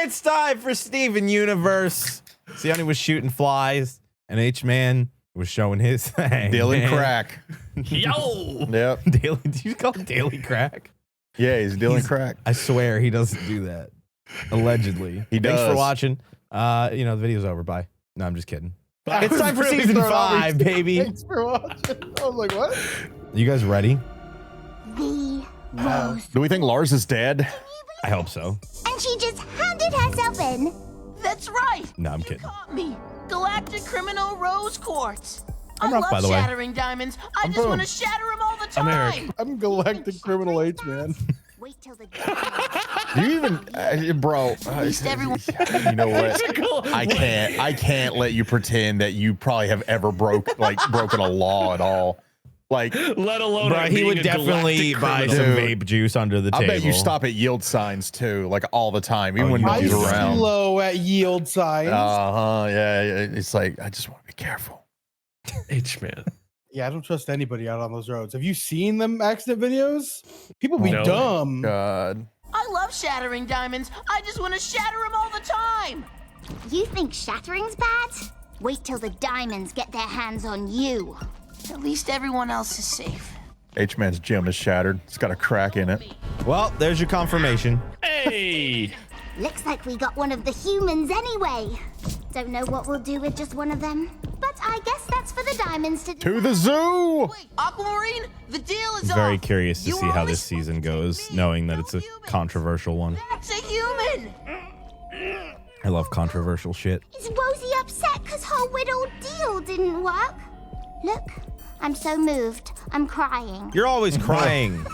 It's time for Steven Universe. Sione was shooting flies, and H-Man was showing his thing. Daily crack. Yo. Yep. Daily, do you call it daily crack? Yeah, he's dealing crack. I swear he doesn't do that. Allegedly. He does. Thanks for watching. You know, the video's over. Bye. No, I'm just kidding. It's was time for really season thrown off. 5, baby. Thanks for watching. I was like, what? You guys ready? The rose. Do we think Lars is dead? I hope so. And she just handed herself in. That's right. No, I'm kidding. Caught me. Galactic Criminal Rose Quartz. I'm I Rock, love by the way. shattering diamonds. I I'm just Boom. want to shatter them all the time. I'm Eric. I'm Galactic Criminal H, man. Wait till the Do you even, bro? At least everyone. You know what? I can't let you pretend that you probably have ever broken a law at all. Like, Let alone Bro, he being would a definitely galactic buy criminal. some Dude, vape juice under the I table. bet you stop at yield signs too, like all the time, even Oh, when you I'm nobody's do. around. slow at yield signs. Yeah. It's like I just want to be careful. H-Man. Yeah, I don't trust anybody out on those roads. Have you seen them accident videos? People be No. dumb. God. I love shattering diamonds. I just want to shatter them all the time. You think shattering's bad? Wait till the diamonds get their hands on you. At least everyone else is safe. H-Man's gym is shattered. It's got a crack in it. Well, there's your confirmation. Hey. Looks like we got one of the humans anyway. Don't know what we'll do with just one of them, but I guess that's for the diamonds to To the zoo. Wait, Aquamarine, the deal is Very off. curious to You see were how only this supposed season to take goes, me, knowing that no it's a humans. controversial one. That's a human. I love controversial shit. Is Rosie upset because her whittle deal didn't work? Look, I'm so moved. I'm crying. You're always crying.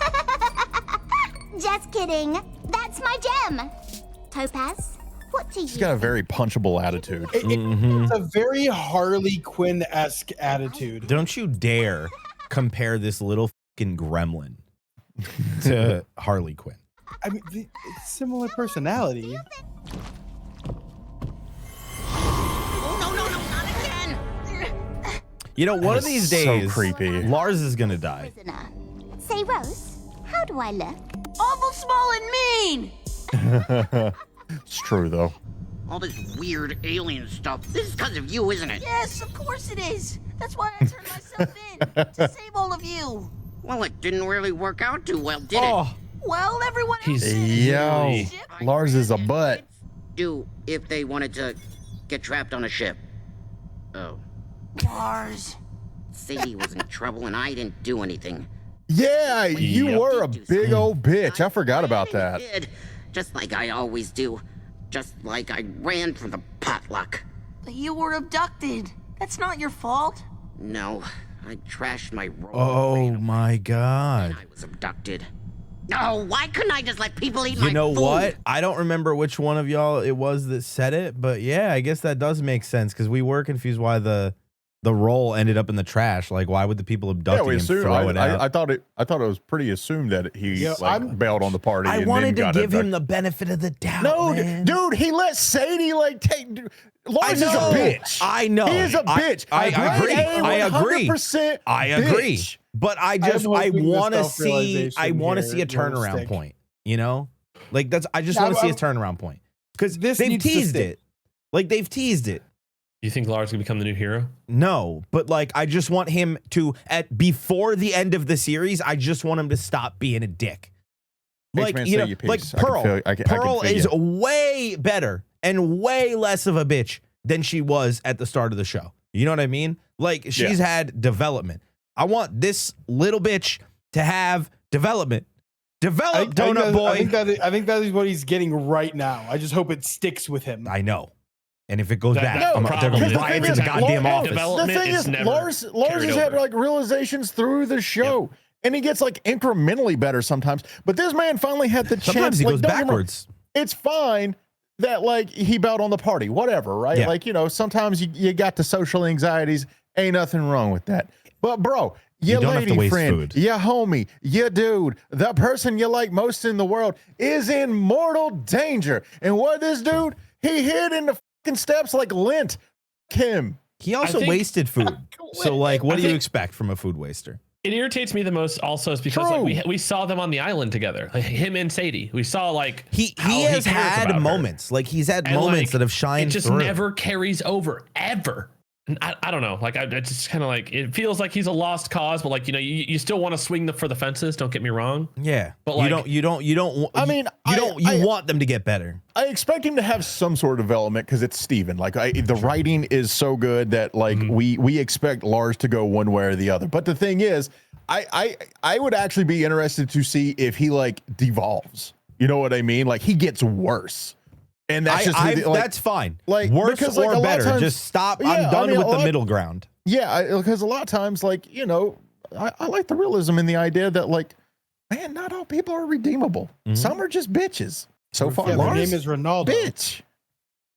Just kidding. That's my gem. Topaz, what do you She's got a very punchable attitude. It's a very Harley Quinn-esque attitude. Don't you dare compare this little fucking gremlin to Harley Quinn. I mean, it's similar personality. You know, one of these So days, creepy. Lars is gonna die. prisoner? Say, Rose, how do I look? Awful small and mean. It's true though. All this weird alien stuff. This is because of you, isn't it? Yes, of course it is. That's why I turned myself in to save all of you. Well, it didn't really work out too well, did Oh, Well, everyone else He's did. Yo, really- Lars is a butt. Do if they wanted to get trapped on a ship. Oh, Lars. Sadie was in trouble and I didn't do anything. Yeah, you Yep. were a big old bitch. I forgot about that. I did, just like I always do. Just like I ran from the potluck. But you were abducted. That's not your fault. No, I trashed my role. oh my God. I was abducted. Oh, why couldn't I just let people eat my You know food? what? I don't remember which one of y'all it was that said it, but yeah, I guess that does make sense because we were confused why the roll ended up in the trash. Like, why would the people abduct Yeah, we him assumed. throw it out? I thought it was pretty assumed that he Yeah, bailed on the party. I and wanted then to got give him abducted. the benefit of the doubt. No, man. dude, he let Sadie take. Lars is a know. bitch. I know. He is a bitch. I agree. Grade A, I agree. 100% I agree. bitch. But I I'm just I hoping the want to see self-realization see a here will turnaround stick. point. You know, like I just Yeah, want to see a I'm- turnaround point because This they've needs to teased stick. it. Like they've teased it. You think Lars can become the new hero? No, but like I just want him to before the end of the series. I just want him to stop being a dick. Like H-Man, you say know, your piece. like I can Pearl. feel- I can Pearl feel is you. way better and way less of a bitch than she was at the start of the show. You know what I mean? Like she's had development. I want this little bitch to have development. Develop, Donut Boy. I think that is what he's getting right now. I just hope it sticks with him. I know. And if it goes back, that's the they're problem. gonna Because the riot thing in the is, goddamn Lars- office. Development The thing is is, never Lars carried has had over. like realizations through the show, and he gets like incrementally better sometimes. But this man finally had the Sometimes chance. he like, goes don't get me wrong, backwards. It's fine that like he bailed on the party, whatever, right? Yeah. Like, you know, sometimes you got the social anxieties. Ain't nothing wrong with that. But bro, your don't have to lady waste friend, food. your homie, your dude, the person you like most in the world is in mortal danger. And what this dude, he hid in the fucking steps like lint. Him. He also think- wasted food. So like, what I do you think- expect from a food waster? It irritates me the most also is because like, we saw them on the island together, like him and Sadie. We saw like he how has cares had about her. moments. Like he's had And, moments like, that have shined It just through. never carries over ever. And I don't know. Like I just kind of like it feels like he's a lost cause, but like you still want to swing for the fences. Don't get me wrong. Yeah, but like you don't. I mean, you want them to get better. I expect him to have some sort of development because it's Steven. Like the writing is so good that like we expect Lars to go one way or the other. But the thing is, I would actually be interested to see if he like devolves. You know what I mean? Like he gets worse. And that's that's fine. Like worse because, or like, better. Times, just stop. I'm done with the middle ground. Yeah, because a lot of times, like I like the realism in the idea that like, man, not all people are redeemable. Some are just bitches. So far, Yeah, Lars, their name is Ronaldo. bitch.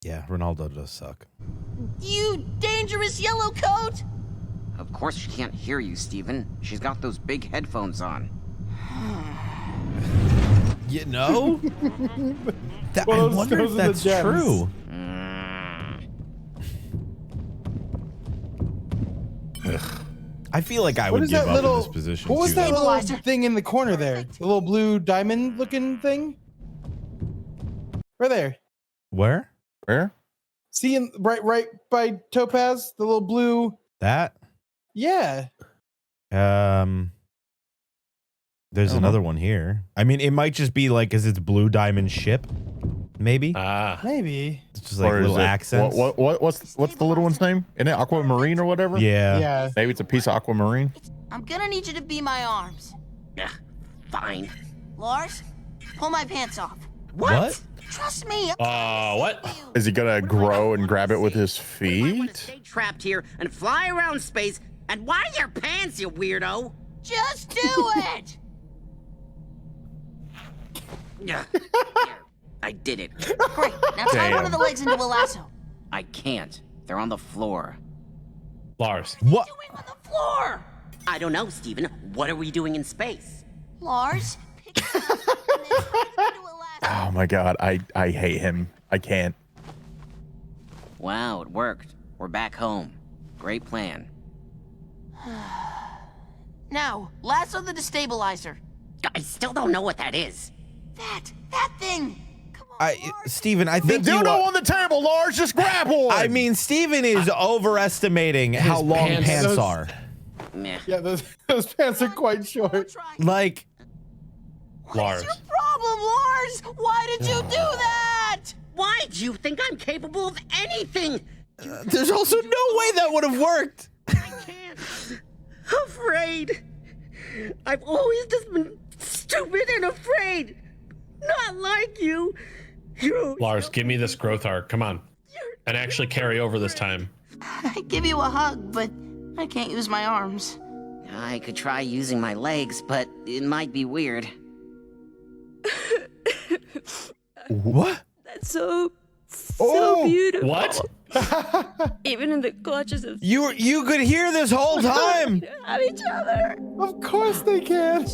Yeah, Ronaldo does suck. You dangerous yellow coat! Of course she can't hear you, Steven. She's got those big headphones on. You know? I wonder if those are the that's gems. true. I feel like I What would is give that up little? in this position. What was too, that though. little thing in the corner there? The little blue diamond looking thing? Right there. Where? Where? See, right by Topaz, the little blue. That? Yeah. There's another one here. I mean, it might just be like, 'cause it's Blue Diamond ship, maybe. Maybe. It's just like Or is little it- accents. What's the little one's name? Isn't it Aquamarine or whatever? Yeah. Yeah. Maybe it's a piece of Aquamarine. I'm gonna need you to be my arms. Ugh, fine. Lars, pull my pants off. What? Trust me. What? Is he gonna grow and grab it with his I want to feet? stay trapped here and fly around space. And why your pants, you weirdo? Just do it. Yeah. I did it. Great. Now tie one of the legs into a lasso. I can't. They're on the floor. Lars. What? Doing on the floor. I don't know, Steven. What are we doing in space? Lars, pick it up and then tie it into a lasso. Oh my god, I hate him. I can't. Wow, it worked. We're back home. Great plan. Now, lasso the destabilizer. I still don't know what that is. That thing. Come on, Lars. Steven, I The think you dildo are, on the table, Lars. Just grab one. I mean, Steven is overestimating how long pants- pants Those- are. Meh. Yeah, those pants are quite short. Try. Like, Lars. What's your problem, Lars? Why did you do that? Why do you think I'm capable of anything? there's also no way that would have worked. I can't. Afraid. I've always just been stupid and afraid. Not like you. Lars, give me this growth arc. Come on. And actually carry over this time. I'd give you a hug, but I can't use my arms. I could try using my legs, but it might be weird. What? That's so Oh, beautiful. What? Even in the clutches of You could hear this whole time. have each other. Of course they can.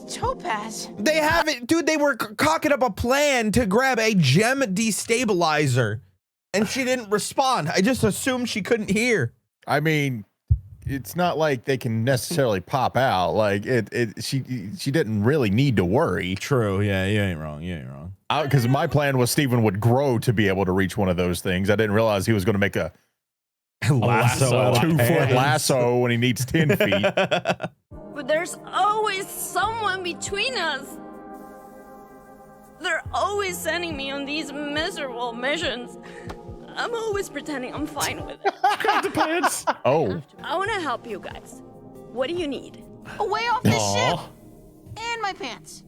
Topaz. They haven't, dude. They were cocking up a plan to grab a gem destabilizer, and she didn't respond. I just assumed she couldn't hear. I mean, it's not like they can necessarily pop out. Like she didn't really need to worry. True. Yeah, you ain't wrong. You ain't wrong. Because my plan was Steven would grow to be able to reach one of those things. I didn't realize he was going to make a lasso out of 2-foot pants. lasso when he needs 10 feet. But there's always someone between us. They're always sending me on these miserable missions. I'm always pretending I'm fine with it. Grab the pants. Oh, I want to help you guys. What do you need? Away off this Aw. ship. And my pants.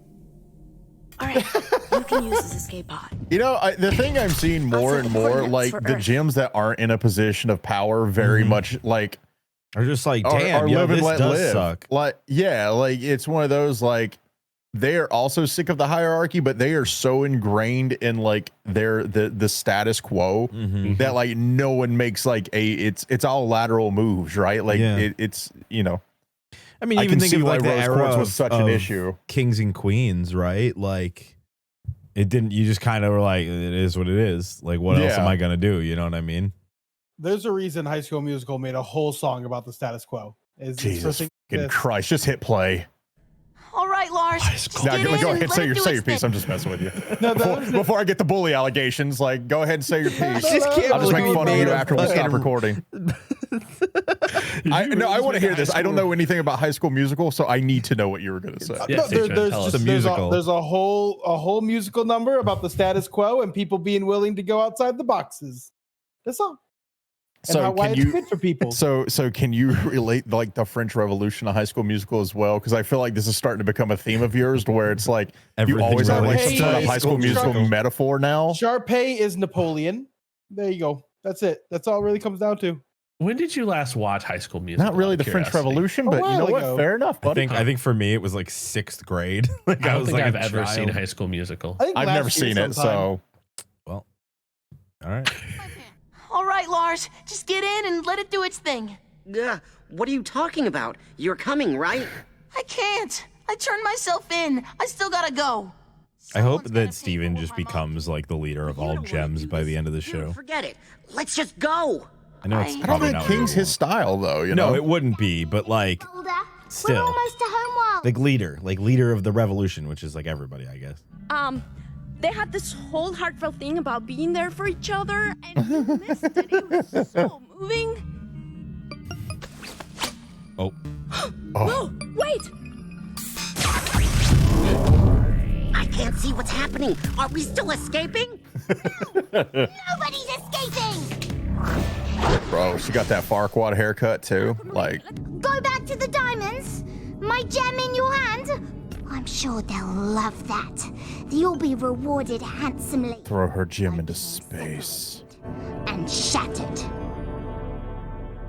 All right, you can use this escape pod. you know, the thing I'm seeing more and more, like the gyms that aren't in a position of power, very much like Or just like, are damn, yo, live and this let does live. suck. Like, yeah, like it's one of those like they are also sick of the hierarchy, but they are so ingrained in like the status quo that like no one makes like it's all lateral moves, right? Like Yeah. it's you know. I mean, I even can think see of why like the rose era quartz was of- such an of issue. Kings and queens, right? Like, it didn't. You just kind of were like, it is what it is. Like, what else Yeah. am I gonna do? You know what I mean? There's a reason High School Musical made a whole song about the status quo. Is Jesus Fucking Christ, just hit play. All right, Lars. Just Now, get in go and ahead, let say it your do its piece. thing. I'm just messing with you. No, Before I get the bully allegations, like, go ahead and say your piece. Just can't I'll just make believe fun of we you made after we a stop fucking- recording. I want to hear this. I don't know anything about High School Musical, so I need to know what you were going to say. Yeah, No, Steve, there's tell just us. a there's musical. there's a whole musical number about the status quo and people being willing to go outside the boxes. That's all. And So why can it's you? good for people. So can you relate like the French Revolution to High School Musical as well? Because I feel like this is starting to become a theme of yours, to where it's like you Everything always have like some relates sort to of High School High School Musical Musical. metaphor now. Sharpay is Napoleon. There you go. That's it. That's all it really comes down to. When did you last watch High School Musical? Not really out of the French curiosity? Revolution, A but you while know what? ago. Fair enough, I buddy. think for me it was like 6th grade. Like I don't was think like I've a ever seen child. High School Musical. I think I've last never year seen it, sometime. so Well, all right. All right, Lars. Just get in and let it do its thing. What are you talking about? You're coming, right? I can't. I turned myself in. I still gotta go. I hope Someone's gotta that pay Steven for just what my mom becomes like the leader of You all don't wanna gems do by this. the end of the Dude, show. forget it. Let's just go. I know it's I I don't probably think not King's what we his style, though. You No, know, it wouldn't be, but like Older. Still. We're almost to homeworld. like leader of the revolution, which is like everybody, I guess. They had this whole heartfelt thing about being there for each other, and you missed it. It was so moving. Oh, No, wait! I can't see what's happening. Are we still escaping? Nobody's escaping. bro, she got that Farquaad haircut too. Like, Go back to the diamonds. My gem in your hand. I'm sure they'll love that. You'll be rewarded handsomely. throw her gem into space. And shattered.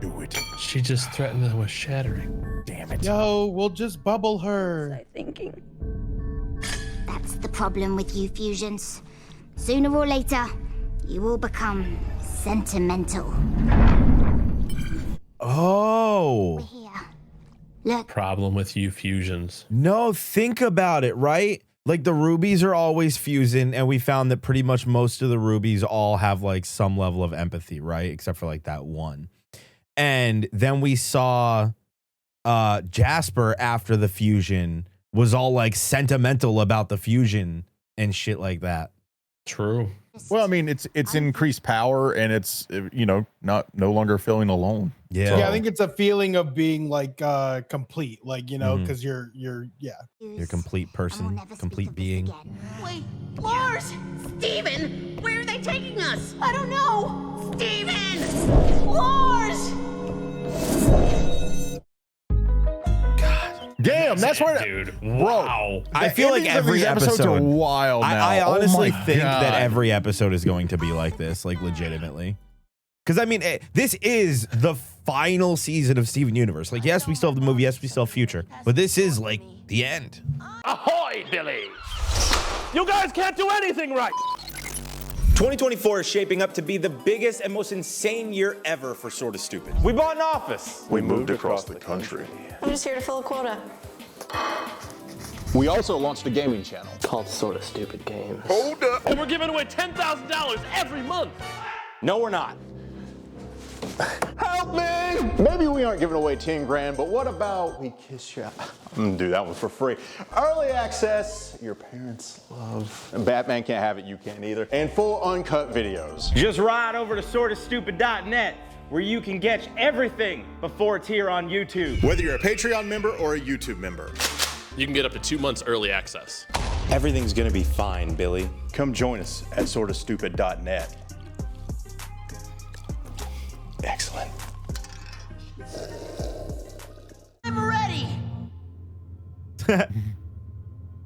Do it. She just threatened them with shattering. Damn it. Yo, we'll just bubble her. I'm thinking. That's the problem with you fusions. Sooner or later, you will become sentimental. oh Here. Look, Problem with you fusions. no! Think about it, right? Like the rubies are always fusing, and we found that pretty much most of the rubies all have like some level of empathy, right? Except for like that one. And then we saw Jasper after the fusion was all like sentimental about the fusion and shit like that. True. Well, I mean, it's increased power, and it's no longer feeling alone. Yeah. Yeah, I think it's a feeling of being like complete, like Mhm. because you're yeah. You're a complete and we'll person, never speak complete of this being. again. Wait, Lars! Steven, where are they taking us? I don't know! Steven! Lars! Damn, that's where. Dude. Wow. I feel like endings of every these episodes are episode. wild now. I Oh honestly my think that God. every episode is going to be like this, like legitimately. Because I mean, this is the final season of Steven Universe. Like, yes, we still have the movie, yes, we still have future, but this is like the end. Ahoy, Billy! You guys can't do anything right! 2024 is shaping up to be the biggest and most insane year ever for Sorta Stupid. We bought an office. We moved across the country. I'm just here to fill a quota. We also launched a gaming channel. Called Sorta Stupid Games. Hold up. And we're giving away $10,000 every month. No, we're not. Help me! Maybe we aren't giving away 10 grand, but what about we kiss you? I'm gonna do that one for free. Early access, your parents love. And Batman can't have it, you can't either. And full uncut videos. Just ride over to sortastupid.net where you can get everything before it's here on YouTube. Whether you're a Patreon member or a YouTube member. You can get up to 2 months early access. Everything's gonna be fine, Billy. Come join us at sortastupid.net. Excellent. I'm ready!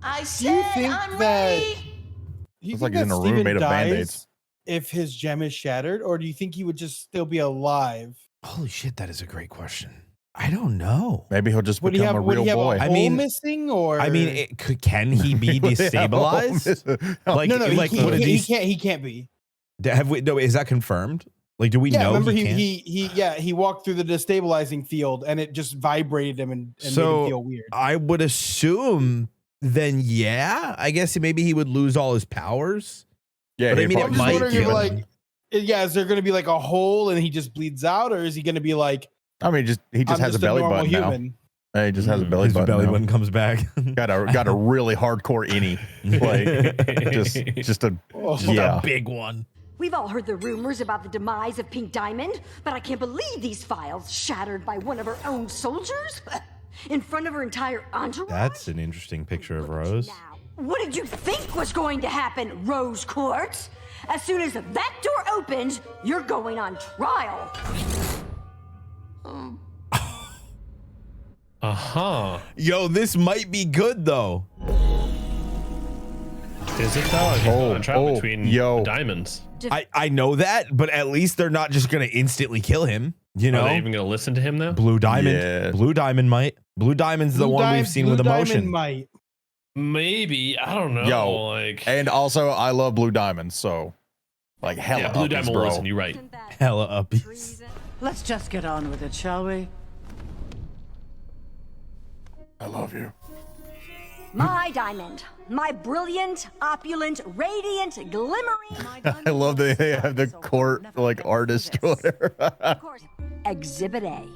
I Do you said think I'm that? ready! Do you Looks think like he's that in a room Steven made of dies Band-Aids. if his gem is shattered, or do you think he would just still be alive? Holy shit, that is a great question. I don't know. Maybe he'll just Would he become have a real boy. a I hole mean- missing, or I mean, can he be destabilized? Like, no, like, he, what did he can't. He can't be. Have we? No, is that confirmed? Like, do we Yeah, know remember he can't? he walked through the destabilizing field and it just vibrated him and made So, him feel weird. I would assume then, yeah, I guess maybe he would lose all his powers. Yeah, But I he'd mean, it I'm probably just might wondering if, kill like, him. yeah, is there going to be like a hole and he just bleeds out, or is he going to be like, I mean, he just I'm has a just belly normal button now. human? He just has a belly His button. belly now. button comes back. got a really hardcore innie. Like just a big one. We've all heard the rumors about the demise of Pink Diamond, but I can't believe these files shattered by one of her own soldiers in front of her entire entourage. That's an interesting picture of Rose. What did you think was going to happen, Rose Quartz? As soon as that door opens, you're going on trial. Yo, this might be good though. Is it though? He's going on trial between the diamonds. I know that, but at least they're not just gonna instantly kill him. You know? Are they even gonna listen to him though? Blue Diamond. Yeah. Blue Diamond might. Blue Diamond's the one we've seen with emotion. Might. Maybe. I don't know. Yo, like, and also I love Blue Diamond, so like hella yeah, Blue uppies, Diamond bro. will listen. You're right. Hella uppies. Let's just get on with it, shall we? I love you. My diamond. My brilliant, opulent, radiant, glimmering. I love that they have the court like artist or whatever. Of course, Exhibit A.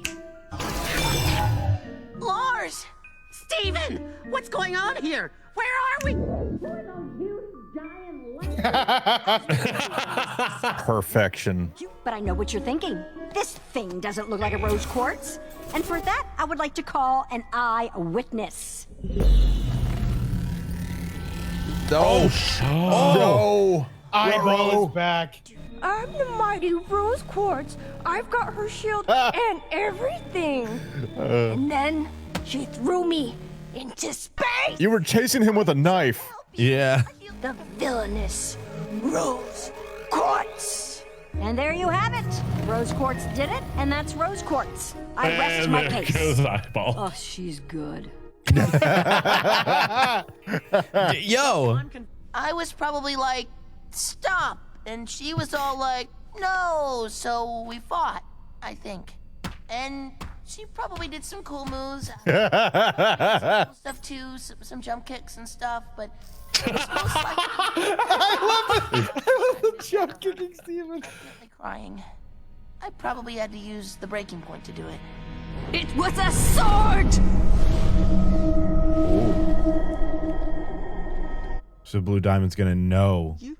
Lars! Steven! What's going on here? Where are we? Perfection. But I know what you're thinking. This thing doesn't look like a rose quartz. And for that, I would like to call an eyewitness. No. Eyeball is back. I'm the mighty Rose Quartz. I've got her shield and everything. And then she threw me into space. You were chasing him with a knife. Yeah. The villainous Rose Quartz. And there you have it. Rose Quartz did it, and that's Rose Quartz. I rest And my there case. goes Eyeball. Oh, she's good. Yo. I was probably like, stop. And she was all like, no. So we fought, I think. And she probably did some cool moves. Some cool stuff too, some jump kicks and stuff, but it was most likely I love the jump kicking, Steven. crying. I probably had to use the breaking point to do it. It was a sword! So Blue Diamond's gonna know. You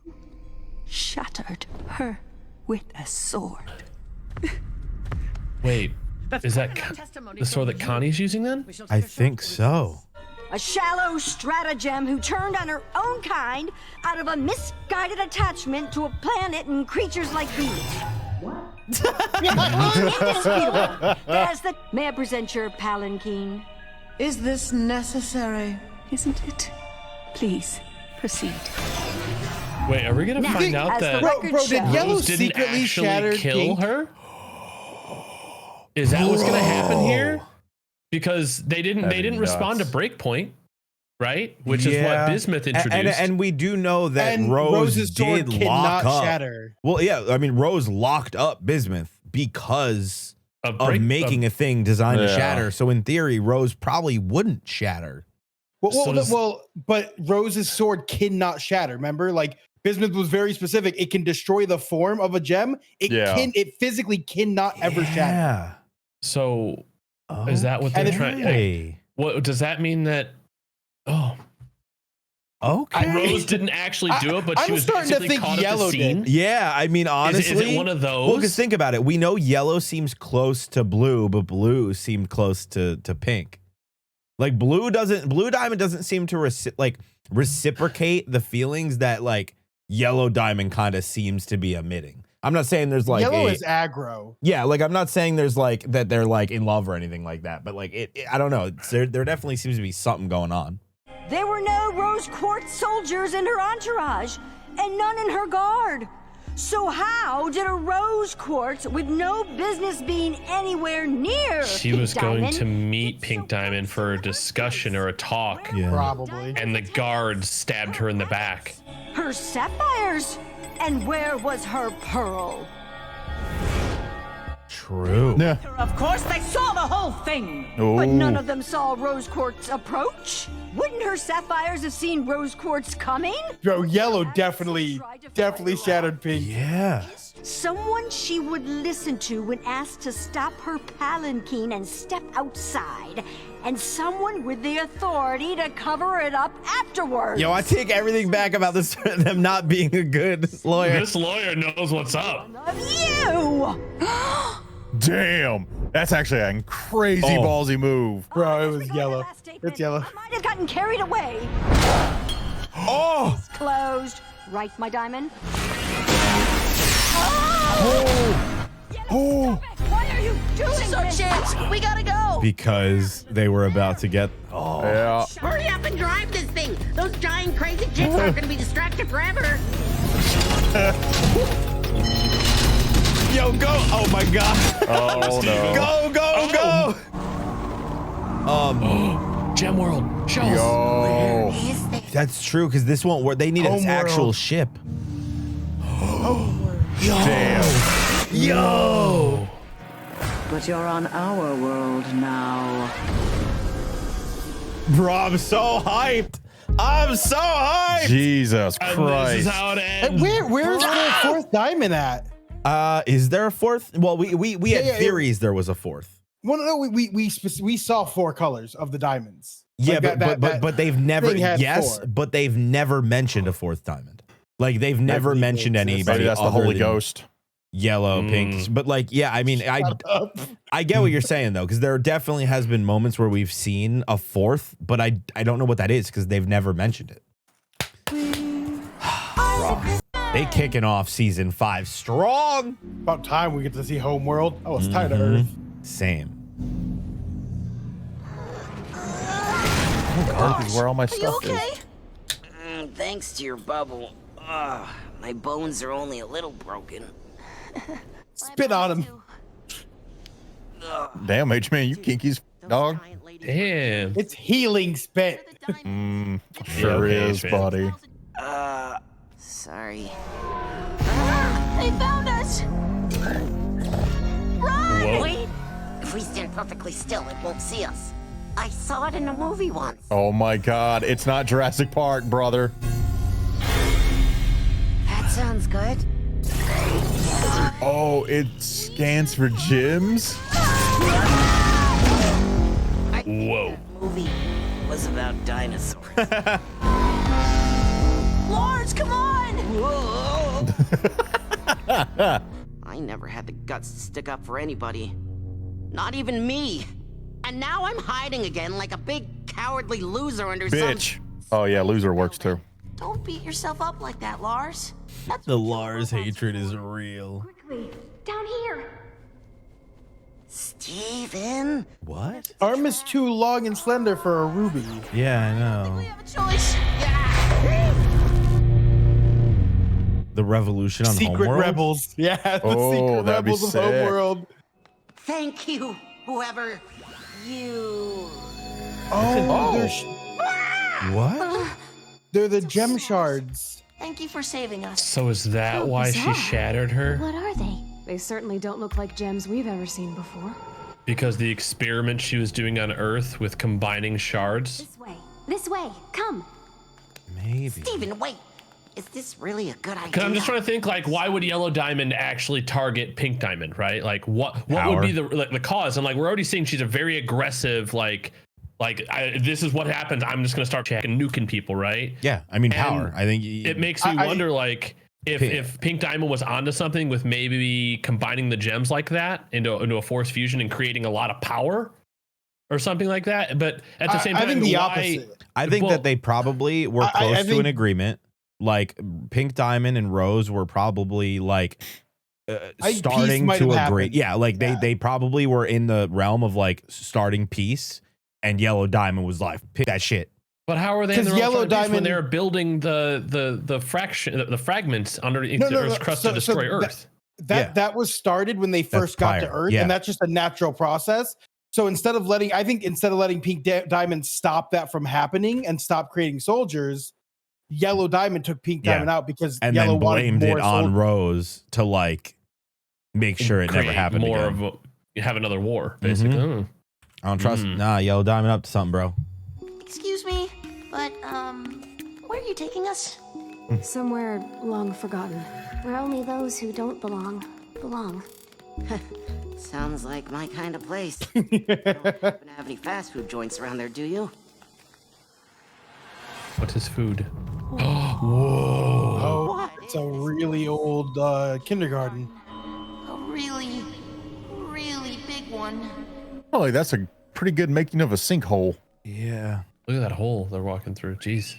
shattered her with a sword. Wait, is that the sword that Connie's using then? I think so. A shallow stratagem who turned on her own kind out of a misguided attachment to a planet and creatures like these. What? May I present your palanquin? Is this necessary? Isn't it? Please, proceed. Wait, are we gonna Now, find out as the that record Bro, did shows- Yellow Rose didn't secretly actually shatter kill Pink? her? Is that what's gonna happen here? Because they didn't respond to Breakpoint, right? Which is what Bismuth introduced. And we do know that And Rose Rose's sword did lock cannot up. shatter. Well, yeah, I mean Rose locked up Bismuth because of making a thing designed to shatter. So in theory, Rose probably wouldn't shatter. But Rose's sword cannot shatter. Remember, like Bismuth was very specific. It can destroy the form of a gem. It physically cannot ever shatter. So is that what they're trying? What does that mean? That okay, Rose didn't actually do it, but she I'm was starting to basically think caught Yellow at the scene. Yeah, I mean honestly, is it one of those? Well, because think about it. We know Yellow seems close to Blue, but Blue seemed close to Pink. Like Blue Diamond doesn't seem to reciprocate the feelings that like Yellow Diamond kind of seems to be emitting. I'm not saying there's like Yellow is aggro. Yeah, like I'm not saying there's like that they're like in love or anything like that, but like it I don't know. There definitely seems to be something going on. There were no Rose Quartz soldiers in her entourage, and none in her guard. So how did a Rose Quartz with no business being anywhere near She Pink was going Diamond to meet Pink Diamond for a discussion or a talk. Probably. And the guard stabbed her in the back. her sapphires? And where was her pearl? True. Yeah. Of course, they saw the whole thing. But none of them saw Rose Quartz approach. Wouldn't her sapphires have seen Rose Quartz coming? Yo, Yellow definitely shattered Pink. Yeah. Someone she would listen to when asked to stop her palanquin and step outside. And someone with the authority to cover it up afterwards. Yo, I take everything back about this them not being a good lawyer. This lawyer knows what's up. Of you! Damn. That's actually a crazy ballsy move. Bro, it was Yellow. It's Yellow. I might have gotten carried away. Oh! It's closed. Right, my diamond? Oh. Why are you doing This is our this? chance. We gotta go. Because they were about to get. Oh. Yeah. Hurry up and drive this thing. Those giant crazy chicks aren't going to be distracted forever. Yo, go! Oh my God! Oh no. Go! Gem World, show us. Yo. That's true because this won't work. They need an actual ship. Damn. Yo! But you're on our world now. Bro, I'm so hyped. Jesus And Christ. this is how it ends. Where's the fourth diamond at? Is there a fourth? Well, we had yeah, theories there was a fourth. Well, no, we saw 4 colors of the diamonds. Yeah, Like but they've never thing had 4. but they've never mentioned a fourth diamond. Like they've never mentioned anybody. Maybe that's the other Holy than Ghost. Yellow, pink. But like, yeah, I mean, I get what you're saying though, because there definitely has been moments where we've seen a fourth, but I don't know what that is because they've never mentioned it. They kicking off season 5 strong. About time we get to see Homeworld. I was tired of Earth. Same. Earth is where all my stuff okay? is. Thanks to your bubble. My bones are only a little broken. Spit on him. Damn, H-Man, you kinky's dog. Damn. It's healing spit. Sure is, buddy. Sorry. They found us. Run! Whoa. Wait! If we stand perfectly still, it won't see us. I saw it in a movie once. Oh my God, it's not Jurassic Park, brother. That sounds good. Oh, it scans for gems? I think Whoa. that movie was about dinosaurs. Lars, come on! Whoa! I never had the guts to stick up for anybody. Not even me. And now I'm hiding again like a big cowardly loser under Bitch. Oh yeah, loser works too. Don't beat yourself up like that, Lars. That's The Lars hatred is real. Quickly, down here. Steven? What? Arm is too long and slender for a ruby. Yeah, I know. we have a choice. The revolution on Secret Homeworld? Rebels. Yeah, the Oh, Secret that'd be Rebels of sick. Homeworld. Thank you, whoever you... Oh, What? they're the gem shards. Thank you for saving us. So is that why she shattered her? What are they? They certainly don't look like gems we've ever seen before. Because the experiment she was doing on Earth with combining shards? This way. This way. Come. Maybe. Steven, wait. Is this really a good idea? Because I'm just trying to think, like, why would Yellow Diamond actually target Pink Diamond, right? Like, what Power. would be the cause? And like, we're already seeing she's a very aggressive, this is what happens. I'm just gonna start checking nuking people, right? Yeah, I mean, And power. I think it makes me wonder, like, if Pink Diamond was onto something with maybe combining the gems like that into a force fusion and creating a lot of power or something like that. But at the same time, I think the why- opposite. I think Well, that they probably were close to think- an agreement. Like Pink Diamond and Rose were probably like peace starting might to have agree. happened. Yeah, like they probably were in the realm of like starting peace, and Yellow Diamond was like, pick that shit. But how are they in 'Cause their Yellow own Diamond when Diamond- they're building the fragments underneath No, the no, Earth's no, crust so- to destroy so Earth? That was started when they first got to prior, Earth, yeah. and that's just a natural process. So instead of letting Pink Diamond stop that from happening and stop creating soldiers, Yellow Diamond took Pink Yeah. Diamond out because And Yellow then wanted blamed more it on soldiers. Rose to like make sure it never happened more again. of you have another war, basically. I don't trust. Nah, yo, Diamond up to something, bro. Excuse me, but where are you taking us? Somewhere long forgotten. Where only those who don't belong. Sounds like my kind of place. You don't happen to have any fast food joints around there, do you? What is food? Oh, it's a really old kindergarten. A really, really big one. Oh, that's a pretty good making of a sinkhole. Yeah. Look at that hole they're walking through. Jeez.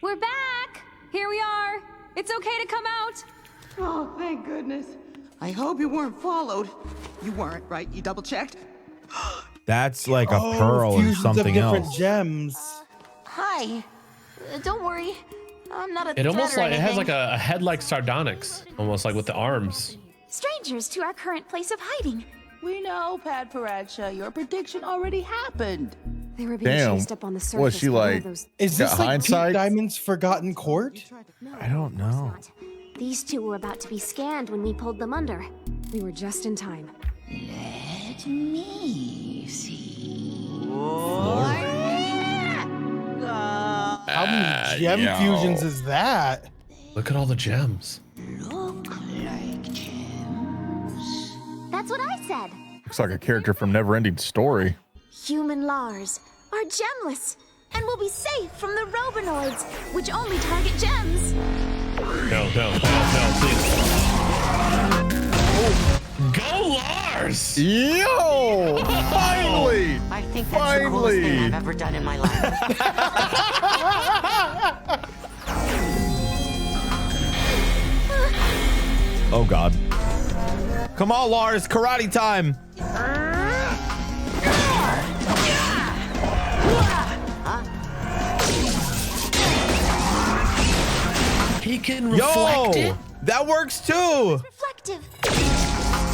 We're back! Here we are! It's okay to come out! Oh, thank goodness. I hope you weren't followed. You weren't, right? You double checked? That's like a pearl and something else. Gems. Hi. Don't worry. I'm not a It almost threat or like it has anything. like a head like sardonyx, almost like with the arms. Strangers to our current place of hiding. We know, Pat Paracha. Your prediction already happened. They were being Damn. chased up on the surface. Was she by one of like? those- Is got this like hindsight? Pink Diamond's Forgotten Court? I don't know. These two were about to be scanned when we pulled them under. We were just in time. Let me see. How many gem fusions is that? Look at all the gems. Look like gems. That's what I said. Looks like a character from Neverending Story. Human Lars are gemless and will be safe from the Robinoids, which only target gems. No, please. Go Lars! Yo! Finally! I think that's the coolest thing I've ever done in my life. Oh God. Come on, Lars. Karate time. He can reflect it. That works too. Reflective.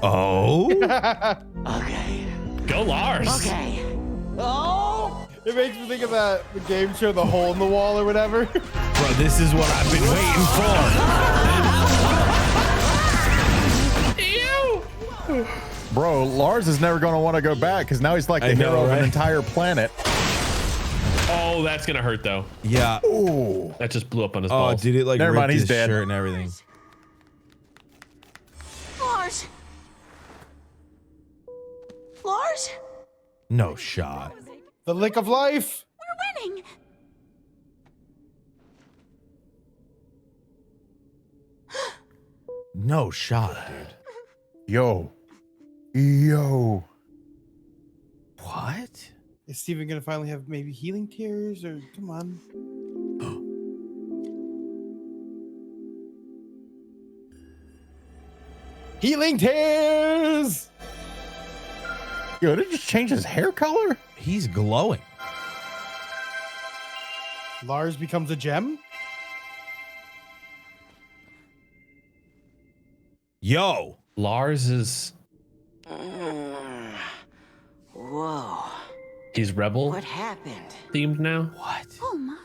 Oh. Okay. Go Lars. Okay. Oh! It makes me think of that the game show, The Hole in the Wall or whatever. Bro, this is what I've been waiting for. Bro, Lars is never going to want to go back because now he's like the hero of an entire planet. Oh, that's gonna hurt though. Yeah. Ooh. That just blew up on his Oh, balls. dude, it like Never ripped mind, he's his dead. shirt and everything. Lars. Lars? No shot. The lick of life. We're winning. No shot, dude. Yo. What? Is Steven gonna finally have maybe healing tears or come on? Healing tears! Yo, did it just change his hair color? He's glowing. Lars becomes a gem? Yo. Lars is. Whoa. He's rebel What happened? themed now. What? Oh my.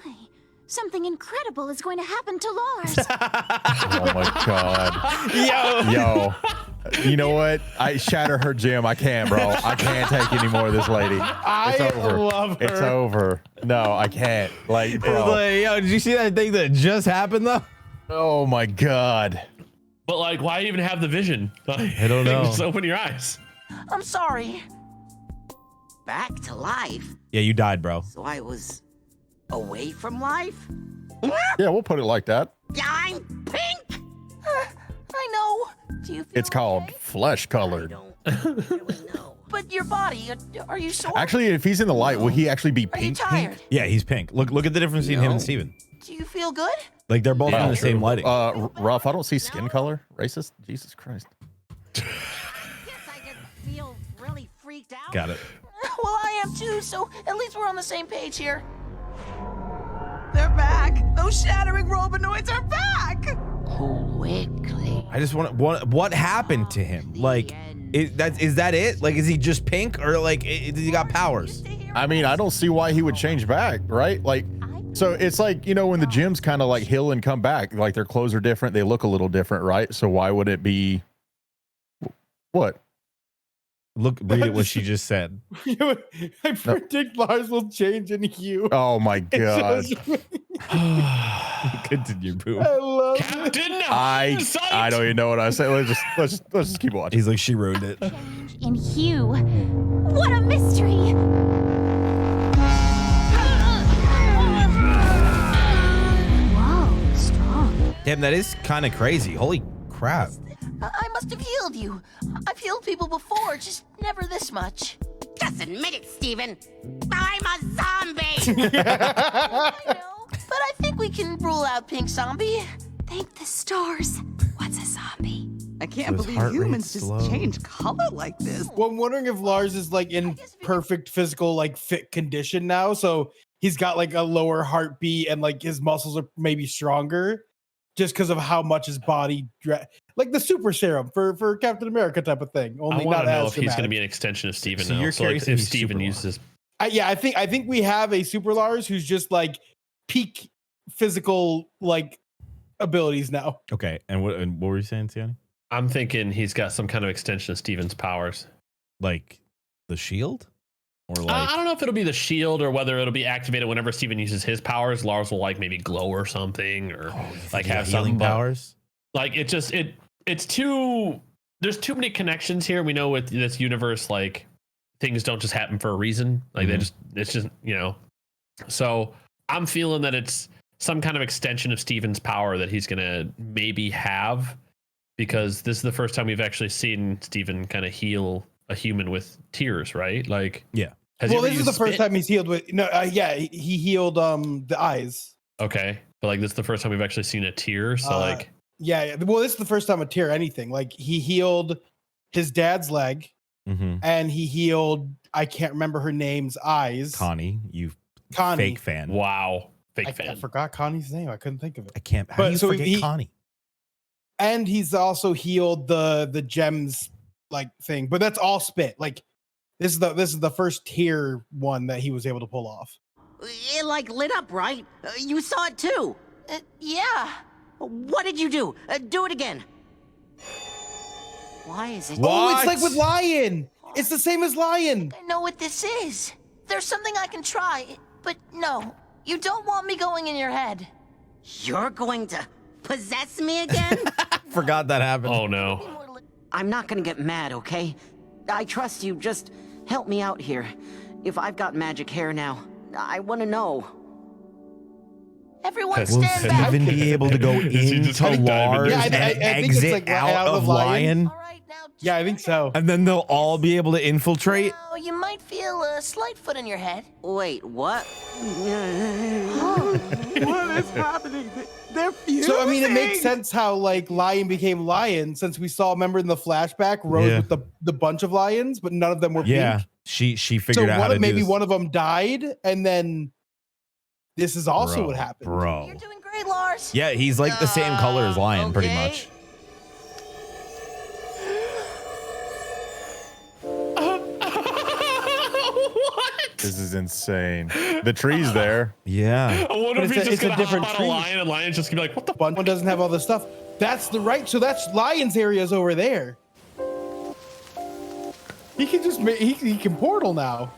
Something incredible is going to happen to Lars. Oh my God. Yo. You know what? I shatter her gym. I can't, bro. I can't take any more of this lady. It's over. love her. It's over. No, I can't. Like, bro. It's like, yo, did you see that thing that just happened though? Oh my God. But like, why even have the vision? I don't know. Just open your eyes. I'm sorry. Back to life? Yeah, you died, bro. So I was away from life? Yeah, we'll put it like that. Yeah, I'm pink! I know. Do you feel It's called flesh colored. But your body, are you sore? Actually, if he's in the light, will he actually be Are you pink? tired? Yeah, he's pink. Look at the difference between him and Steven. Do you feel good? Like they're both in the same lighting. Rough. I don't see skin color. Racist. Jesus Christ. Feel really freaked out. Got it. Well, I am too, so at least we're on the same page here. They're back. Those shattering Robinoids are back. Quickly. I just want what happened to him? Like, is that it? Like, is he just pink or like, does he got powers? I mean, I don't see why he would change back, right? Like, So it's like, you know, when the gyms kind of like heal and come back, like their clothes are different. They look a little different, right? So why would it be what? Look, read it what she just said. I predict Lars will change in hue. Oh my God. Continue, Boo. I love Captain I don't even know what I said. Let's just keep watching. He's like, she ruined it. In hue. What a mystery! Whoa, strong. Damn, that is kind of crazy. Holy crap. I must have healed you. I've healed people before, just never this much. Just admit it, Steven. I'm a zombie. I know, but I think we can rule out Pink Zombie. Thank the stars. What's a zombie? I can't His believe heart humans rate's just slow. change color like this. Well, I'm wondering if Lars is like in perfect physical, like fit condition now. So he's got like a lower heartbeat and like his muscles are maybe stronger just because of how much his body, like the super serum for Captain America type of thing. I Only want not to know as if he's going to dramatic. be an extension of Steven So now. you're So like, curious if if he's Steven Super uses. Yeah, I think we have a super Lars who's just like peak physical like abilities now. Okay, and what were you saying, Tiani? I'm thinking he's got some kind of extension of Steven's powers. Like the shield? Or like I don't know if it'll be the shield or whether it'll be activated whenever Steven uses his powers. Lars will like maybe glow or something, or like have healing something. powers? Like it's too. There's too many connections here. We know with this universe, like things don't just happen for a reason. Like it's just, you know. So I'm feeling that it's some kind of extension of Steven's power that he's gonna maybe have, because this is the first time we've actually seen Steven kind of heal a human with tears, right? Like, yeah. Well, this is the first time he's healed with he healed the eyes. Okay, but like this is the first time we've actually seen a tear. So like, yeah. Well, this is the first time a tear anything. Like he healed his dad's leg, and he healed I can't remember her name's eyes. Connie, you Connie. fake fan. Wow, fake I fan. forgot Connie's name. I couldn't think of it. I can't. How do you forget Connie? And he's also healed the gems like thing, but that's all spit. Like this is the first tier one that he was able to pull off. It like lit up, right? You saw it too. Yeah. What did you do? Do it again. Why is it? Oh, it's like with Lion. It's the same as Lion. I know what this is. There's something I can try, but no, you don't want me going in your head. You're going to possess me again? Forgot that happened. Oh no. I'm not gonna get mad, okay? I trust you. Just help me out here. If I've got magic hair now, I want to know. Everyone Will stand back. Steven be able to go into Lars Yeah, I and think exit it's like out of Lion? Yeah, I think so. And then they'll all be able to infiltrate? Oh, you might feel a slight foot in your head. Wait, what? What is happening? They're fusing. So I mean, it makes sense how like Lion became Lion, since we saw, remember in the flashback, Rose with the bunch of lions, but none of them were Yeah, pink. she figured out how to maybe do this. one of them died, and then this is also what happened. Bro. You're doing great, Lars. Yeah, he's like the same color as Lion, pretty much. This is insane. The tree's there. Yeah. I wonder But if it's he's a- just it's a gonna different hop on tree. a lion and lion's just gonna be like, what the One doesn't have all this stuff. That's the right. So that's Lion's areas over there. He can just he can portal now.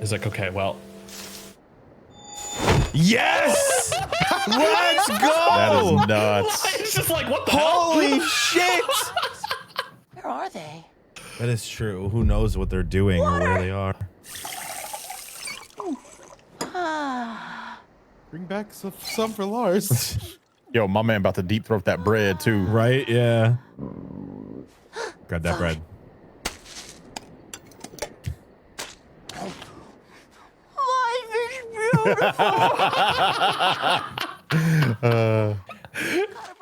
He's like, okay, well. Yes! Let's go! That is nuts. It's just like, what the Holy hell? shit! Where are they? That is true. Who knows what they're doing or where they are? Bring back some for Lars. Yo, my man about to deep throat that bread too. Right? Yeah. Grab that bread. Life is beautiful.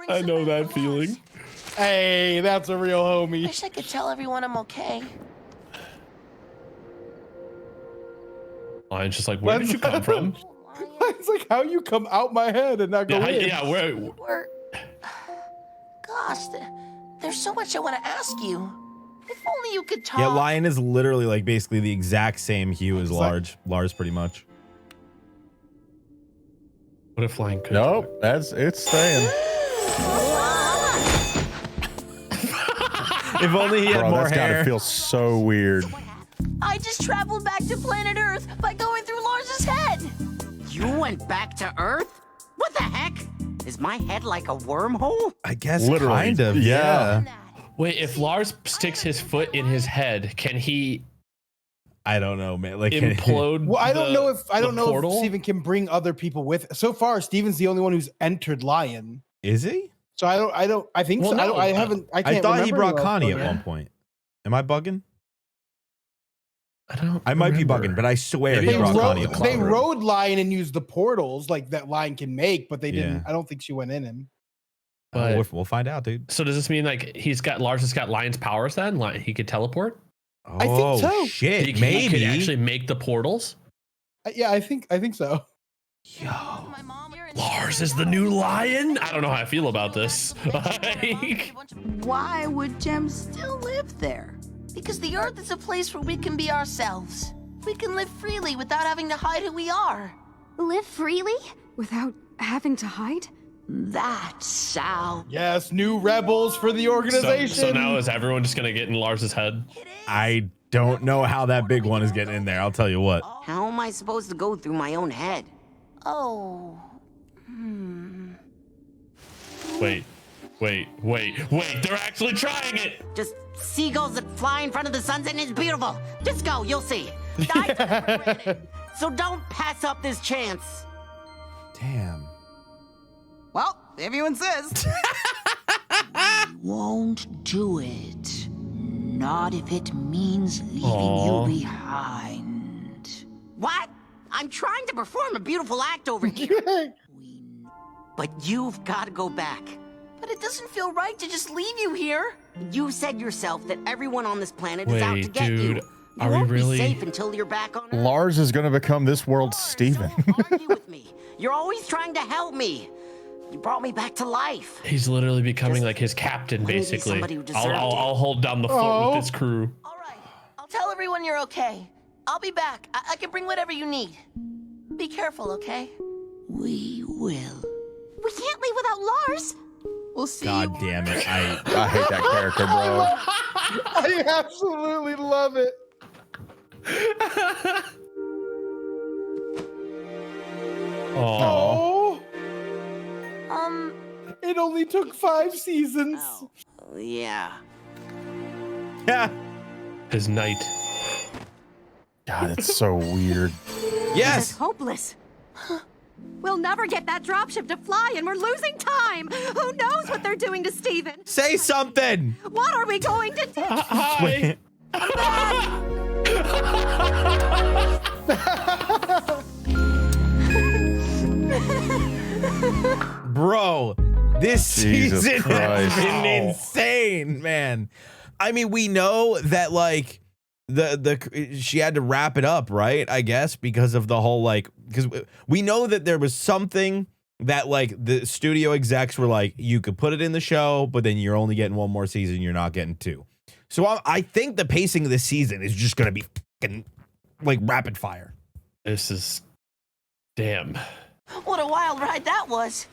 I know that feeling. Hey, that's a real homie. Wish I could tell everyone I'm okay. Lion's just like, where did you come from? It's like how you come out my head and not go in. Yeah, where? Gosh, there's so much I want to ask you. If only you could talk. Yeah, Lion is literally like basically the exact same hue as Lars, pretty much. What if Lion could? Nope, it's staying. If only he had more that's hair. Gotta feel so weird. I just traveled back to planet Earth by going through Lars's head. You went back to Earth? What the heck? Is my head like a wormhole? I guess Literally, kind of. yeah. Wait, if Lars sticks his foot in his head, can he I don't know, man. Like implode? Well, I don't know if portal? Steven can bring other people with. So far, Steven's the only one who's entered Lion. Is he? So I think Well, so. no, I haven't. I can't. thought he remember brought who else Connie was at there. one point. Am I bugging? I might be remember. bugging, but I swear Maybe he They brought Connie at rode, one they point. rode Lion and used the portals like that Lion can make, but they didn't. Yeah. I don't think she went in him. But- We'll find out, dude. So does this mean like Lars has got Lion's powers then? Like he could teleport? I think so. Shit, He could maybe. actually make the portals? Yeah, I think so. Lars is the new Lion? I don't know how I feel about this. Like, Why would Jem still live there? Because the Earth is a place where we can be ourselves. We can live freely without having to hide who we are. Live freely? Without having to hide? That's how. Yes, new rebels for the organization. so now is everyone just gonna get in Lars's head? I don't know how that big one is getting in there. I'll tell you what. How am I supposed to go through my own head? Oh. Wait. They're actually trying it. Just seagulls that fly in front of the sunset and it's beautiful. Just go, you'll see. I took it for granted. So don't pass up this chance. Damn. Well, if you insist. Won't do it. Not if it means leaving Aw. you behind. What? I'm trying to perform a beautiful act over here. But you've got to go back. But it doesn't feel right to just leave you here. You said yourself that everyone on this planet is out to Wait, get you. dude. You Are we won't really? be safe until you're back on Earth. Lars is gonna become this world's Steven. Don't argue with me. You're always trying to help me. You brought me back to life. He's literally becoming like his captain, wanna be basically. somebody who deserved it. I'll hold down the fort with his crew. All right. I'll tell everyone you're okay. I'll be back. I can bring whatever you need. Be careful, okay? We will. We can't leave without Lars. We'll see God you. damn it. I hate that character, bro. I absolutely love it. Oh. It only took 5 seasons. Yeah. Yeah. His knight. God, it's so weird. It's Yes. hopeless. We'll never get that dropship to fly, and we're losing time. Who knows what they're doing to Steven? Say something. What are we going to do? Hi. Bro, this Jesus season has Christ. been insane, man. I mean, we know that like she had to wrap it up, right? I guess because of the whole like because we know that there was something that like the studio execs were like, you could put it in the show, but then you're only getting one more season, you're not getting 2. So I think the pacing of this season is just gonna be fucking like rapid fire. This is damn. What a wild ride that was.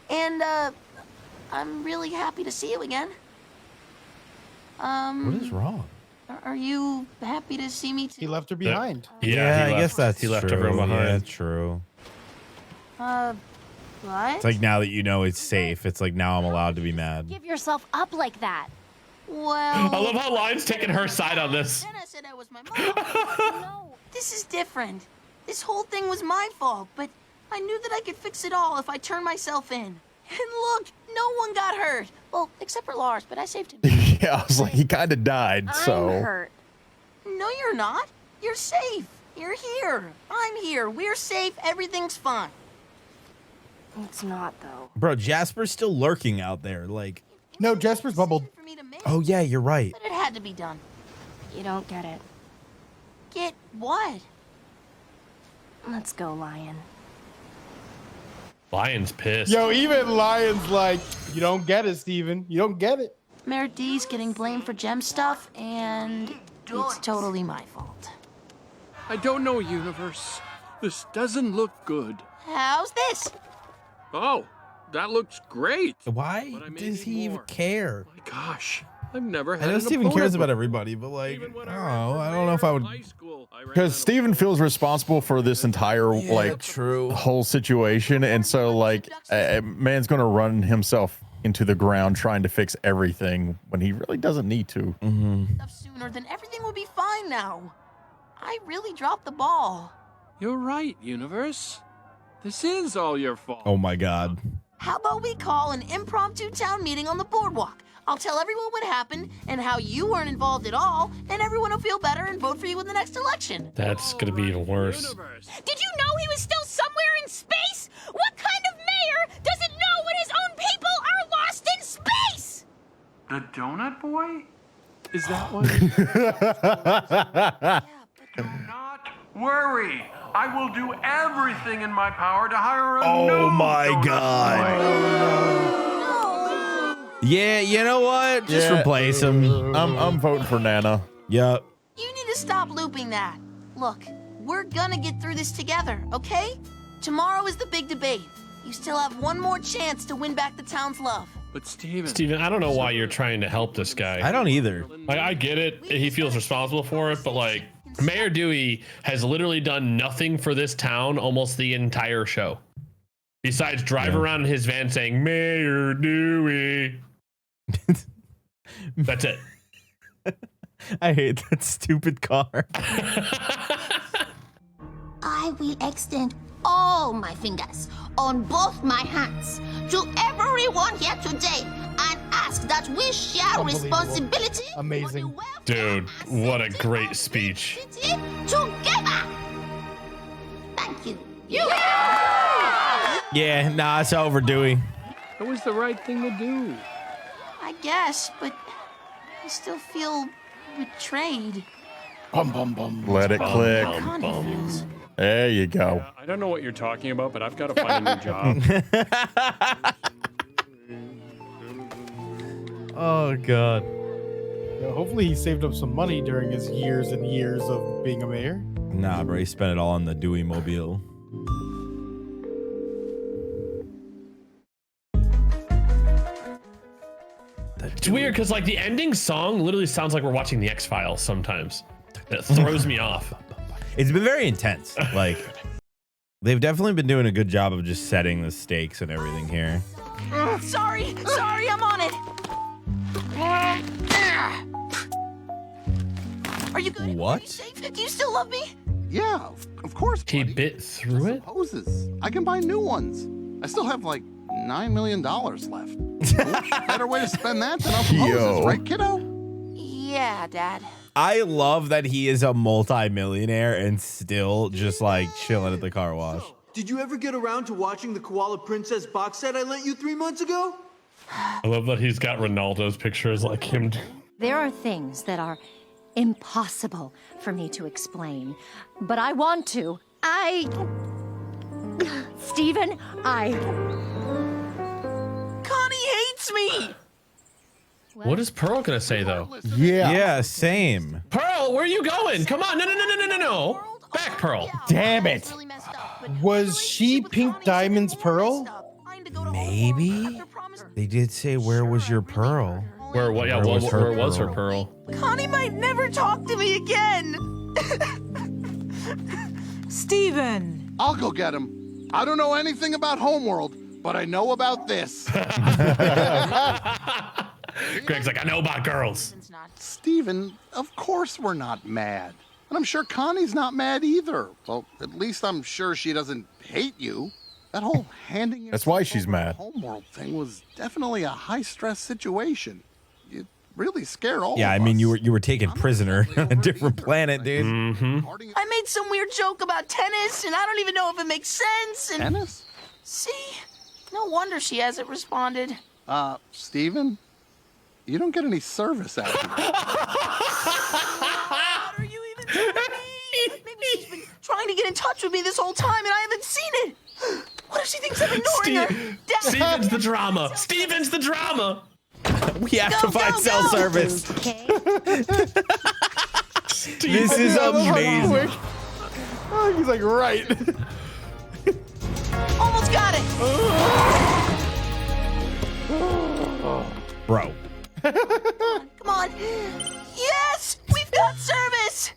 And, I'm really happy to see you again. What is wrong? Are you happy to see me He too? left her behind. Yeah, I guess that's he left true. everyone behind. Yeah, true. What? It's like now that you know it's safe, it's like now I'm allowed to be mad. Give yourself up like that. Well... I love how Lion's taking her side on this. Then I said I was my mom. No, this is different. This whole thing was my fault, but I knew that I could fix it all if I turned myself in. And look, no one got hurt. Well, except for Lars, but I saved him. Yeah, I was like, he kind of died, so. I'm hurt. No, you're not. You're safe. You're here. I'm here. We're safe. Everything's fine. It's not, though. Bro, Jasper's still lurking out there. Like, No, Jasper's bubbled. For me to make, oh yeah, you're right. but it had to be done. You don't get it. Get what? Let's go, Lion. Lion's pissed. Yo, even Lion's like, you don't get it, Steven. You don't get it. Mayor D's getting blamed for gem stuff, and it's totally my fault. I don't know, Universe. This doesn't look good. How's this? Oh, that looks great. Why does he even care? My gosh, I've never I had know an Steven opponent cares about before. everybody, but like, oh, I don't know if I would. Because Steven feels responsible for this entire whole situation, and so like, man's gonna run himself into the ground trying to fix everything when he really doesn't need to. Stuff sooner, then everything will be fine now. I really dropped the ball. You're right, Universe. This is all your fault. Oh my God. How about we call an impromptu town meeting on the boardwalk? I'll tell everyone what happened and how you weren't involved at all, and everyone will feel better and vote for you in the next election. That's gonna be even worse. Did you know he was still somewhere in space? What kind of mayor doesn't know when his own people are lost in space? The Donut Boy? Is that one? Do not worry. I will do everything in my power to hire a new my God. Yeah, you know what? Just replace him. I'm voting for Nana. Yep. You need to stop looping that. Look, we're gonna get through this together, okay? Tomorrow is the big debate. You still have one more chance to win back the town's love. But Steven, I don't know why you're trying to help this guy. I don't either. Like, I get it. He feels responsible for it, but like, Mayor Dewey has literally done nothing for this town almost the entire show. Besides drive around in his van saying, Mayor Dewey. That's it. I hate that stupid car. I will extend all my fingers on both my hands to everyone here today and ask that we share responsibility. Amazing. Dude, what a great speech. Together. Thank you. Yeah, nah, it's over, Dewey. That was the right thing to do. I guess, but I still feel betrayed. Let it click. There you go. I don't know what you're talking about, but I've got to find a new job. Oh God. Yeah, hopefully he saved up some money during his years and years of being a mayor. Nah, bro, he spent it all on the Dewey mobile. It's weird because like the ending song literally sounds like we're watching the X-Files sometimes. It throws me off. It's been very intense. Like, they've definitely been doing a good job of just setting the stakes and everything here. Sorry, I'm on it. Are you good? What? Are you safe? Do you still love me? Yeah, of course. He bit through it? Poses. I can buy new ones. I still have like $9 million left. Better way to spend that than on poses, right, kiddo? Yeah, Dad. I love that he is a multi-millionaire and still just like chilling at the car wash. Did you ever get around to watching the Koala Princess box set I lent you 3 months ago? I love that he's got Ronaldo's pictures like him. There are things that are impossible for me to explain, but I want to. Steven, Connie hates me! What is Pearl gonna say though? Yeah, same. Pearl, where are you going? Come on, no. Back, Pearl. Damn it. Was she Pink Diamond's Pearl? Maybe. They did say, where was your pearl? Where was her pearl? Connie might never talk to me again! Steven! I'll go get him. I don't know anything about Homeworld, but I know about this. Greg's like, I know about girls. Steven, of course we're not mad. And I'm sure Connie's not mad either. Well, at least I'm sure she doesn't hate you. That whole handing That's why she's mad. Homeworld thing was definitely a high-stress situation. It really scared all Yeah, of I mean, us. you were taken prisoner on a different planet, dude. I made some weird joke about tennis, and I don't even know if it makes sense. And Tennis? see, no wonder she hasn't responded. Steven, you don't get any service out of it. What are you even telling me? Maybe she's been trying to get in touch with me this whole time, and I haven't seen it. What if she thinks I'm ignoring her? Dad, Steven's the drama. Steven's the drama. We have to find cell service. This is amazing. Oh, he's like, right. Almost got it. Bro. Come on. Yes, we've got service.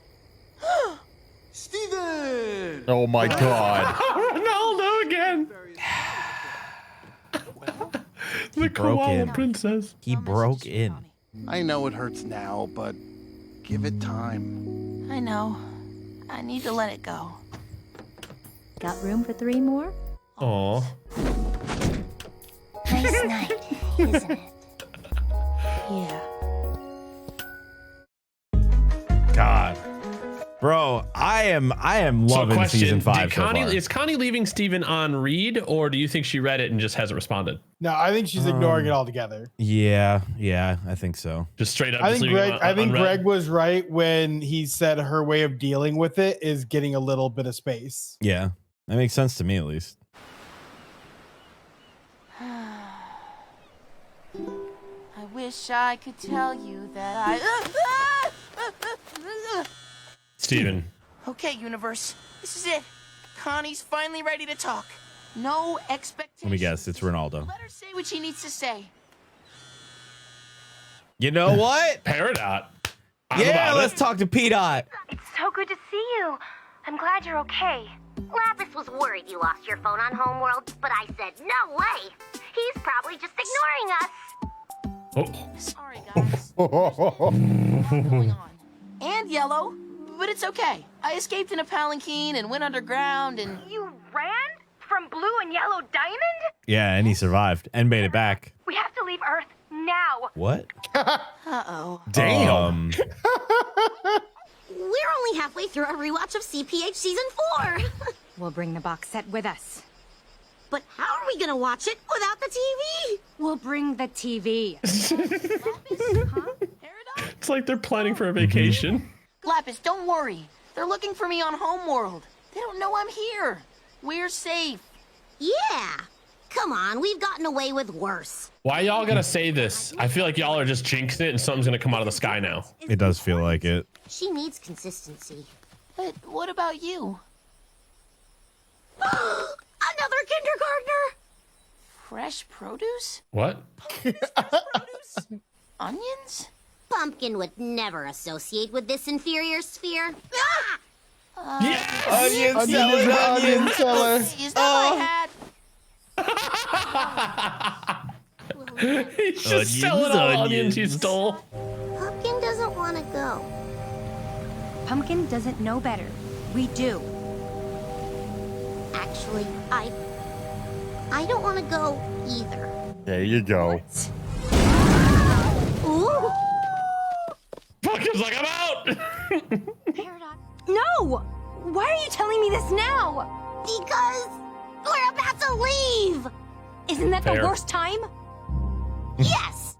Steven! Oh my God. Ronaldo again. The koala princess. He broke in. I know it hurts now, but give it time. I know. I need to let it go. Got room for 3 more? Aw. Nice night, isn't it? Yeah. God. Bro, I am loving season 5 so far. Is Connie leaving Steven on read, or do you think she read it and just hasn't responded? No, I think she's ignoring it altogether. Yeah, I think so. Just straight up. I just think leaving it unread? Greg was right when he said her way of dealing with it is getting a little bit of space. Yeah, that makes sense to me at least. I wish I could tell you that Steven. Okay, universe. This is it. Connie's finally ready to talk. No expectations. Let me guess, it's Ronaldo. Let her say what she needs to say. You know what? Peridot. Yeah, let's talk to P-Dot. It's so good to see you. I'm glad you're okay. Lapis was worried you lost your phone on Homeworld, but I said, no way. He's probably just ignoring us. Sorry, guys. What's going on? And yellow, but it's okay. I escaped in a palanquin and went underground and... You ran? From Blue and Yellow Diamond? Yeah, and he survived and made it back. We have to leave Earth now. What? Uh-oh. Damn. We're only halfway through our rewatch of CPH Season 4. We'll bring the box set with us. But how are we gonna watch it without the TV? We'll bring the TV. It's like they're planning for a vacation. Lapis, don't worry. They're looking for me on Homeworld. They don't know I'm here. We're safe. Yeah. Come on, we've gotten away with worse. Why y'all gotta say this? I feel like y'all are just jinxing it and something's gonna come out of the sky now. It does feel like it. She needs consistency. But what about you? Another kindergartner! Fresh produce? What? Onions? Pumpkin would never associate with this inferior sphere. Yes! Onion seller. Is that my hat? He's just selling all onions he stole. Pumpkin doesn't want to go. Pumpkin doesn't know better. We do. Actually, I don't want to go either. There you go. Ooh. Pumpkin's like, I'm out! No! Why are you telling me this now? Because we're about to leave. Isn't that Fair. the worst time? Yes.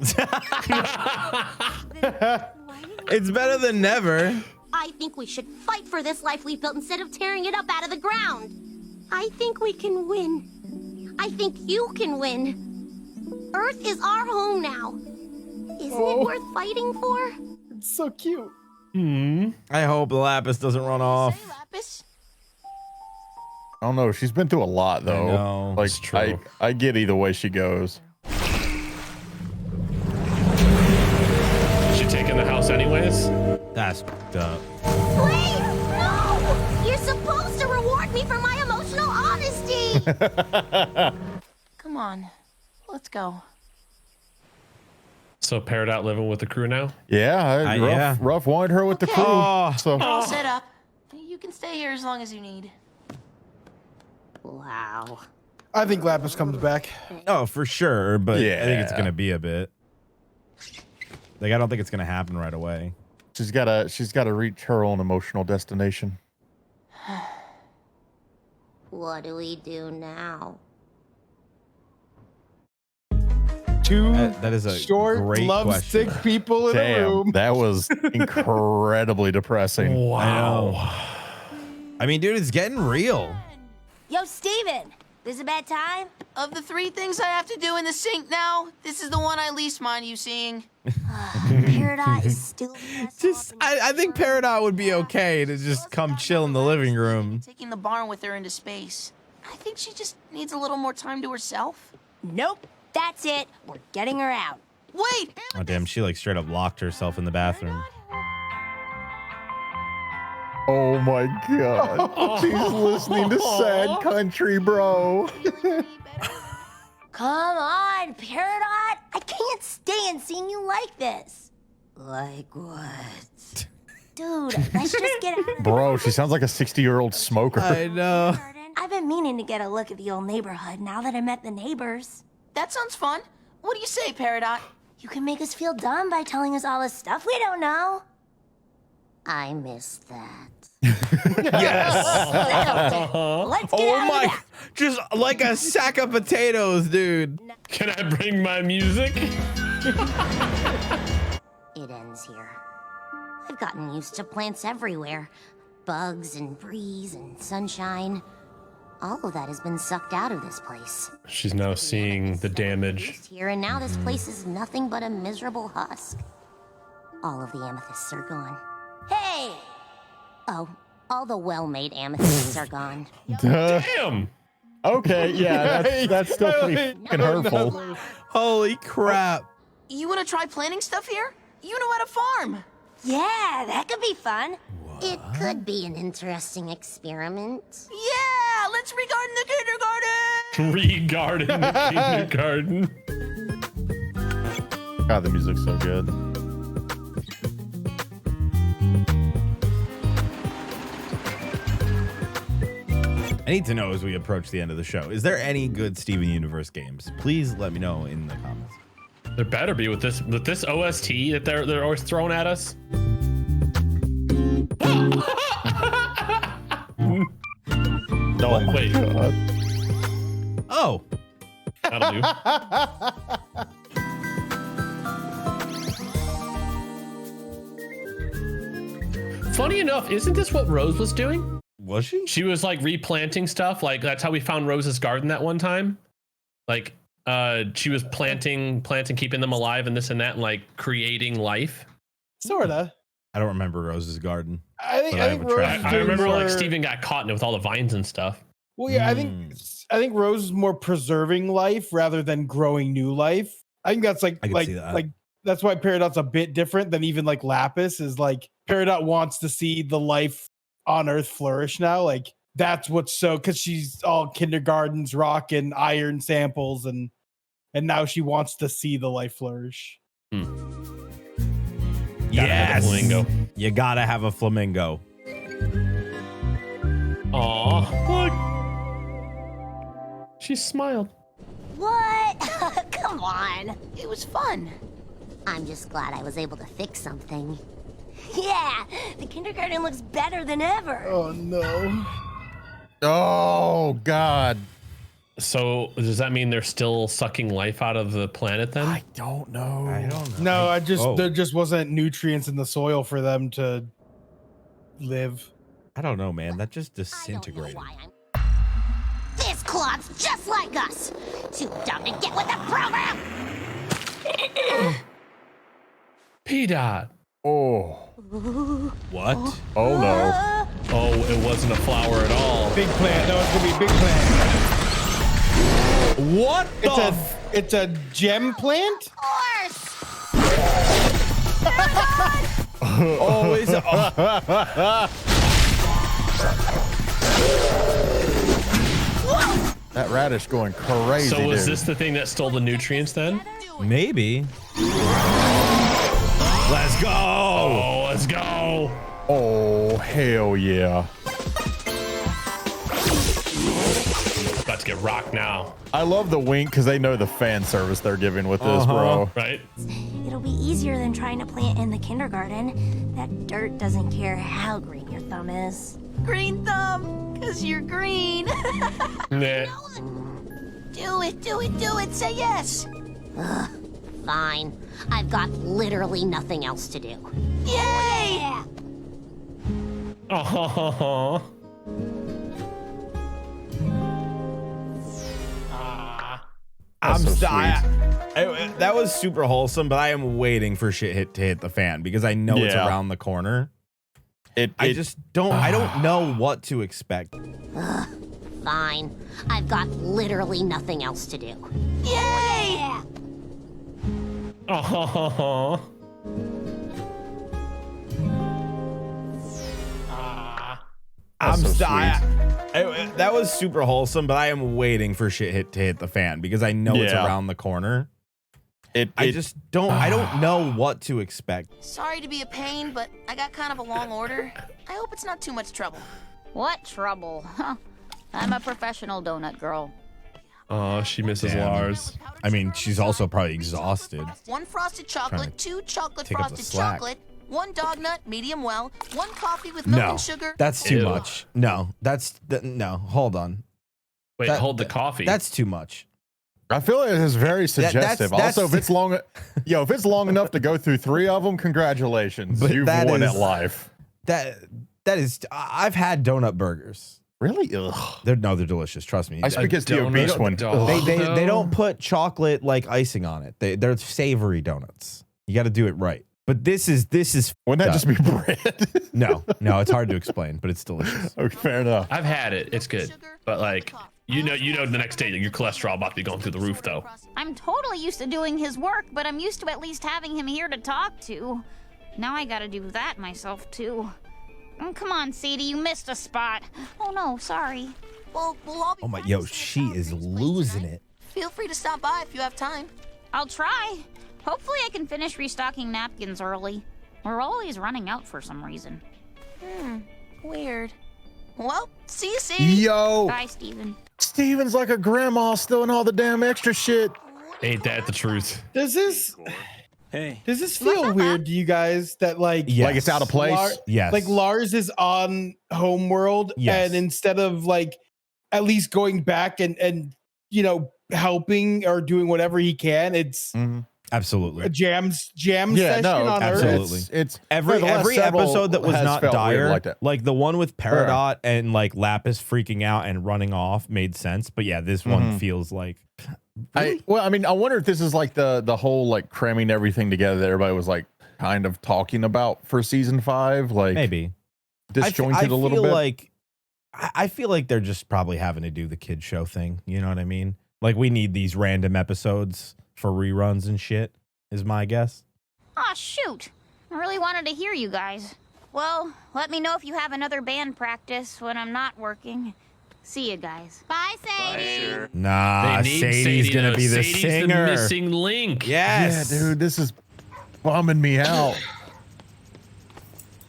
It's better than never. I think we should fight for this life we've built instead of tearing it up out of the ground. I think we can win. I think you can win. Earth is our home now. Isn't it worth fighting for? It's so cute. I hope Lapis doesn't run off. Lapis? I don't know. She's been through a lot, though. I know, like, it's true. I get either way she goes. She taking the house anyways? That's fucked up. Wait! No! You're supposed to reward me for my emotional honesty! Come on. Let's go. So Peridot living with the crew now? Yeah, Ruff wanted her with the crew. So All set up. You can stay here as long as you need. Wow. I think Lapis comes back. Oh, for sure, but I think it's Yeah. gonna be a bit. Like, I don't think it's gonna happen right away. she's gotta reach her own emotional destination. What do we do now? Two That is a short, great lovesick question. people in a room. That was incredibly depressing. Wow. I mean, dude, it's getting real. Yo, Steven, This a bad time? Of the 3 things I have to do in the sink now, this is the one I least mind you seeing. Peridot is still Just, I think Peridot would be okay to just come chill in the living room. Taking the barn with her into space. I think she just needs a little more time to herself. Nope, that's it. We're getting her out. Wait! Oh, damn, she like straight up locked herself in the bathroom. Oh my God. She's listening to Sad Country, bro. Come on, Peridot. I can't stand seeing you like this. Like what? Dude, let's just get out of Bro, she sounds like a 60-year-old smoker. I know. I've been meaning to get a look at the old neighborhood now that I met the neighbors. That sounds fun. What do you say, Peridot? You can make us feel dumb by telling us all the stuff we don't know. I miss that. Yes. Let's get Oh out my, of there. just like a sack of potatoes, dude. Can I bring my music? It ends here. I've gotten used to plants everywhere. Bugs and breeze and sunshine. All of that has been sucked out of this place. She's now seeing the damage. Here and now this place is nothing but a miserable husk. All of the amethysts are gone. Hey! Oh, all the well-made amethysts are gone. Damn! Okay, yeah, that's still pretty fucking hurtful. Holy crap. You want to try planting stuff here? You know how to farm. Yeah, that could be fun. It could be an interesting experiment. Yeah, let's regarden the kindergarten. Regarden the kindergarten. God, the music's so good. I need to know as we approach the end of the show, is there any good Steven Universe games? Please let me know in the comments. There better be with this OST that they're always throwing at us. Oh, wait. God. Oh. That'll do. Funny enough, isn't this what Rose was doing? Was she? She was like replanting stuff. Like that's how we found Rose's garden that one time. Like she was planting, keeping them alive and this and that and like creating life. Sorta. I don't remember Rose's garden. I think Rose is I doing remember like more- Steven got caught in it with all the vines and stuff. Well, yeah, I think Rose is more preserving life rather than growing new life. I think that's I can see that. like that's why Peridot's a bit different than even like Lapis is like Peridot wants to see the life on Earth flourish now. Like that's what's so because she's all kindergartens, rocking iron samples, and now she wants to see the life flourish. Yes. Flamingo. You gotta have a flamingo. Aw, look. She smiled. What? Come on. It was fun. I'm just glad I was able to fix something. Yeah, the kindergarten looks better than ever. Oh no. Oh God. So does that mean they're still sucking life out of the planet then? I don't know. No, there just wasn't nutrients in the soil for them to live. I don't know, man. That just disintegrated. This club's just like us. Too dumb to get with the program. P-Dot. Oh. What? Oh no. Oh, it wasn't a flower at all. Big plant. No, it's gonna be a big plant. What the? It's a gem plant. Of course. Oh, is it? That radish going crazy. So was dude. this the thing that stole the nutrients then? Maybe. Let's go. Oh, let's go. Oh, hell yeah. About to get rocked now. I love the wink because they know the fan service they're giving with this, bro. Right? It'll be easier than trying to plant in the kindergarten. That dirt doesn't care how green your thumb is. Green thumb, because you're green. Nah. Do it, say yes. Ugh, fine. I've got literally nothing else to do. Yay! Oh. That was super wholesome, but I am waiting for shit to hit the fan because I know it's around the corner. I don't know what to expect. Fine. I've got literally nothing else to do. Yay! Oh. That was super wholesome, but I am waiting for shit to hit the fan because I know it's around the corner. I don't know what to expect. Sorry to be a pain, but I got kind of a long order. I hope it's not too much trouble. What trouble? Huh. I'm a professional donut girl. Oh, she misses Lars. I mean, she's also probably exhausted. 1 frosted chocolate, 2 chocolate take up the frosted slack. chocolate, 1 dog nut, medium well, 1 coffee with milk and sugar. That's too much. No, no. Hold on. Wait, hold the coffee. That's too much. I feel it is very suggestive. That's- Also, if it's long, if it's long enough to go through 3 of them, congratulations, But you've that won is- at life. That is. I've had donut burgers. Really? Ugh. They're delicious. Trust me. I speak as the obese one. They don't put chocolate like icing on it. They're savory donuts. You got to do it right. But this is. Wouldn't that just be bread? No, it's hard to explain, but it's delicious. Okay, fair enough. I've had it. It's good. But like, you know, the next day your cholesterol about to be going through the roof though. I'm totally used to doing his work, but I'm used to at least having him here to talk to. Now I gotta do that myself too. Oh, come on, Sadie, you missed a spot. Oh no, sorry. Well, we'll all be Oh my, yo, she is losing it. Feel free to stop by if you have time. I'll try. Hopefully I can finish restocking napkins early. We're always running out for some reason. Weird. Well, see you, Sadie. Yo. Bye, Steven. Steven's like a grandma stealing all the damn extra shit. Ain't that the truth? Does this feel weird to you guys that like Like it's out of place? Yes. like Lars is on Homeworld Yes. and instead of like at least going back and you know helping or doing whatever he can, it's Absolutely. a jam session on Earth. Absolutely. It's Every episode that was not dire, like that. like the one with Peridot and like Lapis freaking out and running off made sense. But yeah, this one feels like. I mean, I wonder if this is like the whole like cramming everything together that everybody was like kind of talking about for season 5, like Maybe disjointed a little bit. Like, I feel like they're just probably having to do the kid show thing. You know what I mean? Like we need these random episodes for reruns and shit. Is my guess. Aw, shoot. I really wanted to hear you guys. Well, let me know if you have another band practice when I'm not working. See you guys. Bye, Sadie. Nah, They need Sadie's Sadie, gonna though. be the Sadie's singer. the missing link. Yes, Yeah, dude, this is bumming me out.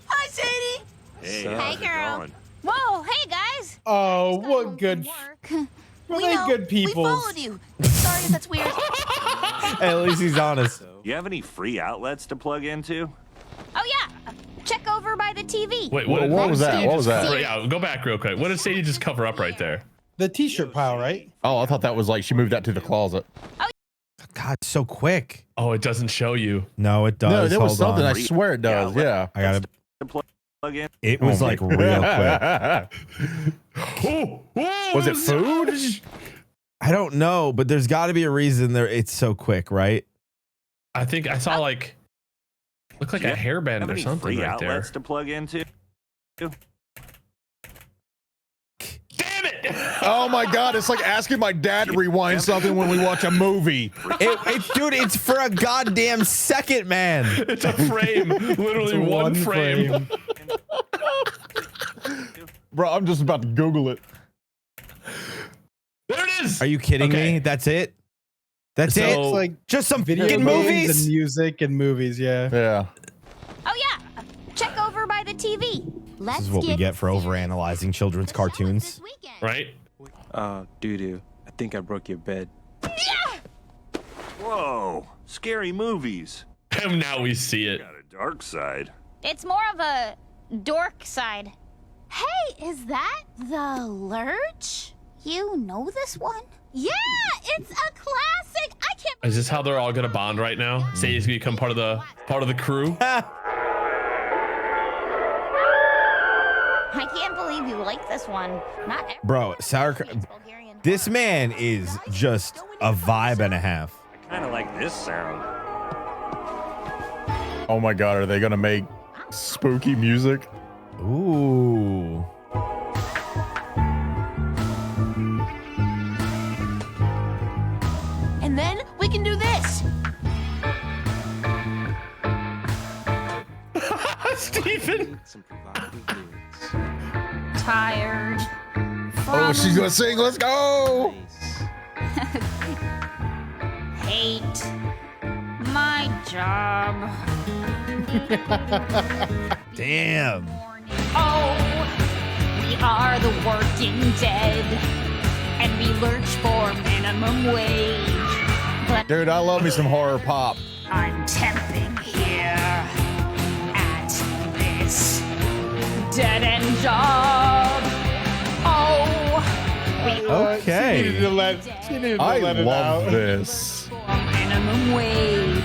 Hi, Sadie. Hey, girl. Whoa, hey guys. Oh, what good. Were We they know. good people? We followed you. Sorry if that's weird. Hey, at least he's honest. You have any free outlets to plug into? Oh yeah, check over by the TV. Wait, what was that? Sadie What was just- that? Yeah, go back real quick. What did Sadie just cover up right there? The t-shirt pile, right? Oh, I thought that was like she moved that to the closet. God, so quick. Oh, it doesn't show you. No, it does. No, there was Hold something. on. I swear it does. Yeah. I gotta. Plug in. It was like real quick. Was it food? I don't know, but there's got to be a reason there. It's so quick, right? I think I saw like look like a hairband Have or any something free right there. outlets to plug into? Oh my God! It's like asking my dad to rewind something when we watch a movie. Dude, it's for a goddamn second, man. It's a frame, literally It's one frame. Bro, I'm just about to Google it. There it is. Are you kidding Okay. me? That's it? That's it? It's like Just some video fucking games movies? and music and movies. Yeah. Yeah. Oh yeah, check over by the TV. This is what we get for overanalyzing children's cartoons. Right? Doo-doo. I think I broke your bed. Whoa, scary movies. And now we see it. Got a dark side. It's more of a dork side. Hey, is that the Lurch? You know this one? Yeah, it's a classic. I can't. Is this how they're all gonna bond right now? Sadie's gonna become part of the crew. I can't believe you like this one. Not Bro, sauerkraut. This man is just a vibe and a half. I kind of like this sound. Oh my God, are they gonna make spooky music? Ooh. And then we can do this. Stephen. Tired. Oh, she's gonna sing. Let's go. Hate my job. Damn. Oh, we are the working dead, and we lurch for minimum wage. But Dude, I love me some horror pop. I'm temping here at this dead-end job. Oh, we Okay. She needed to let it love out. this. for minimum wage.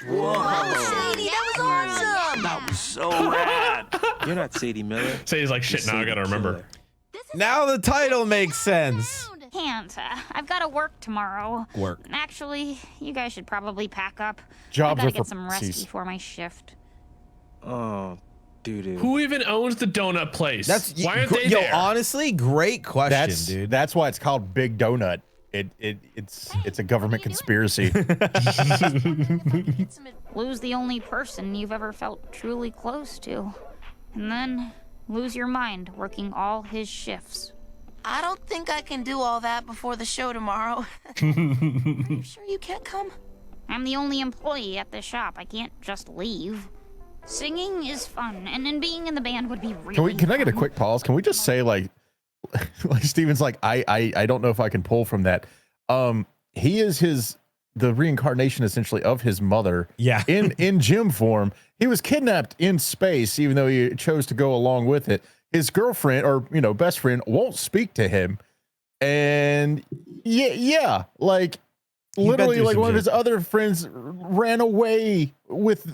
Wow, Sadie, that was awesome. That was so rad. You're not Sadie Miller. Sadie's like, shit, You're now I gotta Sadie remember. Killer. Now the title makes sense. Can't. I've got to work tomorrow. Work. Actually, you guys should probably pack up. Jobs I are gotta get for some rest pussies. before my shift. Oh, doo-doo. Who even owns the donut place? That's Why aren't they there? honestly, great question, dude. That's why it's called Big Donut. It's a government conspiracy. Lose the only person you've ever felt truly close to. And then lose your mind working all his shifts. I don't think I can do all that before the show tomorrow. Are you sure you can't come? I'm the only employee at the shop. I can't just leave. Singing is fun, and then being in the band would be really Can I get a fun. quick pause? Can we just say like Steven's like, I don't know if I can pull from that. He is the reincarnation essentially of his mother. Yeah. In gym form. He was kidnapped in space, even though he chose to go along with it. His girlfriend or best friend won't speak to him. And yeah, like literally like one of his other friends ran away with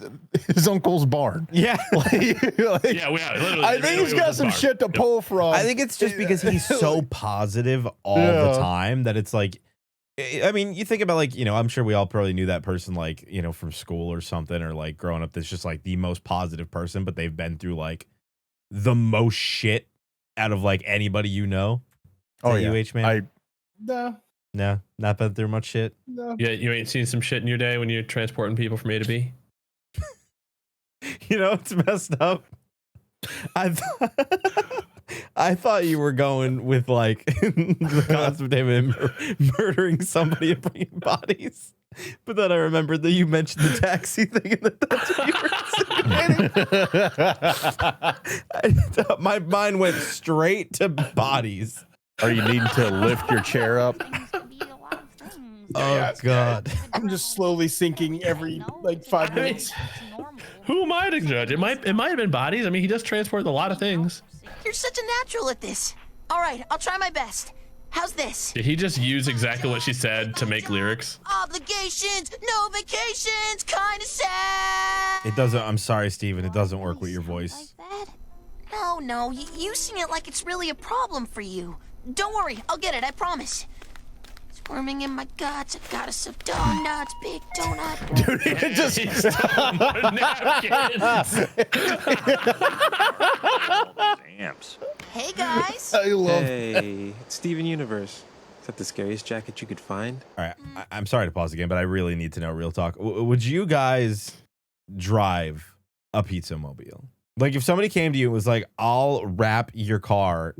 his uncle's barn. Yeah. Literally. I think he's got some shit to pull from. I think it's just because he's so positive all the time that it's like, I mean, you think about like, I'm sure we all probably knew that person like, from school or something, or like growing up that's just like the most positive person, but they've been through like the most shit out of like anybody Oh yeah. UH man? No, not been through much shit. no. Yeah, you ain't seen some shit in your day when you're transporting people from A to B? It's messed up. I thought you were going with like the concept of him murdering somebody and bringing bodies, but then I remembered that you mentioned the taxi thing, and that's what you were insinuating. My mind went straight to bodies. Are you needing to lift your chair up? Oh God! I'm just slowly sinking every like 5 minutes. Who am I to judge? It might have been bodies. I mean, he does transport a lot of things. You're such a natural at this. All right, I'll try my best. How's this? Did he just use exactly what she said to make lyrics? Obligations, no vacations, kind of sad. It doesn't. I'm sorry, Steven. It doesn't work with your voice. No, you sing it like it's really a problem for you. Don't worry, I'll get it, I promise. Squirming in my guts, I gotta sub donuts, big donut. Dude, it just Amps. Hey guys. Hey, it's Steven Universe. Is that the scariest jacket you could find? All right, I'm sorry to pause again, but I really need to know real talk. Would you guys drive a pizza mobile? Like if somebody came to you and was like, "I'll wrap your car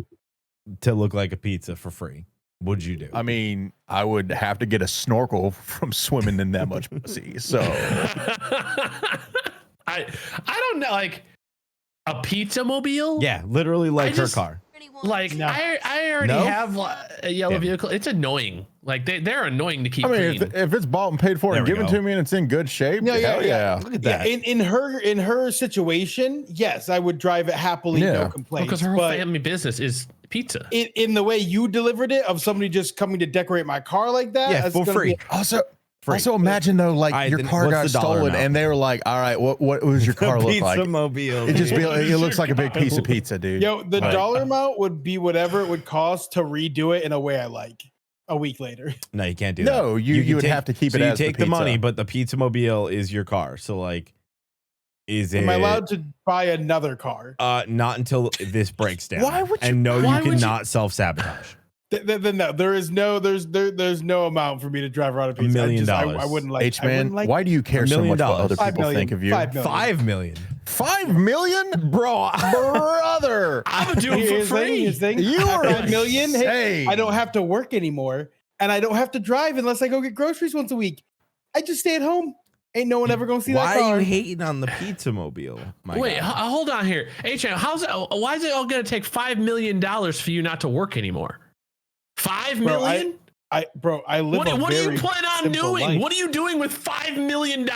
to look like a pizza for free," would you do? I mean, I would have to get a snorkel from swimming in that much pussy. So I don't know, like a pizza mobile? Yeah, literally like her car. Like I already have a yellow vehicle. It's annoying. Like they're annoying to keep I mean, clean. if it's bought and paid for and given to me and it's in good shape, hell yeah. Look at that. In her situation, yes, I would drive it happily, no complaints. Because her whole but family business is pizza. in the way you delivered it, of somebody just coming to decorate my car like that, Yeah, that's for gonna free. be- Also, Free. Also, imagine though, like right, your then car what's got the dollar stolen, amount? and they were like, "All right, what was your car look like?" Pizza-mobile. It just it looks like a big piece of pizza, dude. Yo, the dollar amount would be whatever it would cost to redo it in a way I like. A week later. No, you can't do that. No, you would have to keep it you as take the the money, pizza. but the Pizza-mobile is your car. So like, Am I allowed to buy another car? Not until this breaks down. Why would you? And no, why you would cannot self-sabotage. Then no, there's no amount for me to drive around a pizza. $1 million. I wouldn't like. H-Man, why do you care so much what other people think of you? 5 million. 5 million. 5 million, bro, brother. I would do it for free. You are 5 million. Hey, insane. I don't have to work anymore, and I don't have to drive unless I go get groceries once a week. I just stay at home. Ain't no one ever gonna see that Why car. are you hating on the Pizza-mobile? Wait, hold on here. HM, why is it all going to take $5 million for you not to work anymore? $5 million? I live What do you very plan on simple doing? life. What are you doing with $5 million the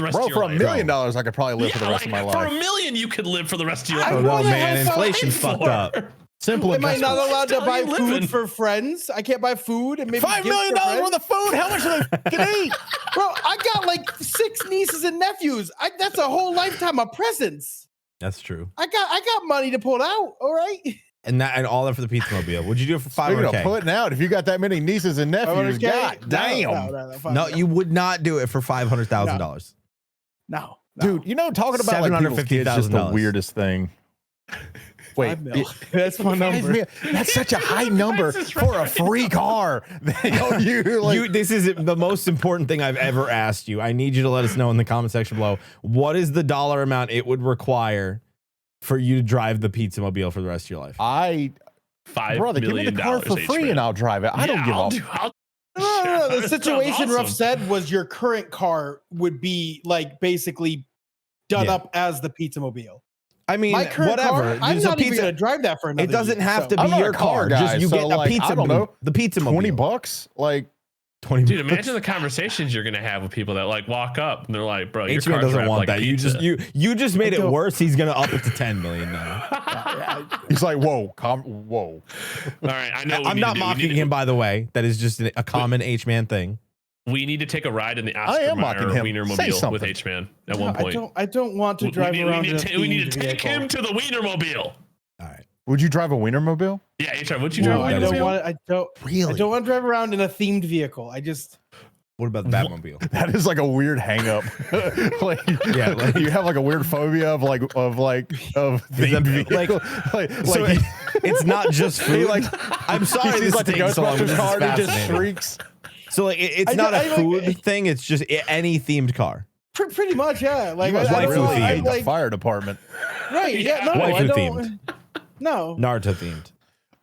rest Bro, of your for life? $1 million, I could probably live for the rest of my For life. $1 million, you could live for the rest of your life. Oh no, man, inflation's fucked up. Simple Am I investment. not allowed to How buy you living? food for friends? I can't buy food and maybe $5 million worth of food. How much do they can eat? Bro, I got like 6 nieces and nephews. That's a whole lifetime of presents. That's true. I got money to pull out. All right. And all that for the Pizza-mobile. Would you do it for Speaking of 500K? putting out, if you got that many nieces and nephews, 500K? god damn. No, you would not do it for $500,000. No. Dude, you know, talking about like people's kids is just the $750,000. weirdest thing. Wait, that's my number. That's such a high number for a free car. This is the most important thing I've ever asked you. I need you to let us know in the comment section below. What is the dollar amount it would require for you to drive the Pizza-mobile for the rest of your life? Brother, give me the car for free and I'll drive it. I don't give up. No. The situation Ruff said was your current car would be like basically done up as the Pizza-mobile. I mean, my current whatever. Car, I'm not even gonna drive that for another. It doesn't year, have to I'm be not your a car car. guy, Just you so, get like, a pizza. I don't know. The Pizza-mobile. $20, like 20. Dude, imagine the conversations you're gonna have with people that like walk up and they're like, "Bro, your H-Man car's doesn't wrapped want like that. pizza." You just made it worse. He's gonna up it to 10 million now. He's like, whoa. All right, I know. I'm not mocking him, by the way. That is just a common H-Man thing. We need to take a ride in the I am mocking Oscar him. Wiener Say Mobile something. with H-Man at one point. I don't want to drive around. We need to take him to the Wiener Mobile. All right. Would you drive a Wienermobile? Yeah, H-Man, would you drive a I Wiener don't Mobile? want. I don't. Really? I don't want to drive around in a themed vehicle. I just. What about the Batmobile? That is like a weird hang up. like, Yeah, like- you have like a weird phobia of themed vehicle. It's not just food. Like, I'm sorry. he sees This like the takes so long, but Ghostbusters this is car and he just fascinating. shrieks. So like, it's not a food thing. It's just any themed car. Pretty much, yeah. Like You must I don't really know, I hate the like fire department. right. Yeah, no, Waifu I don't. themed. No, Naruto themed.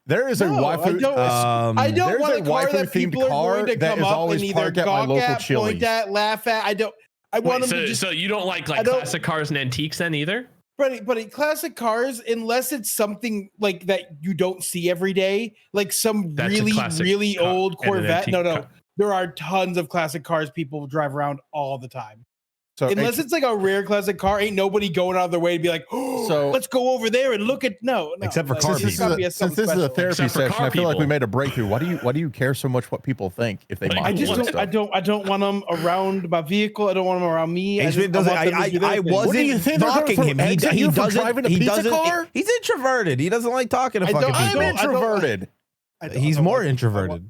There is a No, I waifu. don't- I don't there's want a a car that waifu-themed people are car going to that come is up always and either parked at my gawk local at, point Chili's. at, laugh at. I don't. I want Wait, them to just. so you don't like I don't- classic cars and antiques then either? But in classic cars, unless it's something like that you don't see every day, like some That's a really, classic really car old and an Corvette. No, antique no. car. There are tons of classic cars people drive around all the time. So Unless it's like a rare classic car, ain't nobody going out of their way to be like, oh, So- let's go over there and look at no. Except for like, car there's people. gotta be since something this is a special. therapy Except for session, car I feel like we people. made a breakthrough. Why do you care so much what people think if they Like, might I just want don't. stuff? I don't want them around my vehicle. I don't want them around me. H-Man doesn't. I What do you wasn't think they're gonna mocking throw him. eggs at He you for doesn't. driving a He pizza doesn't. car? He's introverted. He doesn't like talking to I fucking don't- I'm people. introverted. He's more introverted.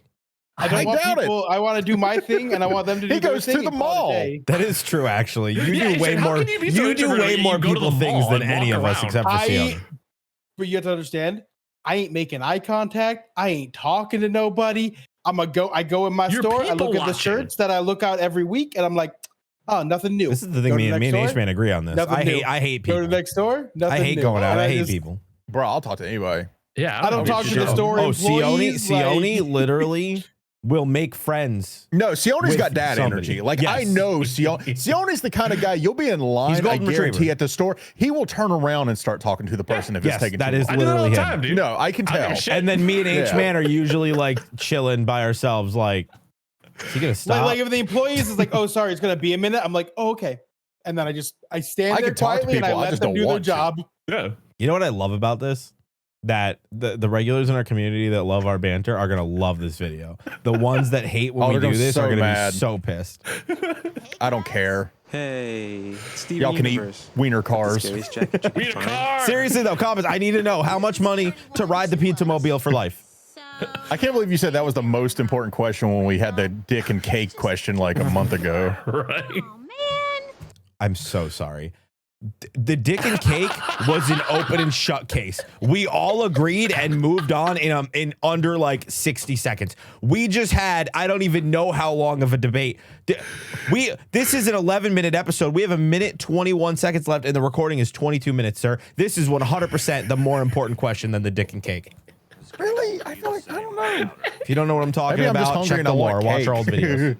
I don't want doubt it. people. I want to do my thing, and I want them to do He their goes to thing the and call it a mall. day. That is true, actually. You Yeah, do way how more. can you be so You do introverted? way You more go to people the things mall than and any walk of us, around. except for Sion. But you have to understand, I ain't making eye contact. I ain't talking to nobody. I go in my You're store. I people look at the watching. shirts that I look out every week, and I'm like, oh, nothing new. This is the thing. Go Me to and next door, H-Man agree on this. nothing I new. hate Go people. to the next door. Nothing I hate new. going out. And I hate just- people. Bro, I'll talk to anybody. Yeah, I don't talk to the store employees. Sione literally will make friends. No, Sione's with got dad somebody. energy. Like, Yes. I know Sione's the kind of guy, you'll be in line, I golden guarantee, retriever. at the store. He will turn around and start talking to the person if Yes, it's taking that too is long. I do that all literally the him. time, dude. No, I can I don't tell. give a shit. And then me and Yeah. H-Man are usually like chilling by ourselves. Like, is he gonna stop? Like if the employees is like, oh, sorry, it's gonna be a minute. I'm like, oh, okay. And then I stand I there can talk to quietly and I people, I let just them don't do their want to. job. Yeah. You know what I love about this? that the regulars in our community that love our banter are gonna love this video. The ones that hate when we do this are gonna be so pissed. I don't care. Hey, Steven Y'all can Universe. eat wiener cars. Wiener car. Seriously though, comments. I need to know how much money to ride the pizza mobile for life. I can't believe you said that was the most important question when we had the dick and cake question like a month ago. Right. Oh, man. I'm so sorry. The dick and cake was an open and shut case. We all agreed and moved on in under like 60 seconds. We just had, I don't even know how long of a debate. This is an 11-minute episode. We have 1:21 seconds left and the recording is 22 minutes, sir. This is 100% the more important question than the dick and cake. Really? I feel like, I don't know. If you don't know what I'm talking Maybe I'm just about, hungry check and the I want lore. Watch cake. our old videos.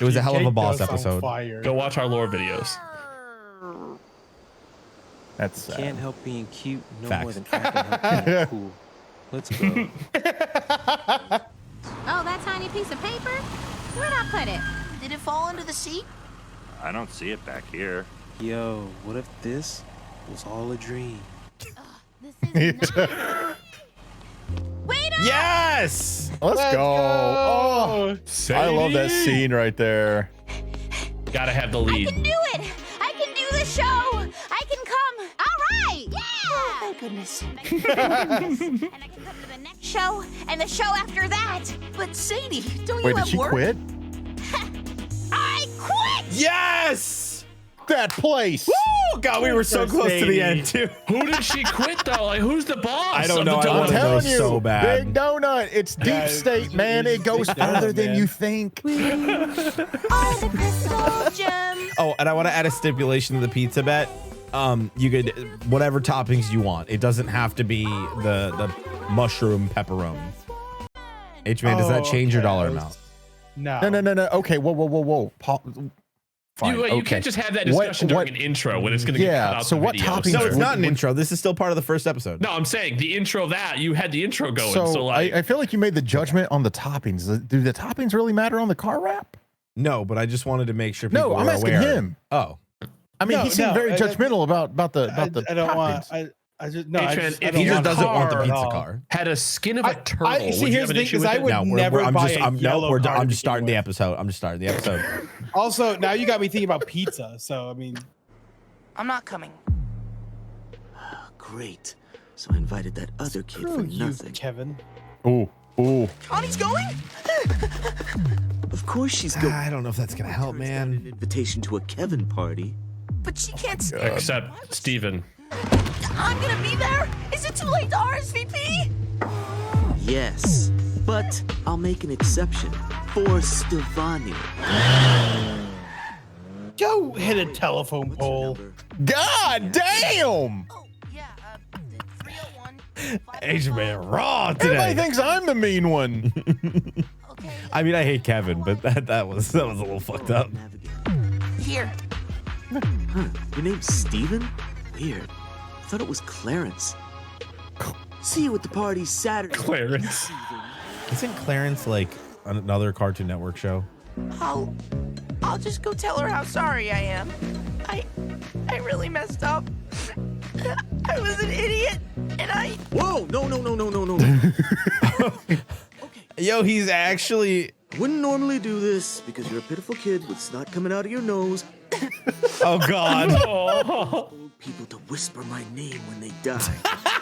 It was a hell of a Cake boss does sound episode. fire. Go watch our lore videos. That's sad. Can't help being cute no Facts. more than I can help being cool. Let's go. Oh, that tiny piece of paper? Where'd I put it? Did it fall into the sea? I don't see it back here. Yo, what if this was all a dream? This is not... Wait up! Yes! Let's go. Oh, Sadie. I love that scene right there. Gotta have the I lead. can do it! I can do the show! I can come! All right! Yeah! Thank goodness. And I can come to the next show, and the show after that! But Sadie, don't Wait, you did have she work? quit? I quit! Yes! That place. Woo! God, we were so close to the end, too. Who did she quit though? Like, who's the boss? I don't of know. the I I'm wanna donut? know telling you, so bad. Big Donut. It's deep Yeah, state, man. It goes Big further Donut, than man. you think. All the crystal gems! Oh, and I want to add a stipulation to the pizza bet. You could whatever toppings you want. It doesn't have to be the mushroom pepperoni. H-Man, does that change your dollar amount? No. No. Okay, whoa. Fine. You okay. can't just have that discussion during an intro when it's going to get cut out so the what video. toppings- No, it's not an What- intro. This is still part of the first episode. No, I'm saying the intro that you had the intro going. So, So like, I feel like you made the judgment on the toppings. Do the toppings really matter on the car wrap? No, but I just wanted to make sure people No, I'm were asking aware. him. Oh. I mean, No, he seemed no, very I- judgmental about the I don't want. toppings. I just no. H-Man, I if don't He just want doesn't want the car at pizza all. car. had a skin of a turtle. see, would you here's have the an thing, issue is with I it? would No, never I'm buy just, a I'm yellow car I'm to just starting the begin episode. I'm just starting the episode. with. Also, now you got me thinking about pizza. So I mean, I'm not coming. Great. So I invited that other kid for screw you, nothing. Kevin. Ooh. Connie's going? Of course she's going. I don't know if that's gonna help, man. An invitation to a Kevin party. But she can't stay. Except Steven. I'm gonna be there. Is it too late to RSVP? Yes, but I'll make an exception for Stevani. Go hit a telephone pole. God damn! Oh, yeah, 301. H-Man raw Everybody today. thinks I'm the mean one. Okay. I mean, I hate Kevin, but that was a little fucked up. Here. Huh, your name's Steven? Weird. I thought it was Clarence. See you at the party Saturday. Clarence. Isn't Clarence like another Cartoon Network show? I'll just go tell her how sorry I am. I really messed up. I was an idiot, and I... Whoa, no. Yo, he's actually... Wouldn't normally do this because you're a pitiful kid with snot coming out of your nose. Oh, God. Told people to whisper my name when they die.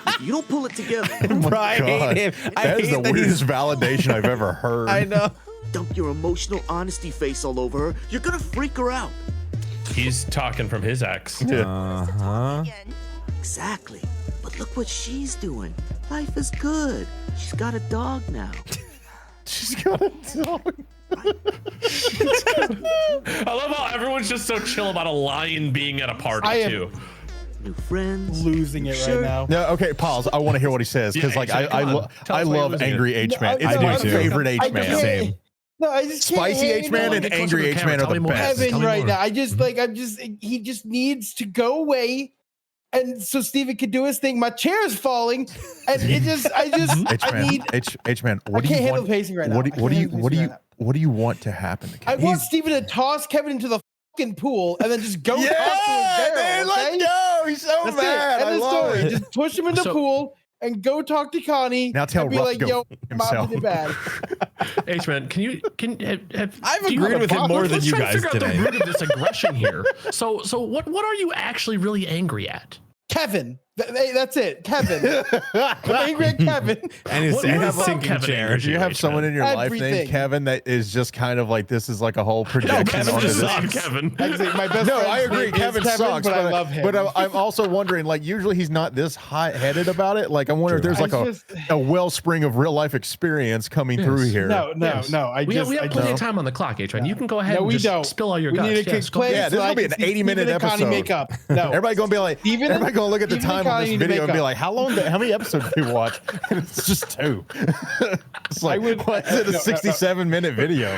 If you don't pull it together, Bro, I hate him. I That is hate the that he's- weirdest validation I've ever heard. I know. dump your emotional honesty face all over her, you're gonna freak her out. He's talking from his ex. Uh-huh. Exactly. But look what she's doing. Life is good. She's got a dog now. She's got a dog. I love how everyone's just so chill about a lion being at a party I am- too. New friends. Losing it Sure. right now. No, okay, pause. I want to hear what he says because, Yeah, like, H-Man, come on. Tell I us why you're love losing angry it. H-Man. No, It's I do my too. favorite I H-Man. can't- Same. No, I just can't Spicy hang H-Man on. and Get closer angry to the camera. H-Man are Tell the me more. best. Kevin Tell me right more. now. He just needs to go away. And so Steven can do his thing. My chair is falling. And I H-Man, need, H-Man, I what do can't you handle want? pacing right now. What do I can't handle pacing right now. what do you want to happen to I Kevin? want Steven to toss Kevin into the fucking pool and then just go talk to his Yeah, girl, dude, let's okay? go. He's so That's mad. it. End I of love story. it. Just push him in the So- pool and go talk to Connie. Now tell and be Ruff like, to go yo, Mom did bad. H-Man, I've agreed with him more than you guys today. today. The root of this aggression here. So what are you actually really angry at? Kevin. That's it. Kevin. I'm angry at Kevin. And his sinking chair. Do you have someone in your life named Kevin that is just kind of like, this is like a whole projection Kevin onto just this? sucks. Kevin. My best No, friend's I agree. name is Kevin Kevin, sucks, but I love him. But I'm also wondering, like, usually he's not this hot-headed about it. Like, I wonder if there's like a wellspring of real life experience coming through here. No. We have plenty of time on the clock, H-Man. You can go ahead and just spill all your guts. Need a play. Yeah, this is gonna be an 80-minute episode. Makeup. No, everybody gonna be like, everybody gonna look at the time of this video and be like, how many episodes did we watch? And it's just 2. It's like, why is it a 67-minute video?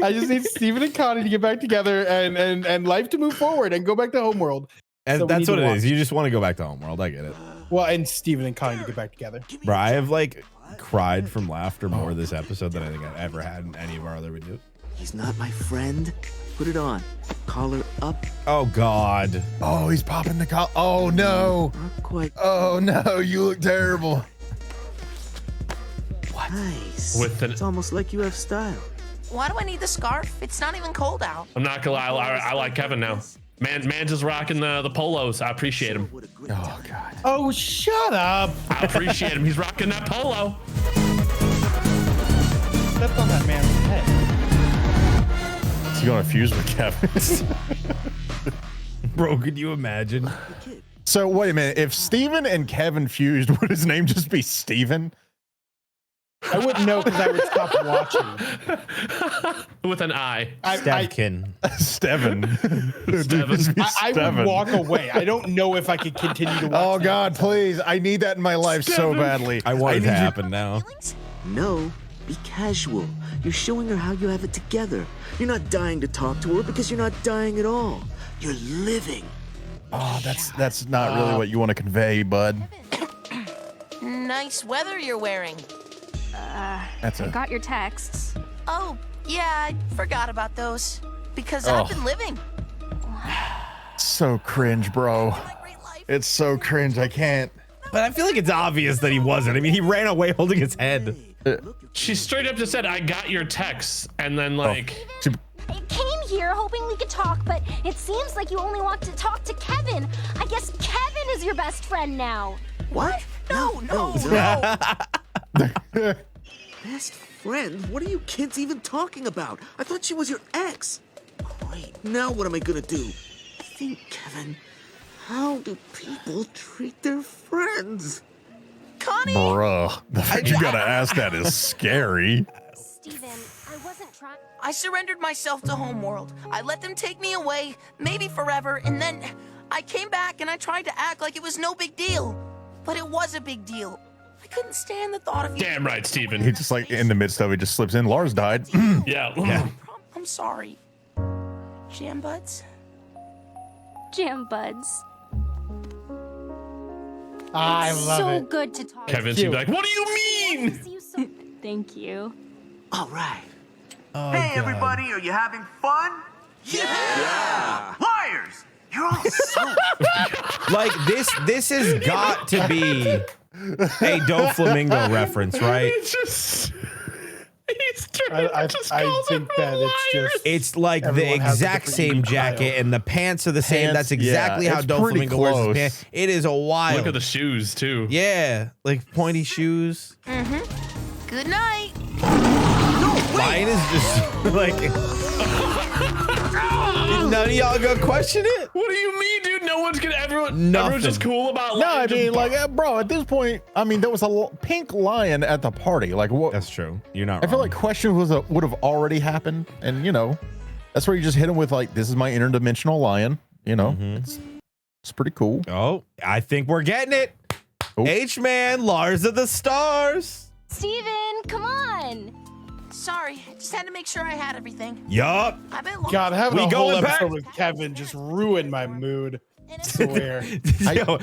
I just need Steven and Connie to get back together and life to move forward and go back to Homeworld. And that's what it is. You just want to go back to Homeworld. I get it. Well, and Steven and Connie to get back together. Bro, I have like cried from laughter more this episode than I think I've ever had in any of our other videos. He's not my friend. Put it on. Collar up. Oh God. Oh, he's popping the collar. Oh no. Not quite. Oh no, you look terrible. What? Nice. It's almost like you have style. Why do I need the scarf? It's not even cold out. I'm not gonna lie, I like Kevin now. Man's just rocking the polos. I appreciate him. Oh God. Oh, shut up. I appreciate him. He's rocking that polo. Stepped on that man's head. Is he gonna fuse with Kevin? Bro, could you imagine? So wait a minute. If Steven and Kevin fused, would his name just be Steven? I wouldn't know because I would stop watching. With an I. Stevkin. Steven. I would walk away. I don't know if I could continue to watch. Oh God, please. I need that in my life so badly. I want it to happen now. No, be casual. You're showing her how you have it together. You're not dying to talk to her because you're not dying at all. You're living. Oh, that's not really what you want to convey, bud. Nice weather you're wearing. I got your texts. Oh, yeah, I forgot about those. Because I've been living. So cringe, bro. It's so cringe. I can't. But I feel like it's obvious that he wasn't. I mean, he ran away holding his head. She straight up just said, I got your texts. And then like... I came here hoping we could talk, but it seems like you only want to talk to Kevin. I guess Kevin is your best friend now. What? No. Best friend? What are you kids even talking about? I thought she was your ex. Great. Now what am I gonna do? Think, Kevin. How do people treat their friends? Connie! Bruh. The fact you gotta ask that is scary. Steven, I wasn't trying. I surrendered myself to Homeworld. I let them take me away, maybe forever, and then I came back and I tried to act like it was no big deal. But it was a big deal. I couldn't stand the thought of you. Damn right, Steven. He just like in the midst of it just slips in. Lars died. Yeah. I'm sorry. Jam buds? Jam buds. I love so it. good to talk. Kevin's gonna be like, what do you mean? Thank you. All right. Oh, Hey, God. everybody, are you having fun? Yeah! Liars! You're all so... Like this has got to be a Doflamingo reference, right? It's just... I think that It's like the everyone has a exact different same style. jacket and the pants are the same. That's Pants, exactly yeah, how it's pretty Doflamingo wears his close. pants. It is a wild. Look at the shoes, too. Yeah, like pointy shoes. Mm-hmm. Good night. Mine is just like none of y'all gonna question it. What do you mean, dude? No one's gonna. Everyone's just cool about. No, I mean, just like, bro, at this point, I mean, there was a pink lion at the party. Like, what? That's true. You're not. I feel like questions would have already happened, and you know, that's where you just hit him with like, "This is my interdimensional lion." You know, it's pretty cool. Oh, I think we're getting it. H-Man, Lars of the Stars. Steven, come on. Sorry, just had to make sure I had everything. Yup. I bet long. God, having We a whole going back? episode with Kevin just ruined my mood. I swear. Yo,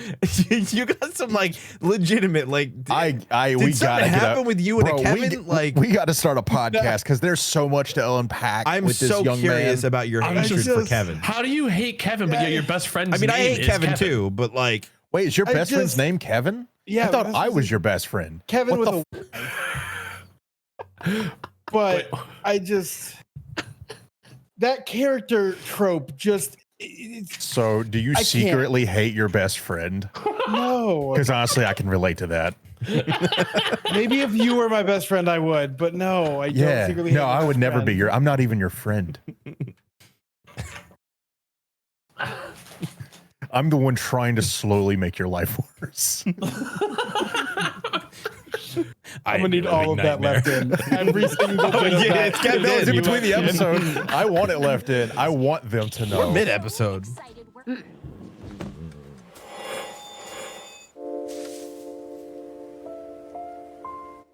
you got some like legitimate like. We did gotta something get happen up. with you and Bro, Kevin? we got to start a podcast because there's so much to unpack. I'm with this so young curious man. about your I'm hatred for just- Kevin. How do you hate Kevin, but yet your best friend's I mean, I name hate is Kevin too, but like, Wait, is your I best friend's just- name Kevin? Yeah, I thought I was your best friend. Kevin What with a but I just that character trope just So, do you I can't. secretly hate your best friend? no. Because honestly, I can relate to that. Maybe if you were my best friend, I would, but no, I don't Yeah. secretly hate No, my I would best never friend. be your. I'm not even your friend. I'm the one trying to slowly make your life worse. I'm gonna need all of that left in. Every single bit of that. It's got those in between the episode. I want it left in. I want them to know. We're mid-episode.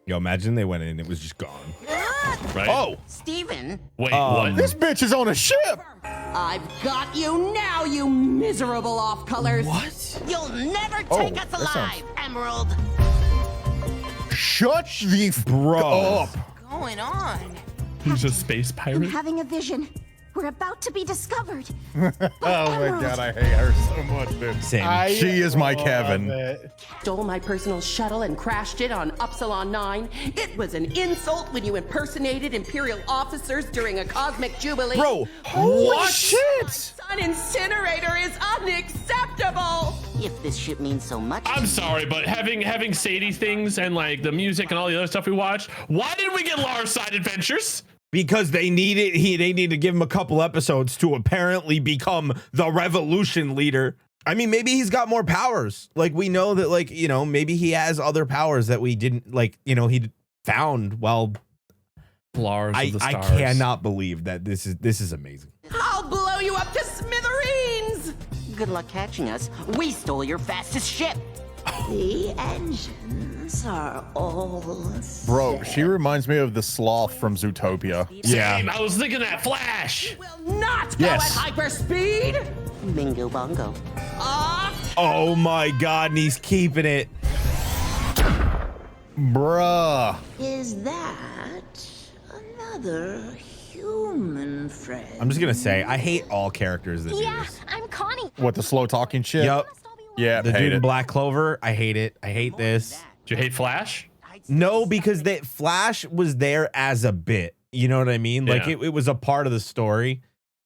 Yo, imagine they went in and it was just gone. Right? Oh! Steven, Wait, what? This bitch is on a ship. I've got you now, you miserable off-colors. What? You'll never Oh, take us that alive, Emerald. Shut the Bro. up. Going on? Who's a space I'm pirate? having a vision. We're about to be discovered. Oh my god, I hate her so much, dude. Same. She is my Kevin. Stole my personal shuttle and crashed it on Upsilon 9. It was an insult when you impersonated Imperial officers during a cosmic jubilee. Bro, Holy what? shit! Sun incinerator is unacceptable. If this ship means so much, I'm sorry, but having Sadie things and like the music and all the other stuff we watched, why didn't we get Lara's Side Adventures? Because they needed they need to give him a couple episodes to apparently become the revolution leader. I mean, maybe he's got more powers. Like we know that, like, you know, maybe he has other powers that we didn't, like, you know, he found. Well, Lars of the I stars. cannot believe that this is amazing. I'll blow you up to smithereens. good luck catching us. We stole your fastest ship. The engines are all Bro, she reminds me of the sloth from Zootopia. Same, I was thinking that Flash. Not go Yes. at hyperspeed. Bingo bongo. Oh my god, and he's keeping it. Bruh. Is that another human friend? I'm just gonna say, I hate all characters that do Yeah, this. I'm Connie. What, the slow talking shit? Yep. Yeah, The hate dude in it. Black Clover, I hate it. I hate this. Do you hate Flash? No, because Flash was there as a bit. You know what I mean? Like Yeah. it was a part of the story.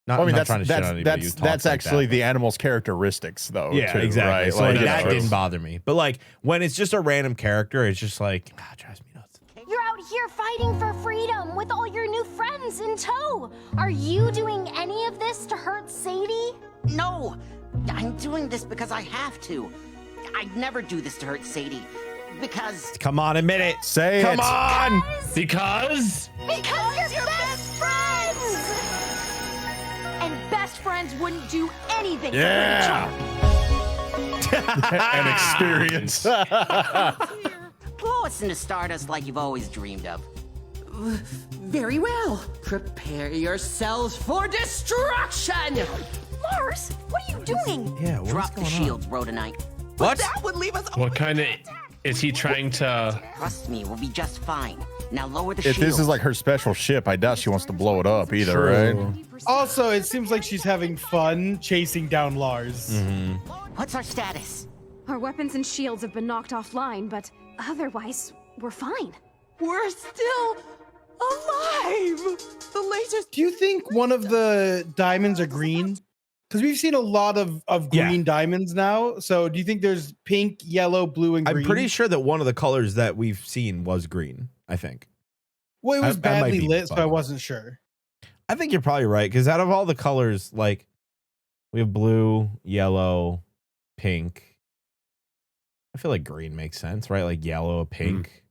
Not, I mean, not that's trying to shit on anybody who talks that's like actually that. the animal's characteristics, though. Yeah, too, exactly. Right? So like, you that know, didn't bother me. But like when it's just a random character, it's just like, it drives me nuts. You're out here fighting for freedom with all your new friends in tow. Are you doing any of this to hurt Sadie? No, I'm doing this because I have to. I'd never do this to hurt Sadie. Because... Come on, admit it. Say Come it. on. Because Because you're best friends! And best friends wouldn't do anything to hurt each other. An experience. blow us into stardust like you've always dreamed of. Very well. Prepare yourselves for destruction. Lars, what are you doing? Yeah, what's Drop the going on? shields, Rhodonite. What? That would leave us. what kind of is he trying to? Trust me, we'll be just fine. Now lower the If shields. this is like her special ship, I doubt she wants to blow it up either, right? Also, it seems like she's having fun chasing down Lars. What's our status? Our weapons and shields have been knocked offline, but otherwise, we're fine. We're still alive. The lasers. Do you think one of the diamonds are green? Because we've seen a lot of green diamonds now. So do you think there's pink, yellow, blue, and green? I'm pretty sure that one of the colors that we've seen was green, I think. Well, it was I might badly be lit, so I bugging. wasn't sure. I think you're probably right, because out of all the colors, like, we have blue, yellow, pink. I feel like green makes sense, right? Like yellow, pink,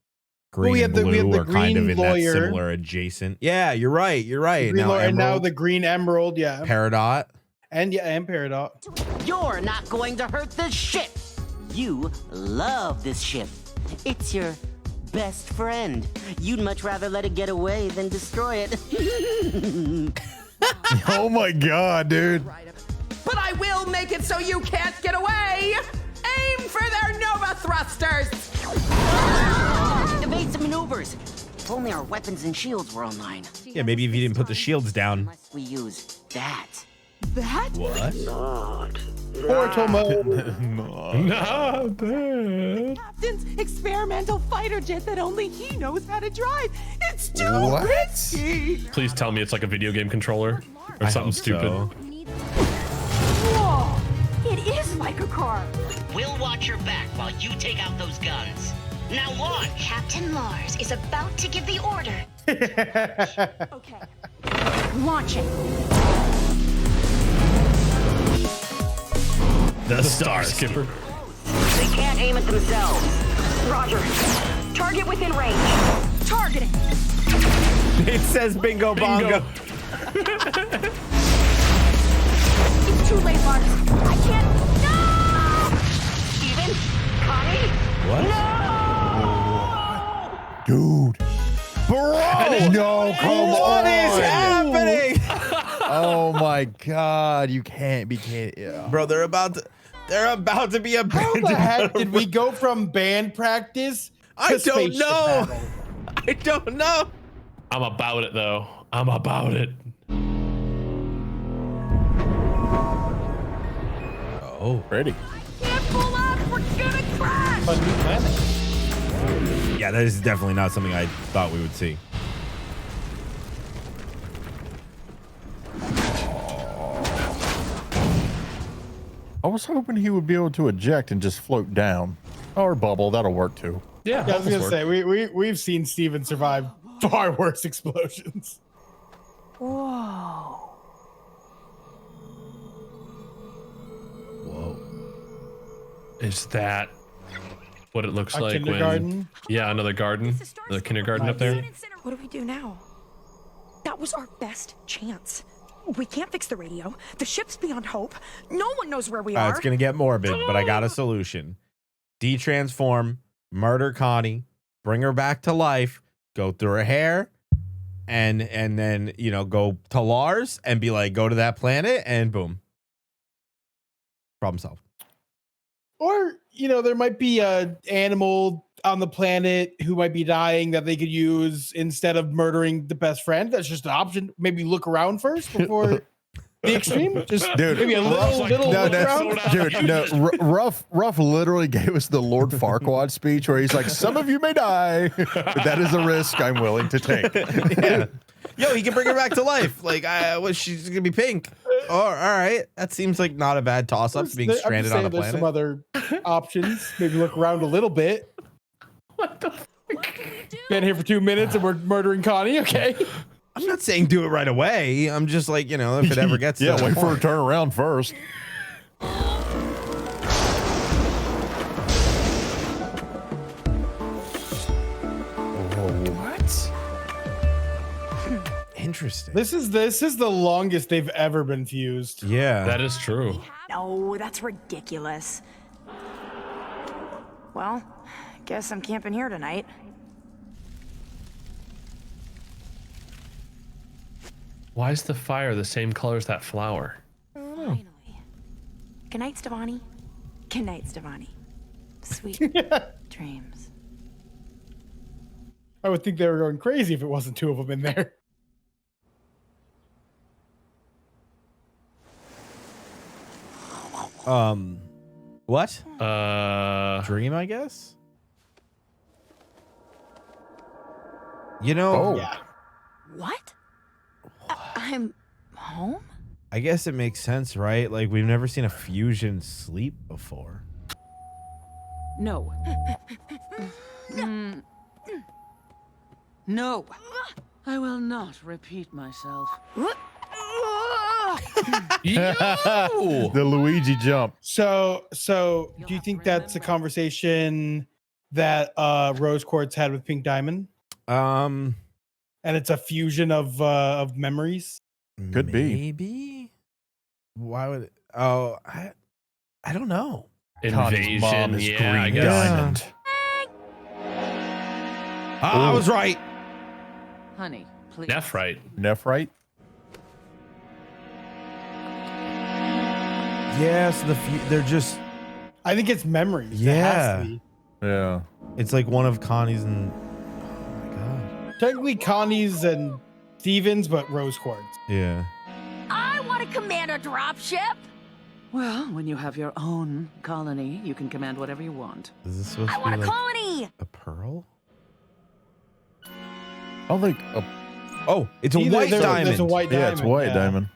green, we and had blue the are kind of green in lawyer. that similar adjacent. Yeah, you're right. You're right. Green lawyer, and now Emerald, the green emerald, yeah. Peridot. And Peridot. You're not going to hurt this ship. You love this ship. It's your best friend. You'd much rather let it get away than destroy it. Oh my god, dude. But I will make it so you can't get away. Aim for their Nova thrusters. Evasive maneuvers. If only our weapons and shields were online. Yeah, maybe if you didn't put the shields down. Unless we use that. That? What? Not Portal mode. Not bad. Captain's experimental fighter jet that only he knows how to drive. It's too What? risky. Please tell me it's like a video game controller or something stupid. So. Whoa! It is like a car. We'll watch your back while you take out those guns. Now launch! Captain Lars is about to give the order. Okay. Launching. The Star Skipper. They can't aim at themselves. Roger. Target within range. Targeting. It says bingo bongo. It's too late, Lars. I can't. No! Steven? Connie? What? Dude. Bro! No, come What on. is happening? Oh my God. You can't be kidding. Yeah. Bro, they're about to be How abandoned. the heck did we go from band practice? I to don't spaceship know. battle? I don't know. I'm about it though. I'm about it. Oh, ready. Can't pull up. We're gonna crash. A new planet. Yeah, that is definitely not something I thought we would see. I was hoping he would be able to eject and just float down. Or bubble. That'll work too. Yeah, I was gonna say we've seen Steven survive far worse explosions. Whoa. Is that what it looks A like kindergarten? when? Yeah, another garden. The kindergarten up there. What do we do now? That was our best chance. We can't fix the radio. The ship's beyond hope. No one knows where we are. It's gonna get morbid, but I got a solution. Detransform, murder Connie, bring her back to life, go through her hair, and then go to Lars and be like, go to that planet, and boom, problem solved. Or, there might be a animal on the planet who might be dying that they could use instead of murdering the best friend. That's just an option. Maybe look around first before the extreme. Just Dude, maybe a little look around. Dude, no, Ruff literally gave us the Lord Farquaad speech where he's like, some of you may die, but that is a risk I'm willing to take. Yeah. Yo, he can bring her back to life. Like, she's gonna be pink. Oh, all right. That seems like not a bad toss up, being stranded on a There's planet. some other options. Maybe look around a little bit. What the fuck? Been here for 2 minutes and we're murdering Connie. Okay. I'm not saying do it right away. I'm just like, if it ever gets Yeah, to wait that for her point. to turn around first. What? Interesting. This is the longest they've ever been fused. Yeah. That is true. No, that's ridiculous. Well, guess I'm camping here tonight. Why is the fire the same color as that flower? Finally. Good night, Stevani. Good night, Stevani. Sweet dreams. I would think they were going crazy if it wasn't two of them in there. What? Dream, I guess. Yeah. What? I'm home? I guess it makes sense, right? Like, we've never seen a fusion sleep before. No. No. I will not repeat myself. The Luigi jump. So do you think that's a conversation that Rose Quartz had with Pink Diamond? And it's a fusion of memories? Could be. Maybe. Why would? Oh, I don't know. Invasion. Connie's mom is Yeah, I Green guess. Diamond. I was right. Honey, please. Nephrite. Nephrite? Yes, they're just. I think it's memories. It has Yeah. to be. Yeah. It's like one of Connie's and. Technically Connie's and Steven's, but Rose Quartz. Yeah. I want to command a dropship. Well, when you have your own colony, you can command whatever you want. Is this supposed I to be want a like colony. a pearl? Oh, like Oh, it's a white diamond. There's a white diamond. yeah, it's white diamond.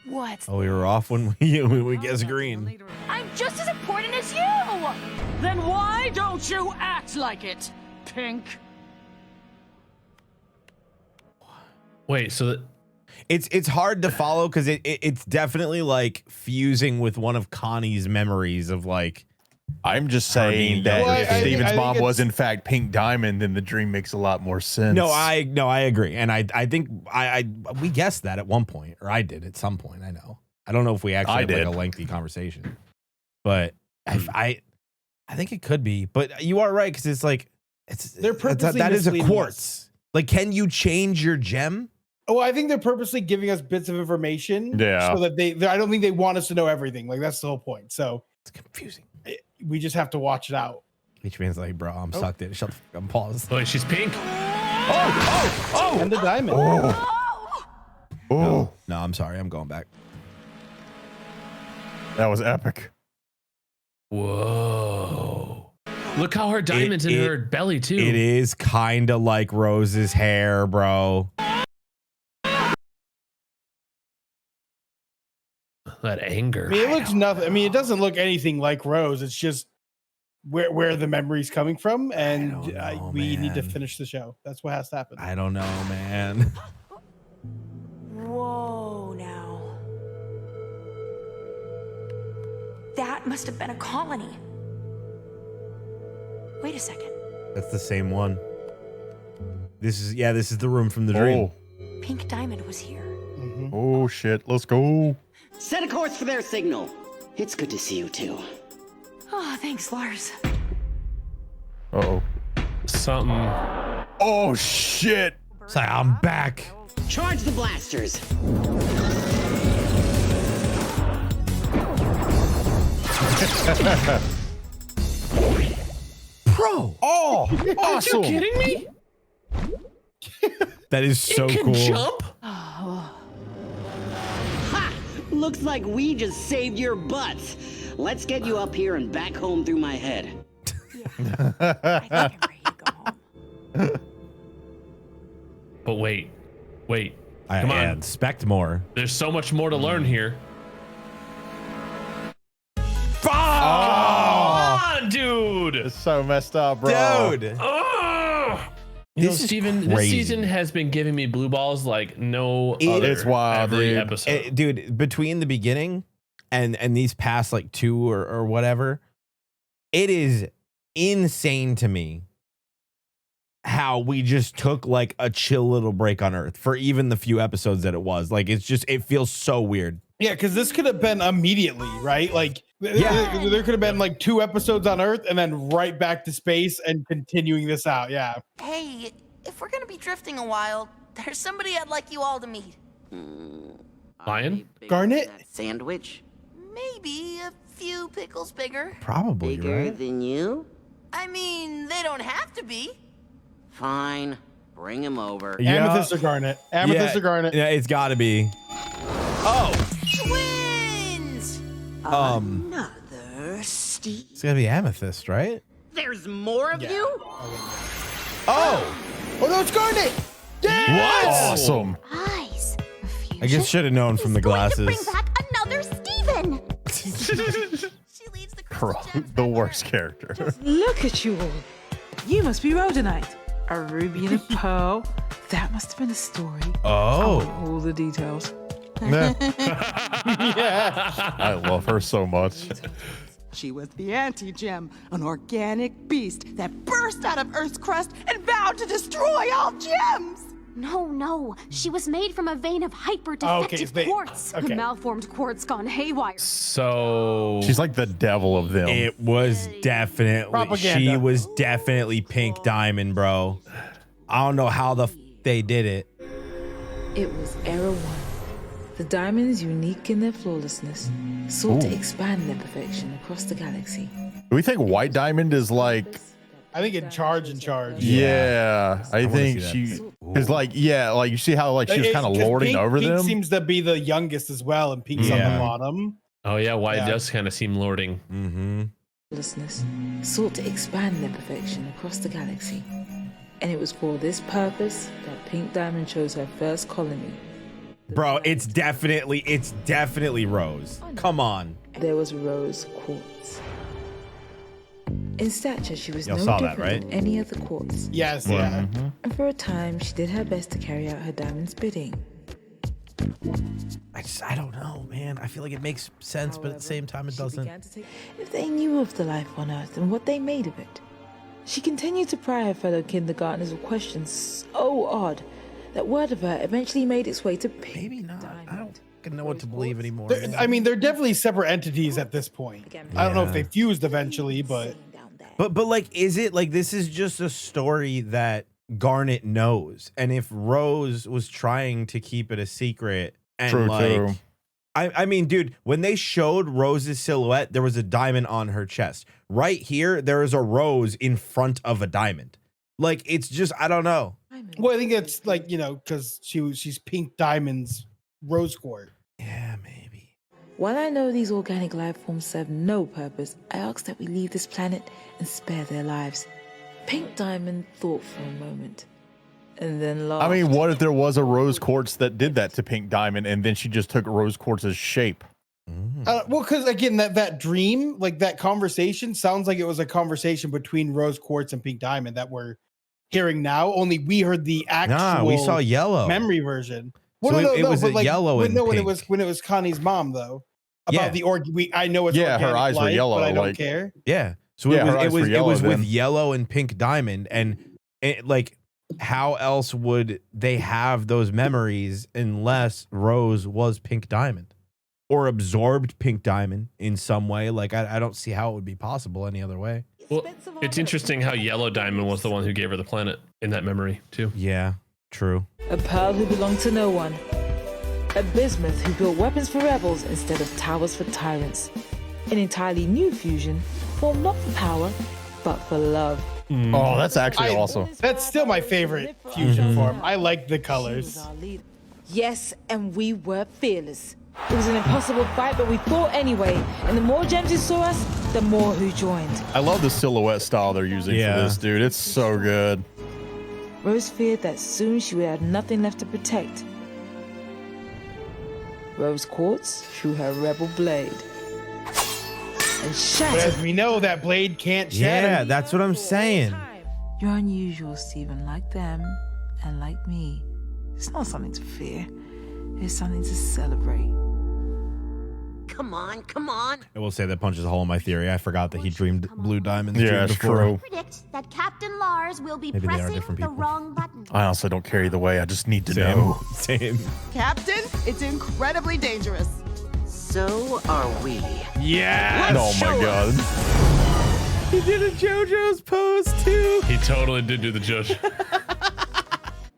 What? Oh, we were off when we guessed green. I'm just as important as you. Then why don't you act like it, Pink? Wait, so It's hard to follow because it's definitely like fusing with one of Connie's memories of like. I'm just saying that Well, if I think Steven's mom it's- was in fact Pink Diamond, then the dream makes a lot more sense. No, I agree, and I think we guessed that at one point, or I did at some point. I know. I don't know if we actually had like a lengthy conversation, but I think it could be. But you are right because it's like They're purposely that is a misleading quartz. us. Like, can you change your gem? Oh, I think they're purposely giving us bits of information. Yeah. So that I don't think they want us to know everything. Like that's the whole point. So it's confusing. We just have to watch it out. H-Man's like, bro, I'm sucked in. Shut the fuck up. Pause. wait, she's pink. And the diamond. Oh, No, I'm sorry. I'm going back. that was epic. Whoa. Look how her diamond's in her belly too. It is kind of like Rose's hair, bro. That anger. I mean, it looks nothing. I mean, it doesn't look anything like Rose. It's just where the memory's coming from, and we need to finish the show. That's what has to happen. I don't know, man. Whoa, now. That must have been a colony. Wait a second. That's the same one. This is the room from the dream. Pink Diamond was here. Oh shit, let's go. Set a course for their signal. It's good to see you too. Oh, thanks, Lars. Uh-oh. Something. Oh shit. It's like, I'm back. Charge the blasters. Bro. Oh, awesome. Are you kidding me? That is so It can cool. jump? Ha! Looks like we just saved your butts. Let's get you up here and back home through my head. But wait. Come on. Expect more. There's so much more to learn here. Oh, Come on, dude. It's so messed up, bro. Dude. You know, This is Steven, this crazy. season has been giving me blue balls like no other. It's wild, every dude. episode. Dude, between the beginning and these past like two or whatever, it is insane to me how we just took like a chill little break on Earth for even the few episodes that it was. Like, it feels so weird. Yeah, because this could have been immediately, right? Like, there could have been like 2 episodes on Earth and then right back to space and continuing this out. Yeah. Hey, if we're gonna be drifting a while, there's somebody I'd like you all to meet. Lion? Garnet? Sandwich? Maybe a few pickles bigger. Probably, Bigger right? than you? I mean, they don't have to be. Fine. Bring him over. Yeah. Amethyst or Garnet? Amethyst or Garnet? Yeah, it's got to be. Oh. Twins! Another Steve. It's got to be Amethyst, right? There's more of you? Oh. Oh, no, it's Garnet! What? Awesome. Eyes. I guess should have known from the glasses. Bring back another Steven. Bro, the worst character. Look at you all. You must be Rhodonite. A ruby and a pearl. That must have been a story. Oh. I want all the details. I love her so much. She was the anti-gem, an organic beast that burst out of Earth's crust and vowed to destroy all gems. No. She was made from a vein of hyper-defective quartz. okay. Malformed quartz gone haywire. So She's like the devil of them. It was definitely, Propaganda. she was definitely Pink Diamond, bro. I don't know how they did it. It was Era 1. The diamonds, unique in their flawlessness, sought to expand their perfection across the galaxy. Do we think White Diamond is like I think in charge. Yeah, I think see she is like, like you see how like she was kind of lording over Pink them. seems to be the youngest as well, and Pink's on the bottom. Oh yeah, why it does kind of seem lording. Mm-hmm. Sought to expand their perfection across the galaxy. And it was for this purpose that Pink Diamond chose her first colony. Bro, it's definitely Rose. Come on. There was Rose Quartz. In stature, she was Y'all no saw different that, right? than any other quartz. Yes, yeah. And for a time, she did her best to carry out her diamond's bidding. I don't know, man. I feel like it makes sense, but at the same time, it doesn't. If they knew of the life on Earth and what they made of it, she continued to pry her fellow kindergartners with questions so odd that word of her eventually made its way to Pink. Maybe not. I don't know what to believe anymore. I mean, they're definitely separate entities at this point. I don't know if they fused eventually, but like, is it like this is just a story that Garnet knows, and if Rose was trying to keep it a secret, and True. I mean, dude, when they showed Rose's silhouette, there was a diamond on her chest. Right here, there is a rose in front of a diamond. Like, it's just, I don't know. Well, I think it's like, because she's Pink Diamond's Rose Quartz. Yeah, maybe. While I know these organic life forms serve no purpose, I ask that we leave this planet and spare their lives. Pink Diamond thought for a moment, and then laughed. I mean, what if there was a Rose Quartz that did that to Pink Diamond, and then she just took Rose Quartz's shape? Well, because again, that dream, like that conversation, sounds like it was a conversation between Rose Quartz and Pink Diamond that we're hearing now. Only we heard the actual. We saw Yellow memory version. So it was a Yellow and when Pink. it was Connie's mom though. About the I know it's her organic eyes were life, yellow, but I don't like- care. Yeah. So Yeah, her it eyes were was yellow with then. Yellow and Pink Diamond, and like, how else would they have those memories unless Rose was Pink Diamond or absorbed Pink Diamond in some way? Like, I don't see how it would be possible any other way. Well, it's interesting how Yellow Diamond was the one who gave her the planet in that memory too. Yeah, true. A pearl who belonged to no one. A bismuth who built weapons for rebels instead of towers for tyrants. An entirely new fusion, formed not for power, but for love. Oh, that's actually awesome. That's still my favorite fusion form. I like the colors. Yes, and we were fearless. It was an impossible fight, but we fought anyway. And the more gems who saw us, the more who joined. I love the silhouette style they're using for this, dude. It's so good. Rose feared that soon she would have nothing left to protect. Rose Quartz drew her rebel blade and But shattered. as we know, that blade can't shatter. Yeah, that's what I'm saying. You're unusual, Stephen, like them and like me. It's not something to fear. It's something to celebrate. Come on. I will say that punches a hole in my theory. I forgot that he dreamed blue diamonds. Yeah, it's true. Predict that Captain Lars will be Maybe they are pressing different the people. wrong button. I honestly don't care either way. I just need to Same. know. Same. Captain, it's incredibly dangerous. So are we. Yeah. Oh my god. He did a JoJo's pose too. He totally did do the judge.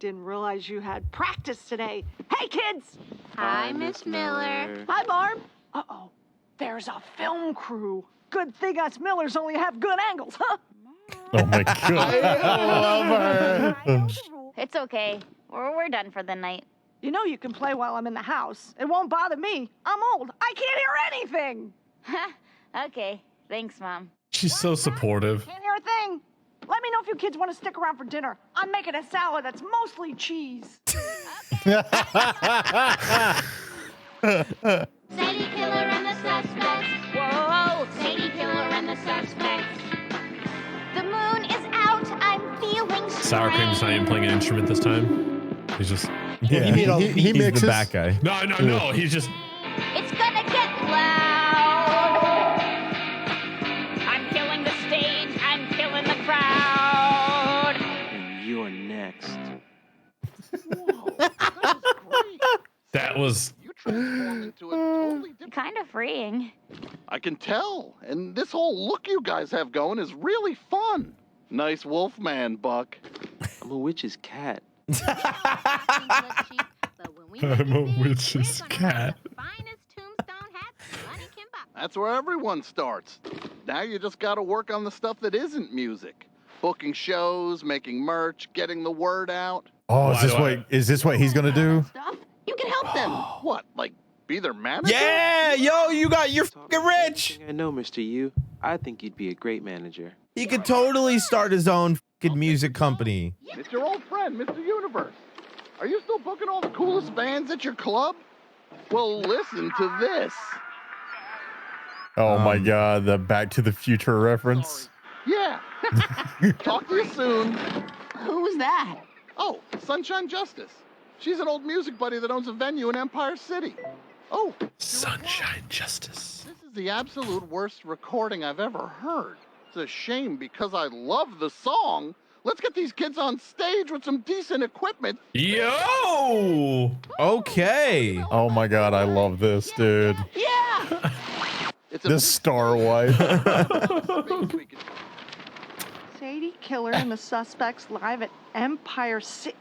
Didn't realize you had practice today. Hey, kids! Hi, Miss Miller. Hi, Barb. Uh-oh. There's a film crew. Good thing us Millers only have good angles, huh? Oh my god. I love her. It's okay. We're done for the night. You know you can play while I'm in the house. It won't bother me. I'm old. I can't hear anything. Okay. Thanks, Mom. She's so supportive. Can't hear a thing. Let me know if you kids want to stick around for dinner. I'm making a salad that's mostly cheese. Sadie Killer and the suspects. Whoa! Sadie Killer and the suspects. The moon is out. I'm feeling Sour Cream's not even playing an instrument this time. He's just. Yeah, he he's mixes. the back guy. No. He's just. It's gonna get loud. I'm killing the stage. I'm killing the crowd. You're next. That was. Transformed into a totally different. Kind of freeing. I can tell. And this whole look you guys have going is really fun. Nice wolf man, Buck. I'm a witch's cat. I'm a witch's cat. That's where everyone starts. Now you just gotta work on the stuff that isn't music. booking shows, making merch, getting the word out. Oh, is this what he's gonna do? You can help them. What, like be their manager? Yeah, yo, you're fucking rich. I know, Mr. Yu. I think you'd be a great manager. He could totally start his own fucking music company. It's your old friend, Mr. Universe. Are you still booking all the coolest bands at your club? Well, listen to this. Oh my God, the Back to the Future reference. Yeah. Talk to you soon. Who's that? Oh, Sunshine Justice. She's an old music buddy that owns a venue in Empire City. Oh, Sunshine Justice. this is the absolute worst recording I've ever heard. It's a shame because I love the song. Let's get these kids on stage with some decent equipment. Yo! Okay. Oh my God, I love this, dude. Yeah! This star wife. Sadie Killer and the suspects live at Empire City.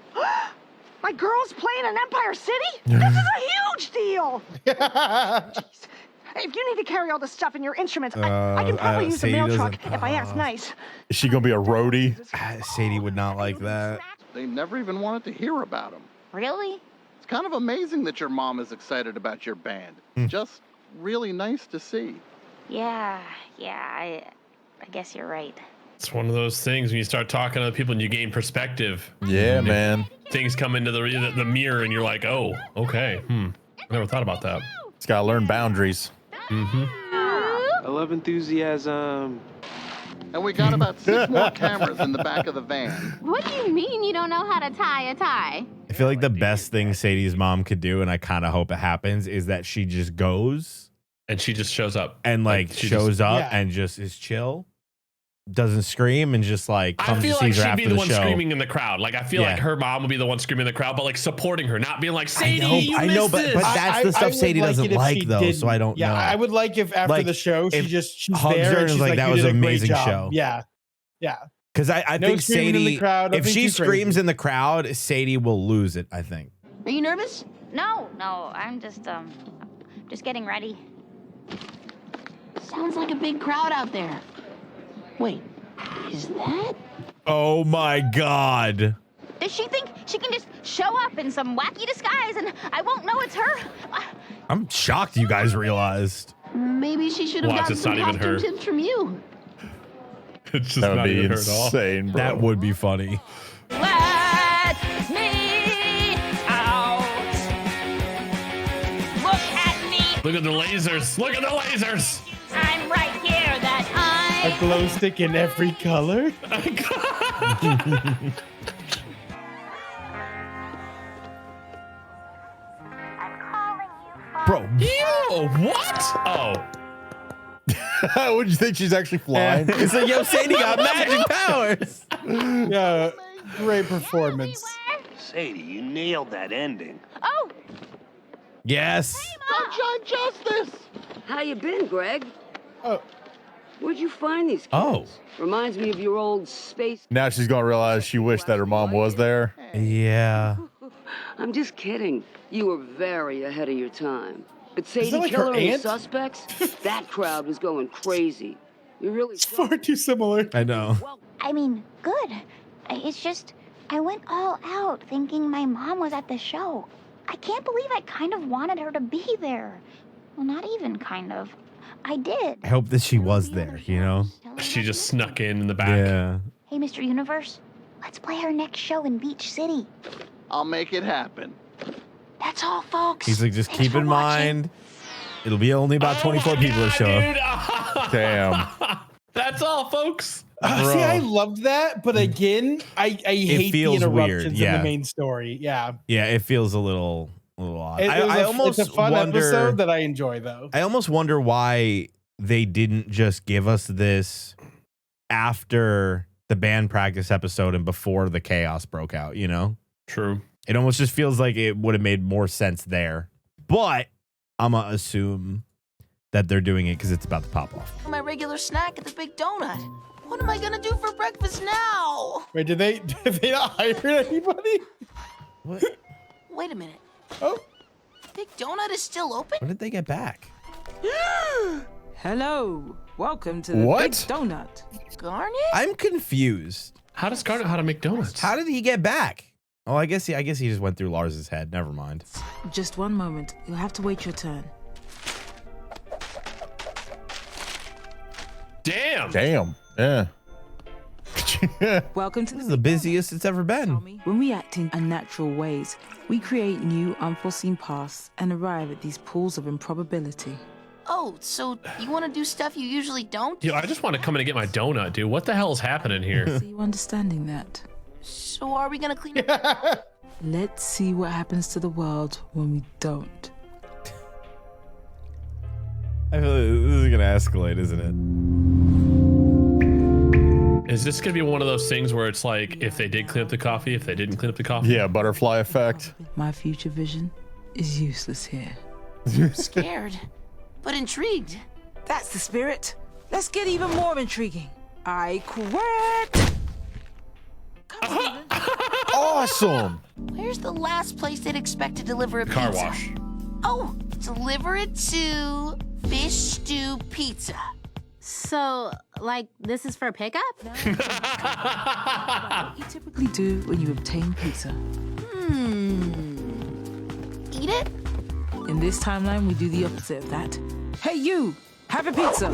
My girl's playing in Empire City? This is a huge deal. Jeez. If you need to carry all the stuff and your instruments, I can probably use the Sadie mail truck doesn't- if I ask nice. Is she gonna be a roadie? Sadie would not like that. They never even wanted to hear about them. Really? It's kind of amazing that your mom is excited about your band. Just really nice to see. Yeah, I guess you're right. It's one of those things when you start talking to other people and you gain perspective. Yeah, man. Things come into the mirror and you're like, oh, okay. I never thought about that. It's gotta learn boundaries. I love enthusiasm. And we got about 6 more cameras in the back of the van. What do you mean you don't know how to tie a tie? I feel like the best thing Sadie's mom could do, and I kind of hope it happens, is that she just goes and she just shows up and like she shows just- up yeah. and just is chill, doesn't scream, and just like I comes feel to like see her she'd after be the one show. screaming in the crowd. Like I feel Yeah. like her mom would be the one screaming in the crowd, but like supporting her, not being like, Sadie, I know, but that's the stuff Sadie doesn't like though, so I don't know. Yeah, I would like if after Like, the show if she's hugs there her and and is she's like, like, "That "You was did a an great amazing job." show. Yeah, yeah. Because I No think screaming in the Sadie, crowd, if nothing she too crazy. screams in the crowd, Sadie will lose it. I think. Are you nervous? No, I'm just getting ready. Sounds like a big crowd out there. Wait, is that? Oh my God. Does she think she can just show up in some wacky disguise and I won't know it's her? I'm shocked you guys realized. Maybe she should have Watch, gotten it's some not even costume her. tips from you. It's just That would not be even her at all. insane, bro. That would be funny. Let me out. Look at me. Look at the lasers. Look at the lasers. I'm right here. That A glow stick in every color. Bro. Yo, what? Oh. Would you think she's actually flying? It's like, yo, Sadie got magic powers. Yeah, great performance. Sadie, you nailed that ending. Oh. Yes. Sunshine Justice. How you been, Greg? Oh. Where'd you find these kids? Oh. Reminds me of your old space. Now she's gonna realize she wished that her mom was there. Yeah. I'm just kidding. You were very ahead of your time. But that Sadie like her Killer and the aunt? suspects, that crowd was going crazy. You really Far too similar. I know. I mean, good. It's just, I went all out thinking my mom was at the show. I can't believe I kind of wanted her to be there. Well, not even kind of. I did. I hope that she was there, you know? She just snuck in the back. Yeah. Hey, Mr. Universe, let's play our next show in Beach City. I'll make it happen. That's all, folks. He's like, just keep in mind, it'll be only about 24 people that show up. Damn. That's all, folks. See, I loved that, but again, I hate the feels interruptions weird, in yeah. the main story. Yeah, Yeah, it feels a little odd. I almost it's a fun wonder, episode that I enjoy, though. I almost wonder why they didn't just give us this after the band practice episode and before the chaos broke out, you know? True. It almost just feels like it would have made more sense there. But I'm going to assume that they're doing it because it's about to pop off. My regular snack at the Big Donut. What am I gonna do for breakfast now? Wait, did they not hire anybody? What? Wait a minute. Oh. Big Donut is still open? When did they get back? Hello. Welcome to the Big Donut. Garnet? I'm confused. How does Garnet know how to make donuts? How did he get back? Oh, I guess he just went through Lars's head. Never mind. Just one moment. You'll have to wait your turn. Damn. Yeah. Welcome to This is the busiest it's ever been. When we act in unnatural ways, we create new, unforeseen paths and arrive at these pools of improbability. Oh, so you want to do stuff you usually don't? Yo, I just want to come in and get my donut, dude. What the hell is happening here? See you understanding that? So are we gonna clean up? Let's see what happens to the world when we don't. I feel like this is gonna escalate, isn't it? Is this gonna be one of those things where it's like if they did clean up the coffee, if they didn't clean up the coffee? Yeah, butterfly effect. My future vision is useless here. Scared, but intrigued. That's the spirit. Let's get even more intriguing. I quit. Awesome. Where's the last place they'd expect to deliver a Car pizza? wash. Oh, deliver it to Fish Stew Pizza. So, like, this is for pickup? What you typically do when you obtain pizza. Eat it? In this timeline, we do the opposite of that. Hey, you! Have a pizza!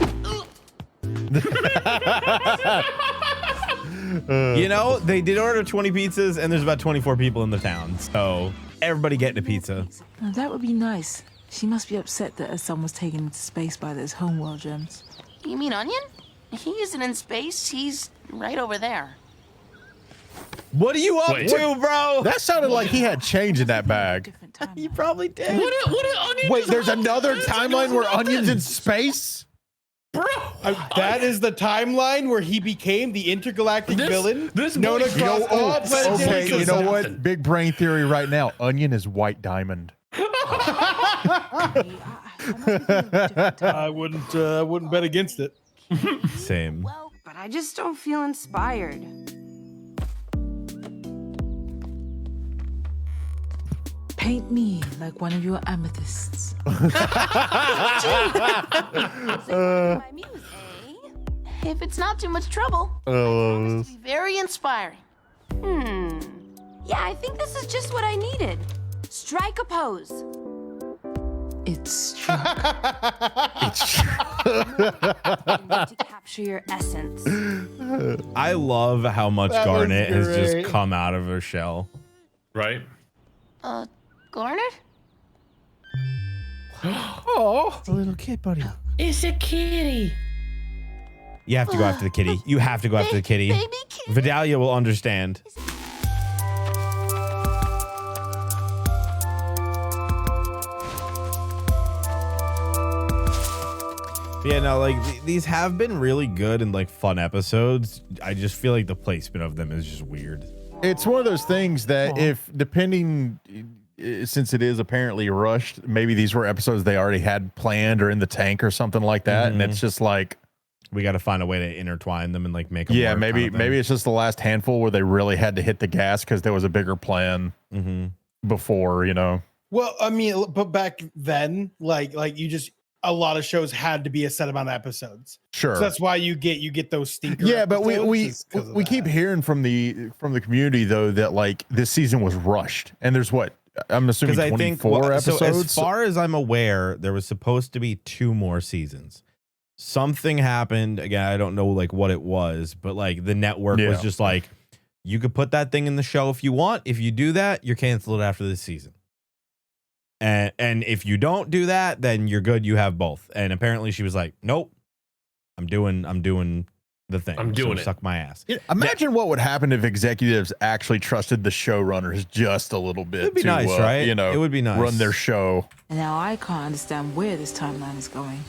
You know, they did order 20 pizzas, and there's about 24 people in the town, so everybody getting a pizza. Now, that would be nice. She must be upset that her son was taken into space by those homeworld gems. You mean Onion? He isn't in space. He's right over there. What are you up to, bro? That sounded like he had change in that bag. You probably did. What did Onion Wait, just there's have another to do timeline where with Onion's nothing? in space? Bro, That is the timeline where he became the intergalactic villain this known boy- across all planetary Okay, you know systems. what? Big brain theory right now. Onion is White Diamond. I wouldn't bet against it. Same. But I just don't feel inspired. Paint me like one of your amethysts. If it's not too much trouble, it's very inspiring. Yeah, I think this is just what I needed. Strike a pose. It's true. To capture your essence. I love how much That was Garnet has just great. come out of her shell. Right? Garnet? Oh, a little kid, buddy. It's a kitty. You have to go after the kitty. You have to go after the kitty. Baby kitty. Vidalia will understand. Yeah, no, like these have been really good and like fun episodes. I just feel like the placement of them is just weird. It's one of those things that if depending, since it is apparently rushed, maybe these were episodes they already had planned or in the tank or something like that. And it's just like, we got to find a way to intertwine them and like make them yeah, work maybe kind of thing. maybe it's just the last handful where they really had to hit the gas because there was a bigger plan before, you know. Well, I mean, but back then, like you just a lot of shows had to be a set amount of episodes. Sure. So that's why you get those stinker. Yeah, but episodes, is 'cause of we that. keep hearing from the community though that like this season was rushed, and there's what I'm assuming 24 episodes. So as far as I'm aware, there was supposed to be 2 more seasons. Something happened again. I don't know like what it was, but like the network was just like, you could put that thing in the show if you want. If you do that, you're canceled after this season. And if you don't do that, then you're good. You have both. And apparently she was like, nope, I'm doing the thing. I'm doing it. Suck my ass. Imagine what would happen if executives actually trusted the showrunners just a little bit. It'd be to, nice, right? You know, It would be nice. Run their show. And now I can't understand where this timeline is going.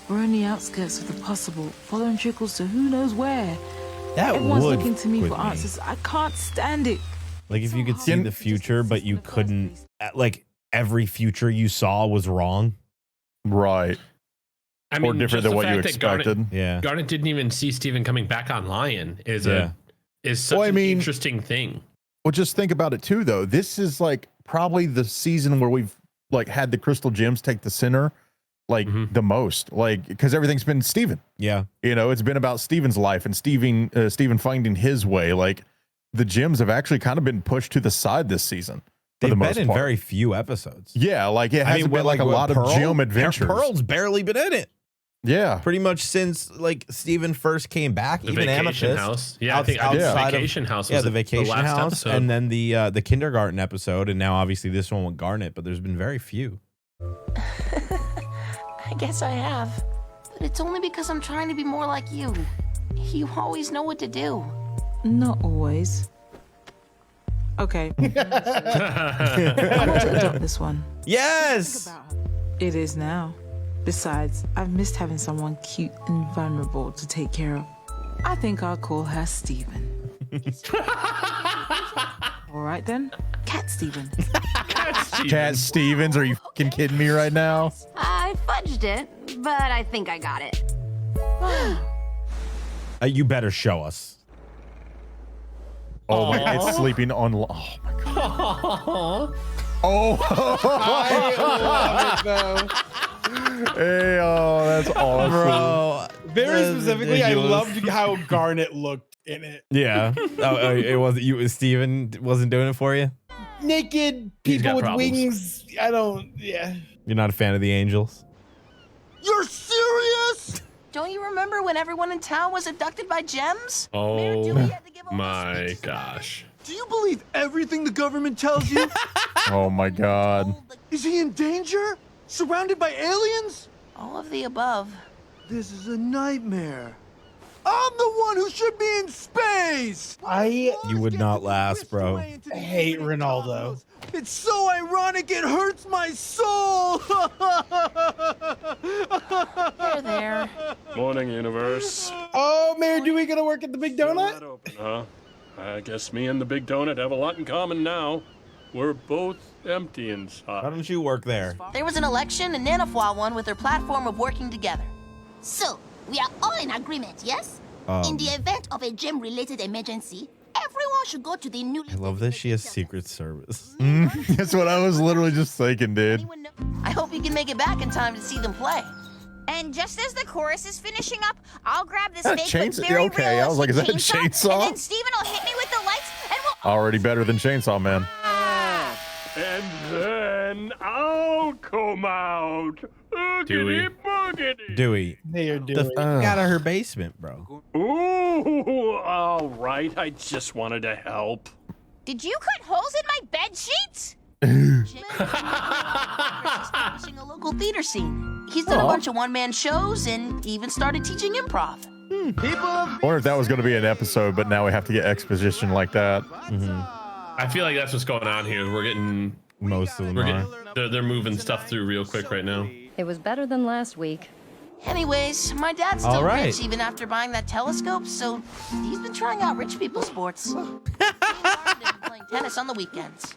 We're on the outskirts of the possible, following trickles to who knows where. That Everyone's would looking to me with for me. answers. I can't stand it. Like if you could see the future, but you couldn't, like every future you saw was wrong. Right. I Or mean, different just than the what you fact that expected. Yeah. Garnet didn't even see Steven coming back on Lion is Yeah. such Well, I an mean- interesting thing. Well, just think about it too, though. This is like probably the season where we've like had the crystal gems take the center. like the most, like because everything's been Steven. Yeah, you know, it's been about Steven's life and Steven finding his way. Like the gyms have actually kind of been pushed to the side this season. They've been in very few episodes. Yeah, like it hasn't been like a lot of gym adventures. Pearl's barely been in it. Yeah, pretty much since like Steven first came back. The even Vacation Amethyst, House. Yeah, I think Vacation House was the Vacation last House, episode. and then the kindergarten episode, and now obviously this one with Garnet. But there's been very few. I guess I have. But it's only because I'm trying to be more like you. You always know what to do. Not always. Okay. I want to adopt this one. Yes! It is now. Besides, I've missed having someone cute and vulnerable to take care of. I think I'll call her Steven. All right then, Cat Steven. Cat Stevens, are you fucking kidding me right now? I fudged it, but I think I got it. You better show us. Oh my! It's sleeping on. Oh my god. Oh. I love it though. Hey, oh, that's awesome, bro. Very specifically, I loved how Garnet looked in it. Yeah. It wasn't you. Steven wasn't doing it for you. Naked He's people got with problems. wings. I don't. Yeah. You're not a fan of the Angels. You're serious? Don't you remember when everyone in town was abducted by gems? Oh my gosh. Do you believe everything the government tells you? Oh my god. Is he in danger? Surrounded by aliens? All of the above. This is a nightmare. I'm the one who should be in space! You would not last, bro. I hate Ronaldo. It's so ironic, it hurts my soul! There. Morning, universe. Oh, Mayor Dewey gonna work at the Big Donut? I guess me and the Big Donut have a lot in common now. We're both empty inside. Why don't you work there? There was an election and Nanafwa won with their platform of working together. So, we are all in agreement, yes? In the event of a gem-related emergency, everyone should go to the new... I love this. She has Secret Service. That's what I was literally just thinking, dude. I hope you can make it back in time to see them play. And just as the chorus is finishing up, I'll grab this That fake chainsaw- but very okay, I was like, is that a realistic chainsaw? And then Steven will hit me with the lights and we'll... Already better than Chainsaw Man. And then I'll come out. Dewey. Dewey. Mayor The Dewey. out of her basement, bro. Ooh, all right. I just wanted to help. Did you cut holes in my bed sheets? Establishing a local theater scene. He's done a bunch of one-man shows and even started teaching improv. I wonder if that was going to be an episode, but now we have to get exposition like that. I feel like that's what's going on here. We're getting most of them. They're moving stuff through real quick right now. It was better than last week. Anyways, my dad's still All right. rich even after buying that telescope, so he's been trying out rich people sports. Playing tennis on the weekends.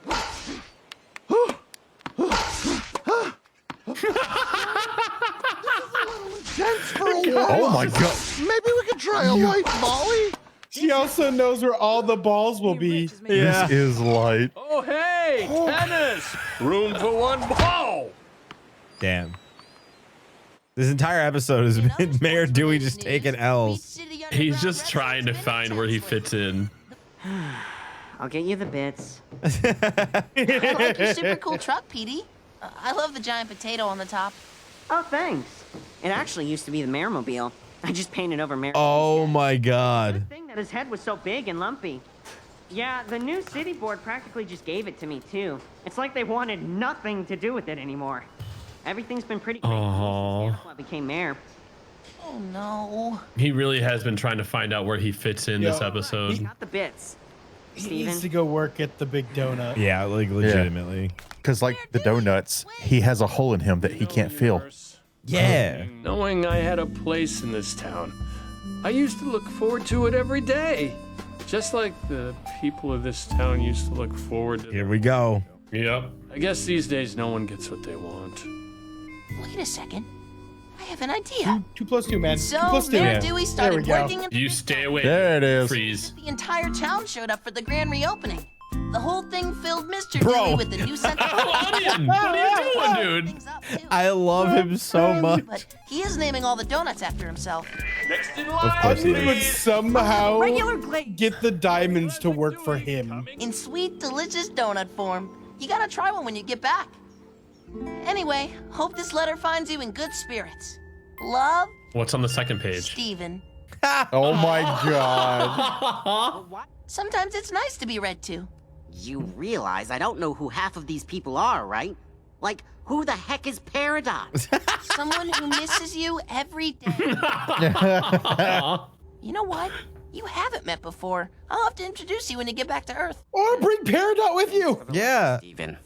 Oh my god. Maybe we could try a light volley? She also knows where all the balls will be. This is light. Oh, hey, tennis. Room for one ball. Damn. This entire episode has been Mayor Dewey just taking L's. He's just trying to find where he fits in. I'll get you the bits. I like your super cool truck, Petey. I love the giant potato on the top. Oh, thanks. It actually used to be the Mayormobile. I just painted over Mayor. Oh my god. Thing that his head was so big and lumpy. Yeah, the new city board practically just gave it to me too. It's like they wanted nothing to do with it anymore. Everything's been pretty great since I became mayor. Oh no. He really has been trying to find out where he fits in this Yo, episode. Got the bits. He needs to go work at the Big Donut. Yeah, like legitimately. Because like the donuts, he has a hole in him that he can't feel. Yeah. Knowing I had a place in this town, I used to look forward to it every day. Just like the people of this town used to look forward to. Here we go. Yep. I guess these days no one gets what they want. Wait a second. I have an idea. 2 plus 2, man. So 2 plus 2. Mayor Dewey started working and You stay away. There it is. Freeze. the entire town showed up for the grand reopening. The whole thing filled Mr. Dewey with a new sense of Onion, what are you doing, dude? I love him so much. But he is naming all the donuts after himself. Next in Of course he Onion would is. somehow Regular glaze. get the diamonds to work for him. In sweet, delicious donut form. You gotta try one when you get back. Anyway, hope this letter finds you in good spirits. Love, What's on the second page? Steven. Oh my God. Sometimes it's nice to be read to. You realize I don't know who half of these people are, right? Like, who the heck is Paradox? Someone who misses you every day. You know what? You haven't met before. I'll have to introduce you when you get back to Earth. Or bring Peridot with you. Yeah. Steven.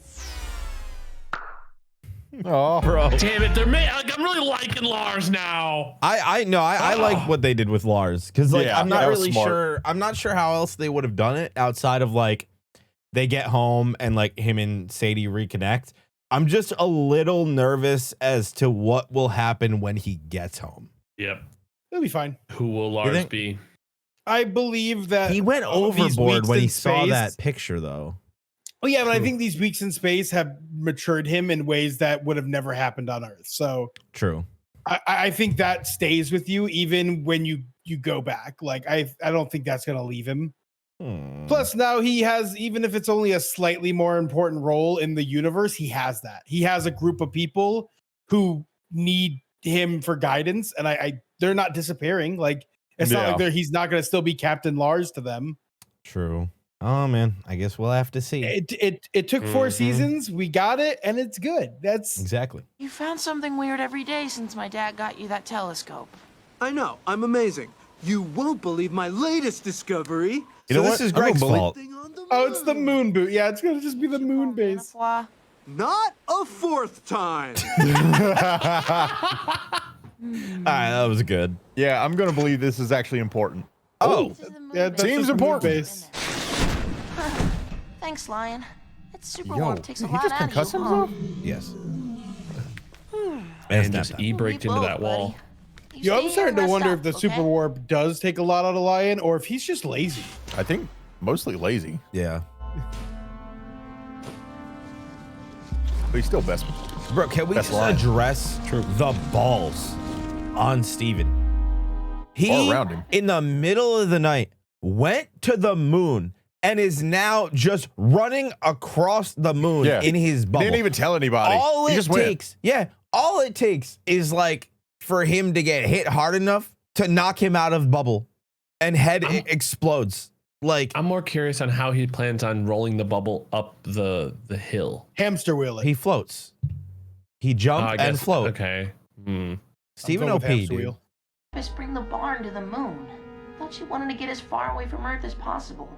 Oh, bro. Damn it, I'm really liking Lars now. I like what they did with Lars because like Yeah, I'm not that was really smart. sure. I'm not sure how else they would have done it outside of like they get home and like him and Sadie reconnect. I'm just a little nervous as to what will happen when he gets home. Yep. It'll be fine. Who will Lars be? I believe that He went all of these overboard weeks when in he saw space- that picture though. Oh yeah, but I think these weeks in space have matured him in ways that would have never happened on Earth. So True. I think that stays with you even when you go back. Like I don't think that's gonna leave him. Plus now he has, even if it's only a slightly more important role in the universe, he has that. He has a group of people who need him for guidance, and they're not disappearing. Like it's not like he's not gonna still be Captain Lars to them. True. Oh man, I guess we'll have to see. It took 4 seasons. We got it, and it's good. That's exactly. You found something weird every day since my dad got you that telescope. I know, I'm amazing. You won't believe my latest discovery. You know, this is Greg's fault. Oh, it's the moon boot. Yeah, it's gonna just be the moon base. Not a fourth time. All right, that was good. Yeah, I'm gonna believe this is actually important. Oh, yeah, that's seems just the moon important. base. Thanks, Lion. It's super Yo, warm. Takes a did he lot just out of you. concuss himself? Yes. And just e-braked into that wall. Yo, I'm starting to wonder if the super warp does take a lot out of Lion, or if he's just lazy. I think mostly lazy. Yeah. But he's still best. Bro, can we Best just line. address the balls on Steven? He, Or around him. in the middle of the night, went to the moon and is now just running across the moon in his bubble. Didn't even tell anybody. All He it just went. takes, all it takes is like for him to get hit hard enough to knock him out of bubble and head explodes. Like, I'm more curious on how he plans on rolling the bubble up the hill. Hamster wheel it. he floats. He jump and float. Okay. Steven I'm going with OP, hamster dude. wheel. Just bring the barn to the moon. Thought you wanted to get as far away from Earth as possible.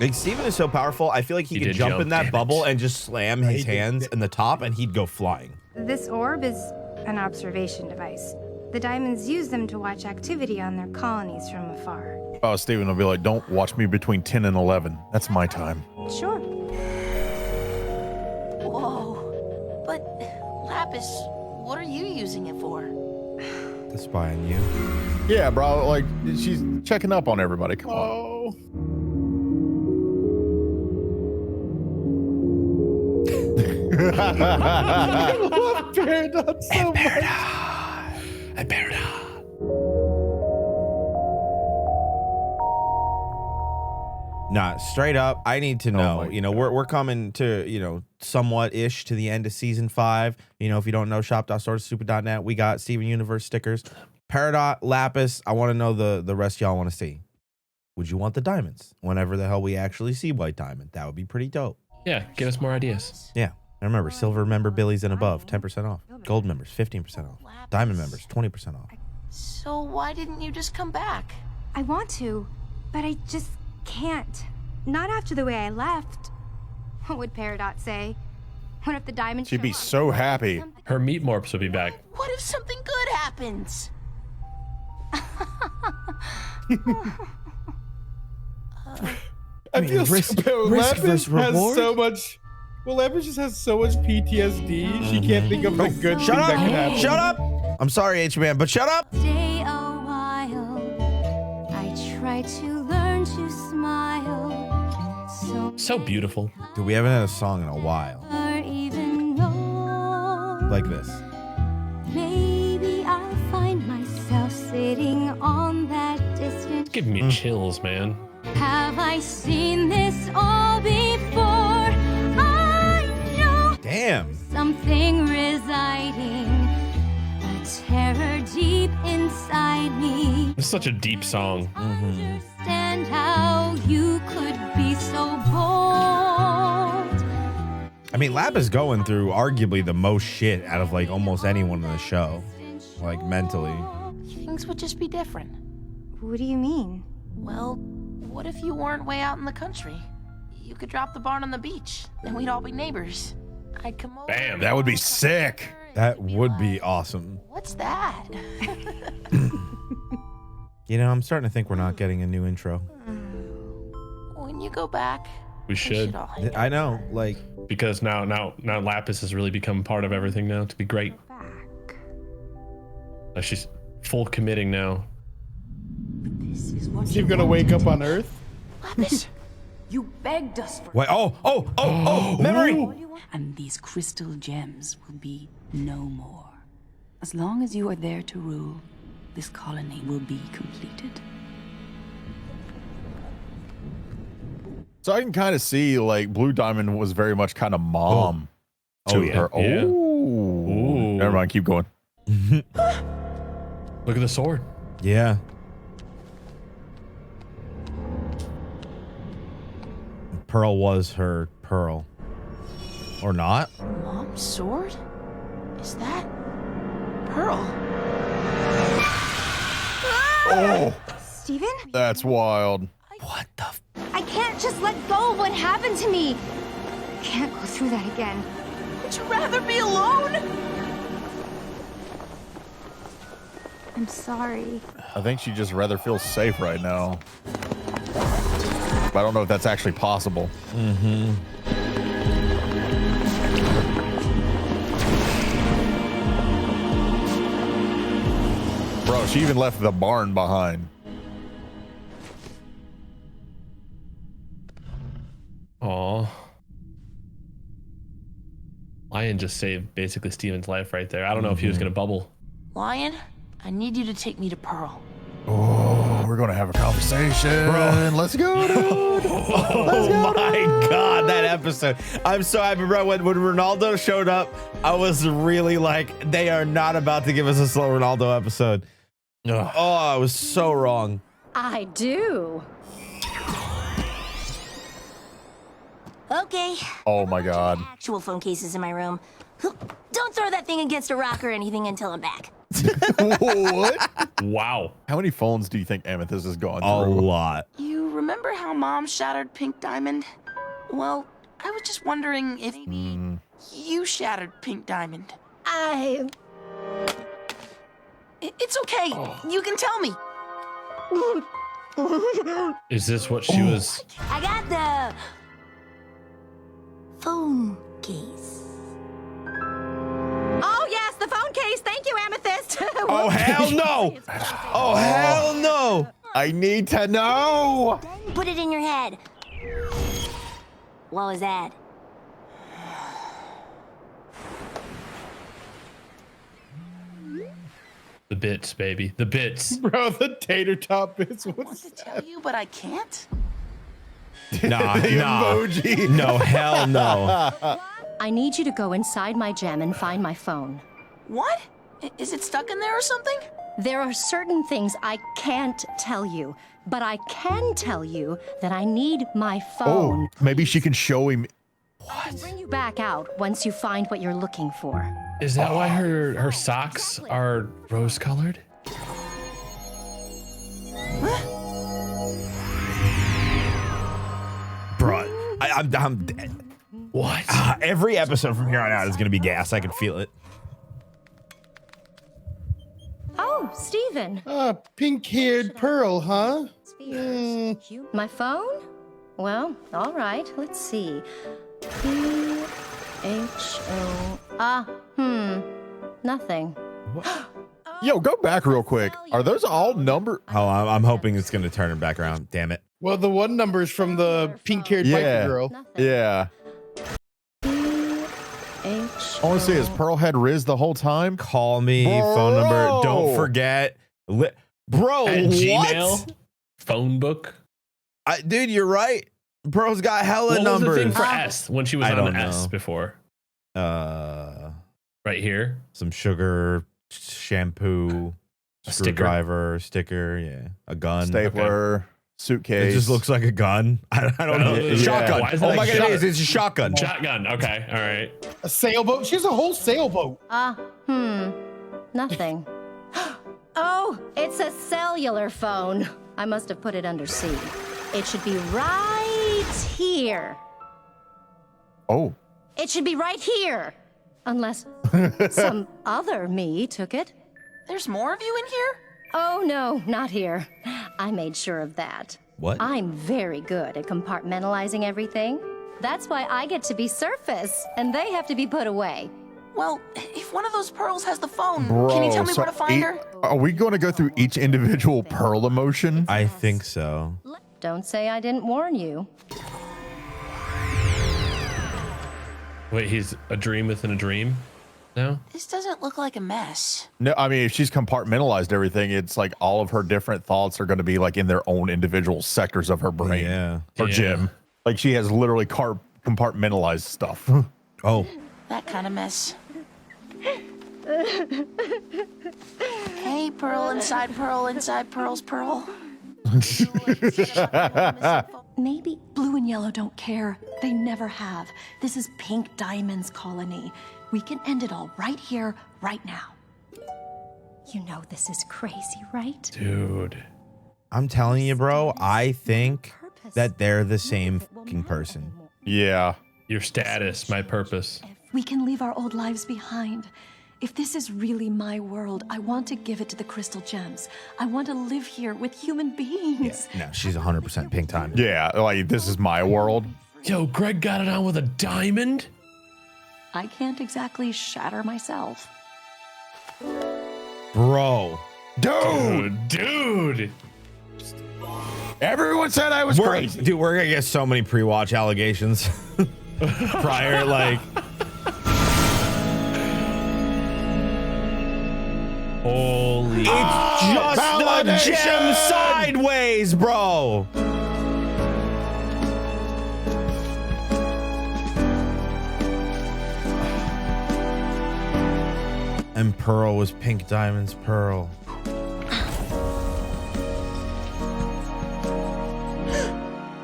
Like, Steven is so powerful. I feel like he He could did jump jump, in that damn bubble it. and just slam his hands in the top and he'd go flying. This orb is an observation device. The diamonds use them to watch activity on their colonies from afar. Oh, Steven will be like, don't watch me between 10 and 11. That's my time. Sure. Whoa. But, Lapis, what are you using it for? To spy on you. Yeah, bro. Like, she's checking up on everybody. Come on. Oh. I love Peridot so much. And Peridot. Nah, straight up, I need to know. You know, we're coming to, you know, somewhat ish to the end of season 5. You know, if you don't know, shop.swordstupid.net, we got Steven Universe stickers. Peridot, Lapis, I want to know the rest y'all want to see. Would you want the diamonds? Whenever the hell we actually see White Diamond, that would be pretty dope. Yeah, give us more ideas. Yeah. And remember, silver member Billies and above, 10% off. Gold members, 15% off. Diamond members, 20% off. So why didn't you just come back? I want to, but I just can't. Not after the way I left. What would Peridot say? What if the diamonds She'd be show up? so happy. Her meat morphs will be back. What if something good happens? I feel risk- so bad. risk Lapis versus has reward? so much. Well, Lapis just has so much PTSD. She can't think of the good Shut thing that can up! happen. Shut up! I'm sorry, H-Man, but shut up! Stay a while. I try to learn to smile. So beautiful. Dude, we haven't had a song in a while. Like this. Maybe I'll find myself sitting on that distant. Give me chills, man. Have I seen this all before? I know. Damn. Something residing, a terror deep inside me. It's such a deep song. Understand how you could be so bold. I mean, Lap is going through arguably the most shit out of like almost anyone in the show, like mentally. Things would just be different. What do you mean? Well, what if you weren't way out in the country? You could drop the barn on the beach, and we'd all be neighbors. I'd come over. Bam, that would be sick. That would be awesome. What's that? You know, I'm starting to think we're not getting a new intro. When you go back, We should. all hang out. I know, like, because now Lapis has really become part of everything now to be great. Like she's full committing now. Is he gonna wake up on Earth? Lapis. You begged us for wait, memory. And these crystal gems will be no more. As long as you are there to rule, this colony will be completed. So I can kind of see like Blue Diamond was very much kind of mom to her. Yeah. Oh, never mind. Keep going. Look at the sword. Yeah. Pearl was her pearl. Or not? Mom's sword? Is that Pearl? Oh, Steven? that's wild. I can't just let go of what happened to me. Can't go through that again. Would you rather be alone? I'm sorry. I think she'd just rather feel safe right now. But I don't know if that's actually possible. Mm-hmm. Bro, she even left the barn behind. Aw. Lion just saved basically Steven's life right there. I don't know if he was gonna bubble. Lion, I need you to take me to Pearl. Oh, we're gonna have a conversation. Bro. Let's go, dude. Oh my God, that episode. I'm so happy, bro. When Ronaldo showed up, I was really like, they are not about to give us a slow Ronaldo episode. Ugh. Oh, I was so wrong. I do. Okay. Oh my God. Actual phone cases in my room. Don't throw that thing against a rock or anything until I'm back. What? Wow. How many phones do you think Amethyst has gone A through? lot. You remember how Mom shattered Pink Diamond? Well, I was just wondering if maybe you shattered Pink Diamond. It's okay. You can tell me. Is this what she was? I got the phone case. Oh, yes, the phone case. Thank you, Amethyst. Oh, hell no. Oh, hell no. I need to know. Then put it in your head. What was that? The bits, baby. The bits. Bro, the tater top bits. I want to tell you, but I can't. Nah, The emoji. No, hell no. I need you to go inside my gem and find my phone. What? Is it stuck in there or something? There are certain things I can't tell you, but I can tell you that I need my phone. Oh, maybe she can show him. I'll bring you back out once you find what you're looking for. Is that why her socks are rose colored? Bro, I'm dead. What? Every episode from here on out is going to be gas. I can feel it. Oh, Steven. Pink-haired Pearl, huh? My phone? Well, all right. Let's see. P-H-O... Nothing. Yo, go back real quick. Are those all number? Oh, I'm hoping it's gonna turn it back around. Damn it. Well, the one number is from the pink-haired biker girl. Yeah. I want to say, is Pearl had Riz the whole time? Call me, phone number. Don't forget. Bro, At what? Gmail, phone book. Dude, you're right. Pearl's got hella What numbers. was the thing for S when she was I on don't S know. before? Right here. Some sugar, shampoo, screwdriver, sticker, yeah, a gun, Stapler, suitcase. It just looks like a gun. I don't know. Yeah. Shotgun. Why is it Oh like my god, shotgun? it's a shotgun. Shotgun. Okay. All right. A sailboat? She has a whole sailboat. Nothing. Oh, it's a cellular phone. I must have put it under C. It should be right here. Oh. It should be right here. Unless some other me took it. There's more of you in here? Oh, no, not here. I made sure of that. What? I'm very good at compartmentalizing everything. That's why I get to be surface, and they have to be put away. Well, if one of those pearls has the phone, Bro, can you tell me so where to find her? Are we going to go through each individual Pearl emotion? I think so. Don't say I didn't warn you. Wait, he's a dream within a dream now? This doesn't look like a mess. No, I mean, if she's compartmentalized everything, it's like all of her different thoughts are going to be like in their own individual sectors of her brain. Yeah. Or Jim. Like she has literally compartmentalized stuff. Oh. That kind of mess. Hey, Pearl inside Pearl's Pearl. Maybe blue and yellow don't care. They never have. This is Pink Diamond's colony. We can end it all right here, right now. You know this is crazy, right? Dude. I'm telling you, bro, I think that they're the same fucking person. Yeah. Your status, my purpose. We can leave our old lives behind. If this is really my world, I want to give it to the crystal gems. I want to live here with human beings. No, she's 100% Pink Diamond. Yeah, like this is my world. Yo, Greg got it on with a diamond? I can't exactly shatter myself. Bro. Dude. Everyone said I was crazy. Dude, we're gonna get so many pre-watch allegations. Prior, like. Holy. It's just the gem sideways, bro. And Pearl was Pink Diamond's Pearl.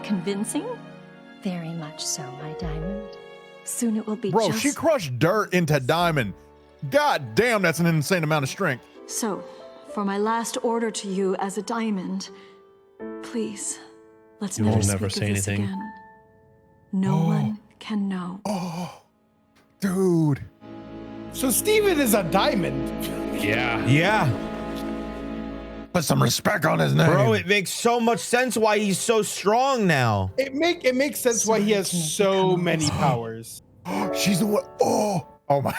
Convincing? Very much so, my diamond. Soon it will be Bro, just... she crushed dirt into diamond. God damn, that's an insane amount of strength. So, for my last order to you as a diamond, please, let's You never won't speak never of say this anything. again. No one can know. Oh, dude. So Steven is a diamond. Yeah. Yeah. Put some respect on his name. Bro, it makes so much sense why he's so strong now. It makes sense why he has so many powers. She's the one. Oh my.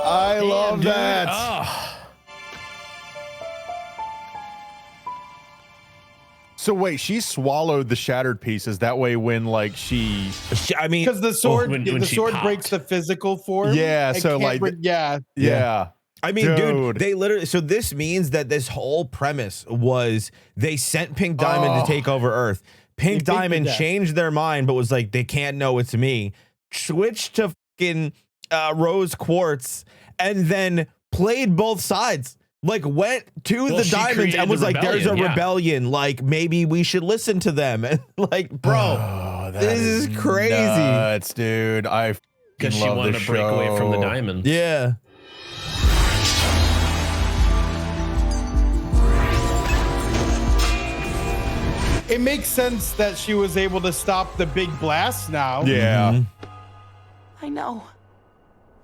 I love dude. that. Oh. So wait, she swallowed the shattered pieces. That way, when like I mean, because the sword, when the she sword popped. breaks the physical form. Yeah, It so, can't like, break- yeah. I mean, dude, they literally. So this means that this whole premise was they sent Pink Diamond to take over Earth. Pink They Diamond that. changed their mind, but was like, they can't know it's me. Switched to fucking Rose Quartz, and then played both sides. Like went to Well, the she diamonds created and was the like, "There's a rebellion, yeah. rebellion. Like maybe we should listen to them." And like, bro, this is crazy. Nuts, dude. I Because she love wanted this to break away from the show. diamond. Yeah. It makes sense that she was able to stop the big blast now. Yeah. I know.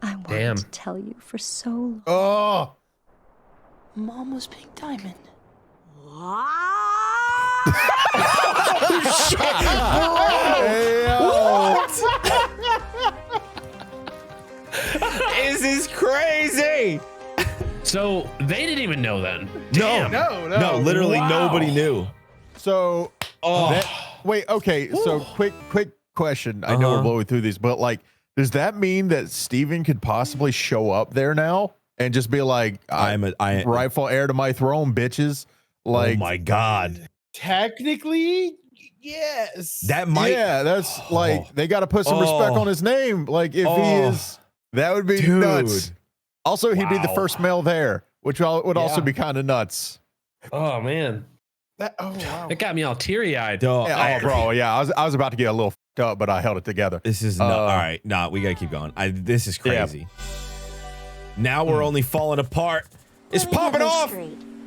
I wanted Damn. to tell you for so long. Oh. Mom was Pink Diamond. Is is crazy. So they didn't even know then. Damn. No, literally nobody knew. So, wait, okay. So, quick question. I know we're blowing through these, but like, does that mean that Steven could possibly show up there now and just be like, I rightful heir to my throne, bitches? Like, oh my God. Technically, yes. That might. Yeah, that's like, they got to put some respect on his name. Like, if he is, that would be nuts. Also, he'd be the first male there, which would also be kind of nuts. Oh, man. It got me all teary-eyed. Yeah, bro, yeah. I was about to get a little fucked up, but I held it together. This is not all right. No, we gotta keep going. This is crazy. Now we're only falling apart. It's popping off.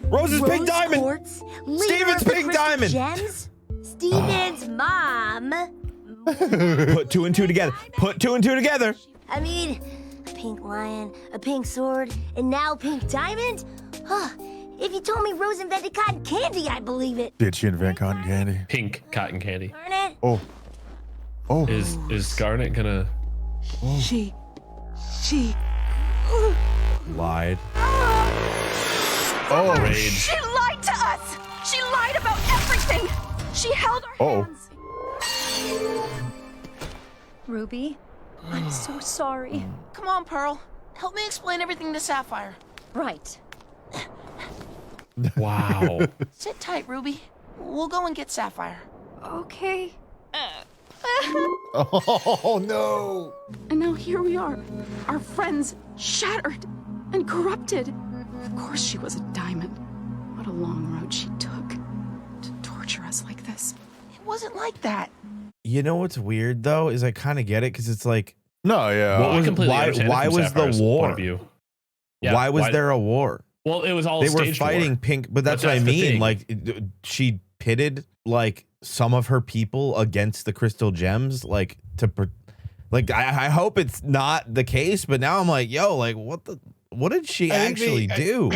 Rose's pink diamond. Steven's pink diamond. Gems? Steven's mom. Put two and two together. Put two and two together. I mean, a pink lion, a pink sword, and now pink diamond? Huh. If you told me Rose invented cotton candy, I'd believe it. Did she invent cotton candy? Pink cotton candy. Garnet? Oh. Is Garnet gonna? She. Lied. Oh. Rage. She lied to us. She lied about everything. She held our hands. Ruby, I'm so sorry. Come on, Pearl. Help me explain everything to Sapphire. Right. Wow. Sit tight, Ruby. We'll go and get Sapphire. Okay. Oh, no. And now here we are, our friends shattered and corrupted. Of course she was a diamond. What a long road she took to torture us like this. It wasn't like that. You know what's weird though is I kind of get it because it's like, no, yeah. What was, I completely understand it why from was Sapphire's the war? point of view. Yeah, why was there a war? Well, it was all they were staged fighting war. pink, but that's what I the mean. thing. Like she pitted like some of her people against the crystal gems, like I hope it's not the case, but now I'm like, yo, like what did she actually do?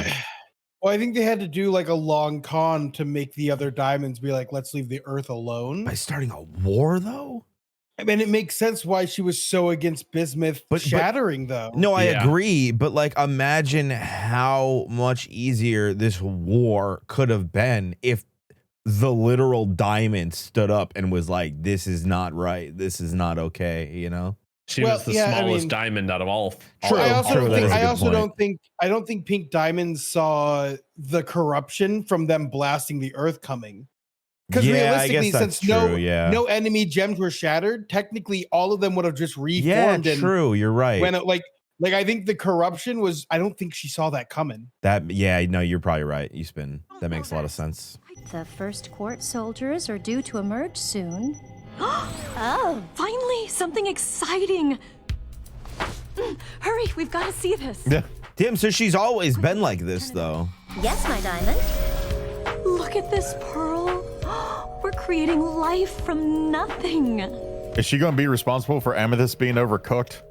Well, I think they had to do like a long con to make the other diamonds be like, let's leave the Earth alone. By starting a war, though? I mean, it makes sense why she was so against bismuth shattering, though. No, I agree, but like, imagine how much easier this war could have been if the literal diamond stood up and was like, "This is not right. This is not okay." You know. She was the smallest diamond out of all. True. I don't think Pink Diamond saw the corruption from them blasting the Earth coming. Because realistically, since no enemy gems were shattered, technically all of them would have just reformed. Yeah, true. You're right. When it, like I think the corruption was. I don't think she saw that coming. No, you're probably right. You spin. That makes a lot of sense. The first court soldiers are due to emerge soon. Oh, finally, something exciting. Hurry, we've got to see this. Yeah. Damn, so she's always been like this, though. Yes, my diamond. Look at this, Pearl. We're creating life from nothing. Is she going to be responsible for Amethyst being overcooked?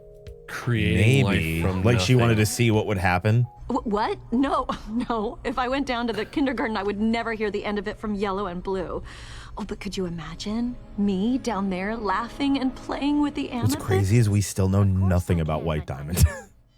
Creating Maybe. life from like nothing. she wanted to see what would happen. What? No. If I went down to the kindergarten, I would never hear the end of it from Yellow and Blue. Oh, but could you imagine me down there laughing and playing with the amethyst? What's crazy is we still know nothing about White Diamond.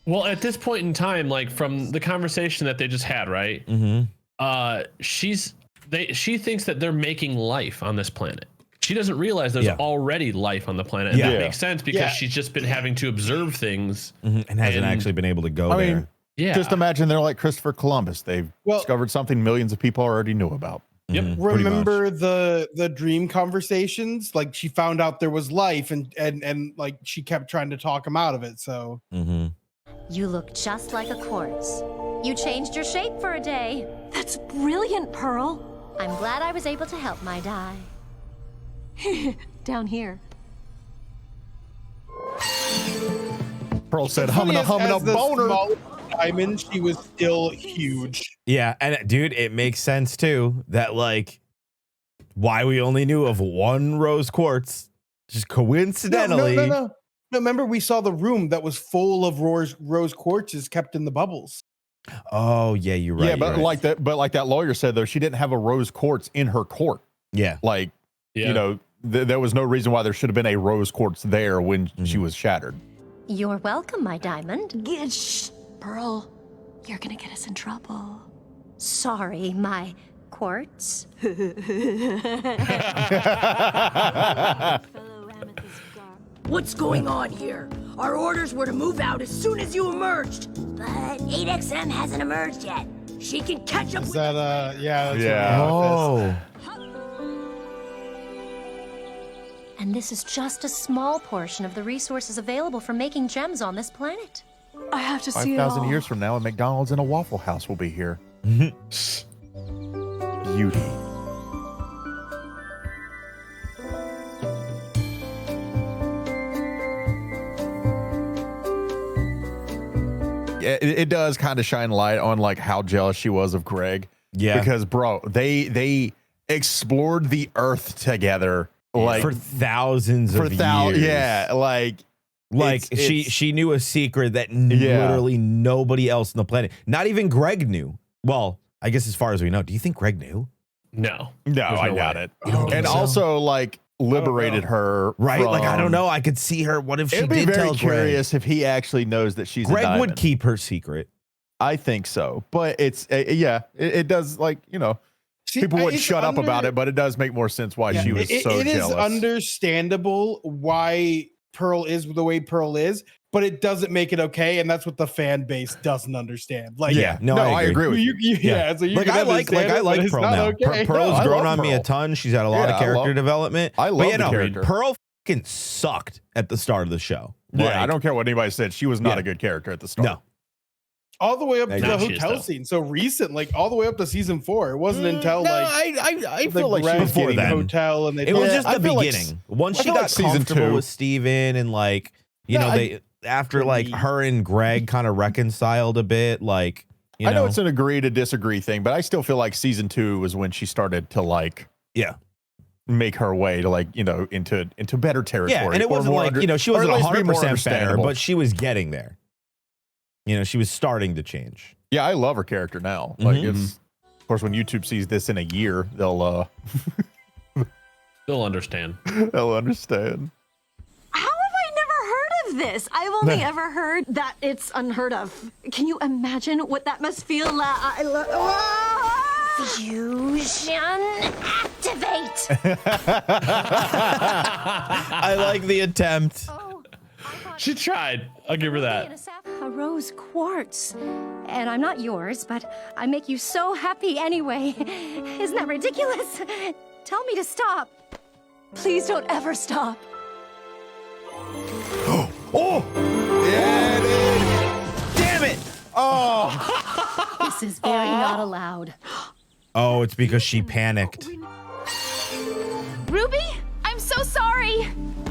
Well, at this point in time, like from the conversation that they just had, right? Mm-hmm. She thinks that they're making life on this planet. She doesn't realize there's already life on the planet. And that makes sense because she's just been having to observe things and hasn't actually been able to go there. Just imagine they're like Christopher Columbus. They've discovered something millions of people already knew about. Yep. Remember the dream conversations? Like she found out there was life and like she kept trying to talk him out of it. So You look just like a quartz. You changed your shape for a day. That's brilliant, Pearl. I'm glad I was able to help my die. Down here. Pearl said, humming a boner. Diamond, she was still huge. Yeah, and dude, it makes sense too that like why we only knew of one rose quartz, just coincidentally. No, remember we saw the room that was full of rose quartzes kept in the bubbles. Oh yeah, you're right. Yeah, but like that lawyer said though, she didn't have a rose quartz in her court. Yeah, like you know, there was no reason why there should have been a rose quartz there when she was shattered. You're welcome, my diamond. Shh, Pearl. You're gonna get us in trouble. Sorry, my quartz. What's going on here? Our orders were to move out as soon as you emerged. But 8XM hasn't emerged yet. She can catch up Is with that yeah? That's Oh. And this is just a small portion of the resources available for making gems on this planet. I have to see it 5,000 all. years from now, a McDonald's and a Waffle House will be here. Beauty. It does kind of shine light on like how jealous she was of Greg. Yeah. Because bro, they explored the earth together like for thousands of years. Yeah, like she knew a secret that literally nobody else on the planet, not even Greg knew. Well, I guess as far as we know, do you think Greg knew? No, I doubt it. You don't think And so? also like liberated her, right? from, Like I don't know. I could see her. What if she it'd be did very tell curious if he actually knows that she's a Greg would diamond. keep her secret. I think so, but it's it does, like, you know, people wouldn't shut up about it, but it does make more sense why she was so It is jealous. understandable why Pearl is the way Pearl is, but it doesn't make it okay, and that's what the fan base doesn't understand. Like, I agree with you. Yeah, so you like can I like understand it, but it's Pearl not now. okay. Pearl's I grown love on me a Pearl. ton. She's had a lot Yeah, of character development. I love but, the character. Pearl fucking sucked at the start of the show. Yeah, I don't care what anybody said. She was not a good character at the start. No. All the way up to Now the she is, hotel though. scene. So recent, like all the way up to season 4. It wasn't until I the feel like she Greg was before getting then. hotel and they It was Yeah, just I the feel like beginning. Once I she feel got like season comfortable 2 with Steven and like, you No, know, they after like her and Greg kind of reconciled a bit, like, you I know know, it's an agree to disagree thing, but I still feel like season 2 was when she started to like make her way to like, you know, into better territory. yeah, and it or wasn't more like, you know, she or at wasn't least be more 100% better, understandable. but she was getting there. You know, she was starting to change. Yeah, I love her character now. Like Mhm. it's, of course, when YouTube sees this in a year, they'll understand. They'll understand. How have I never heard of this? I've only ever heard that it's unheard of. Can you imagine what that must feel like? Fusion activate. I like the attempt. She tried. I'll give her that. A rose quartz. And I'm not yours, but I make you so happy anyway. Isn't that ridiculous? Tell me to stop. Please don't ever stop. Oh! Yeah, it is. Damn it! Oh! This is very not allowed. Oh, it's because she panicked. Ruby, I'm so sorry.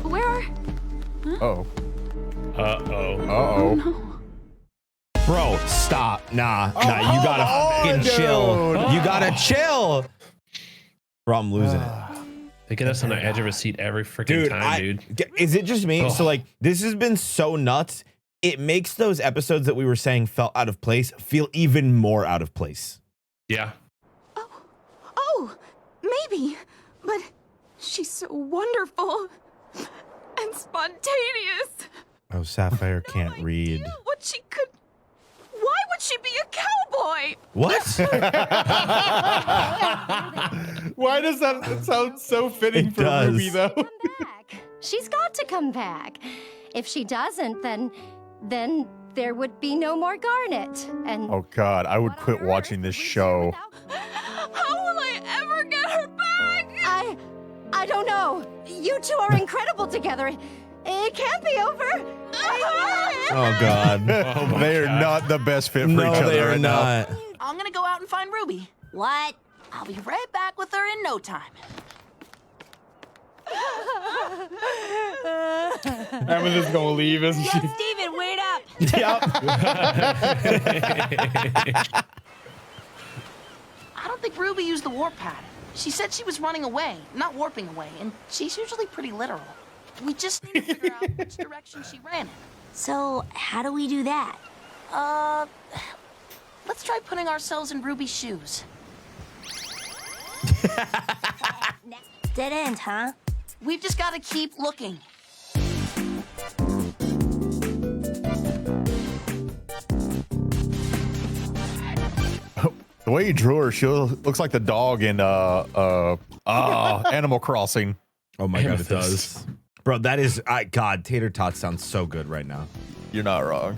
Where? Oh. Uh-oh. Bro, stop. Nah, you gotta fucking chill. You gotta chill. Bro, I'm losing it. They get us on the edge of a seat every freaking Dude, time, dude. Is it just me? Ugh. So, like, this has been so nuts. It makes those episodes that we were saying felt out of place feel even more out of place. Yeah. Oh, maybe. But she's so wonderful and spontaneous. Oh, Sapphire can't read. What she could. Why would she be a cowboy? What? Why does that sound so fitting It for does. Ruby though? She's got to come back. If she doesn't, then there would be no more Garnet. And Oh God, I would quit watching this show. How will I ever get her back? I don't know. You two are incredible together. It can't be over. Oh, God. They are not the best fit for each No, other they are right now. not. I'm gonna go out and find Ruby. What? I'll be right back with her in no time. Amethyst gonna leave, isn't she? Steven, wait up. I don't think Ruby used the warp pad. She said she was running away, not warping away, and she's usually pretty literal. We just need to figure out which direction she ran in. So, how do we do that? Let's try putting ourselves in Ruby's shoes. Dead end, huh? We've just got to keep looking. The way you drew her, she looks like the dog in Animal Crossing. Oh my God, it does. Bro, that is, God, tater tots sounds so good right now. You're not wrong.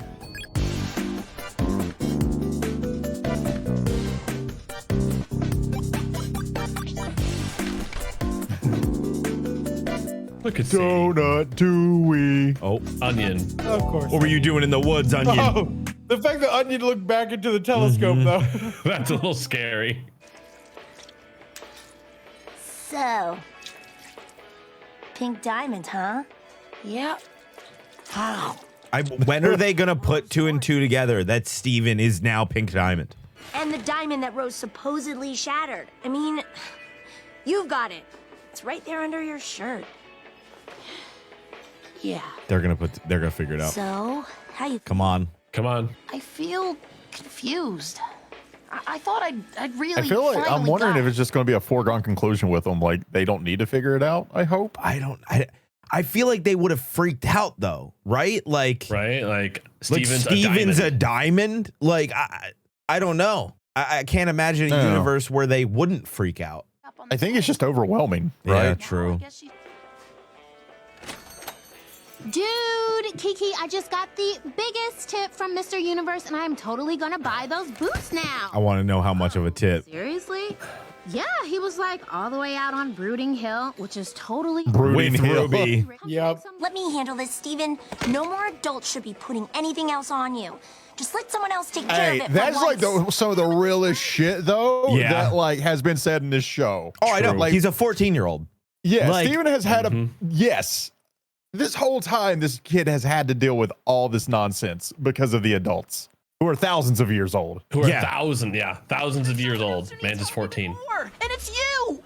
Look at Donut Dewey. Oh, Onion. Of course. What were you doing in the woods, Onion? Oh, the fact that Onion looked back into the telescope, though. That's a little scary. So, pink diamond, huh? Yep. How? When are they gonna put 2 and 2 together that Steven is now Pink Diamond? And the diamond that Rose supposedly shattered. I mean, you've got it. It's right there under your shirt. Yeah. They're gonna figure it out. So, how you? Come on. Come on. I feel confused. I thought I'd really. I feel like I'm finally wondering got if it's just going to be a foregone conclusion with them. Like they don't need to figure it out. I hope. I feel like they would have freaked out though, right? Like Steven's a diamond. Like I don't know. I can't imagine a universe where they wouldn't freak out. I think it's just overwhelming, right? Yeah, true. Dude, Kiki, I just got the biggest tip from Mr. Universe, and I'm totally gonna buy those boots now. I want to know how much of a tip. Seriously? Yeah, he was like all the way out on Brooding Hill, which is totally Brooding Hill. Yep. Let me handle this, Steven. No more adults should be putting anything else on you. Just let someone else take care Hey, of it. that's like some of the realest shit though. Yeah. That like has been said in this show. Oh, I know. Like He's a 14-year-old. yeah, like- Steven has had a yes. This whole time, this kid has had to deal with all this nonsense because of the adults who are thousands of years old. Who are thousands of years old. Man, just 14. And it's you!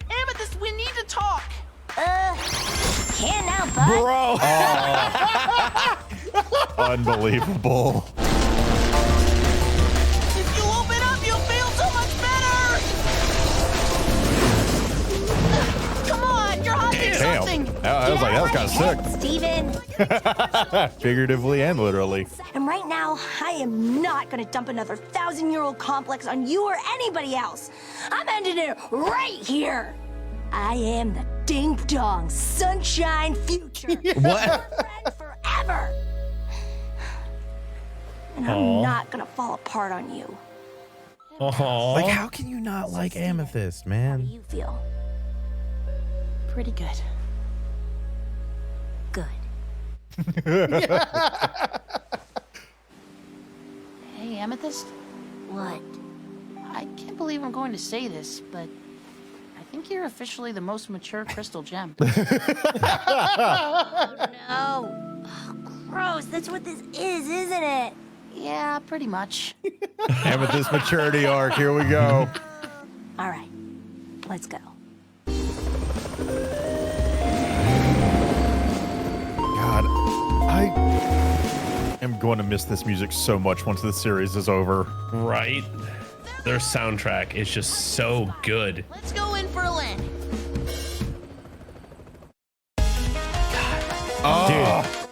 Amethyst, we need to talk. Can now, bud. Bro. Unbelievable. If you open up, you'll feel so much better! Come on, you're hunting something! I was like, that was kind of sick. Steven. Figuratively and literally. And right now, I am not gonna dump another 1,000-year-old complex on you or anybody else. I'm ending it right here. I am the Ding Dong Sunshine Future. What? Friend forever. And I'm not gonna fall apart on you. Like, how can you not like Amethyst, How man? do you feel? Pretty good. Good. Hey, Amethyst. What? I can't believe I'm going to say this, but I think you're officially the most mature crystal gem. No. Oh, gross. That's what this is, isn't it? Yeah, pretty much. Amethyst maturity arc. Here we go. All right. Let's go. God, I am going to miss this music so much once the series is over. Right? Their soundtrack is just so good. Let's go in for a landing.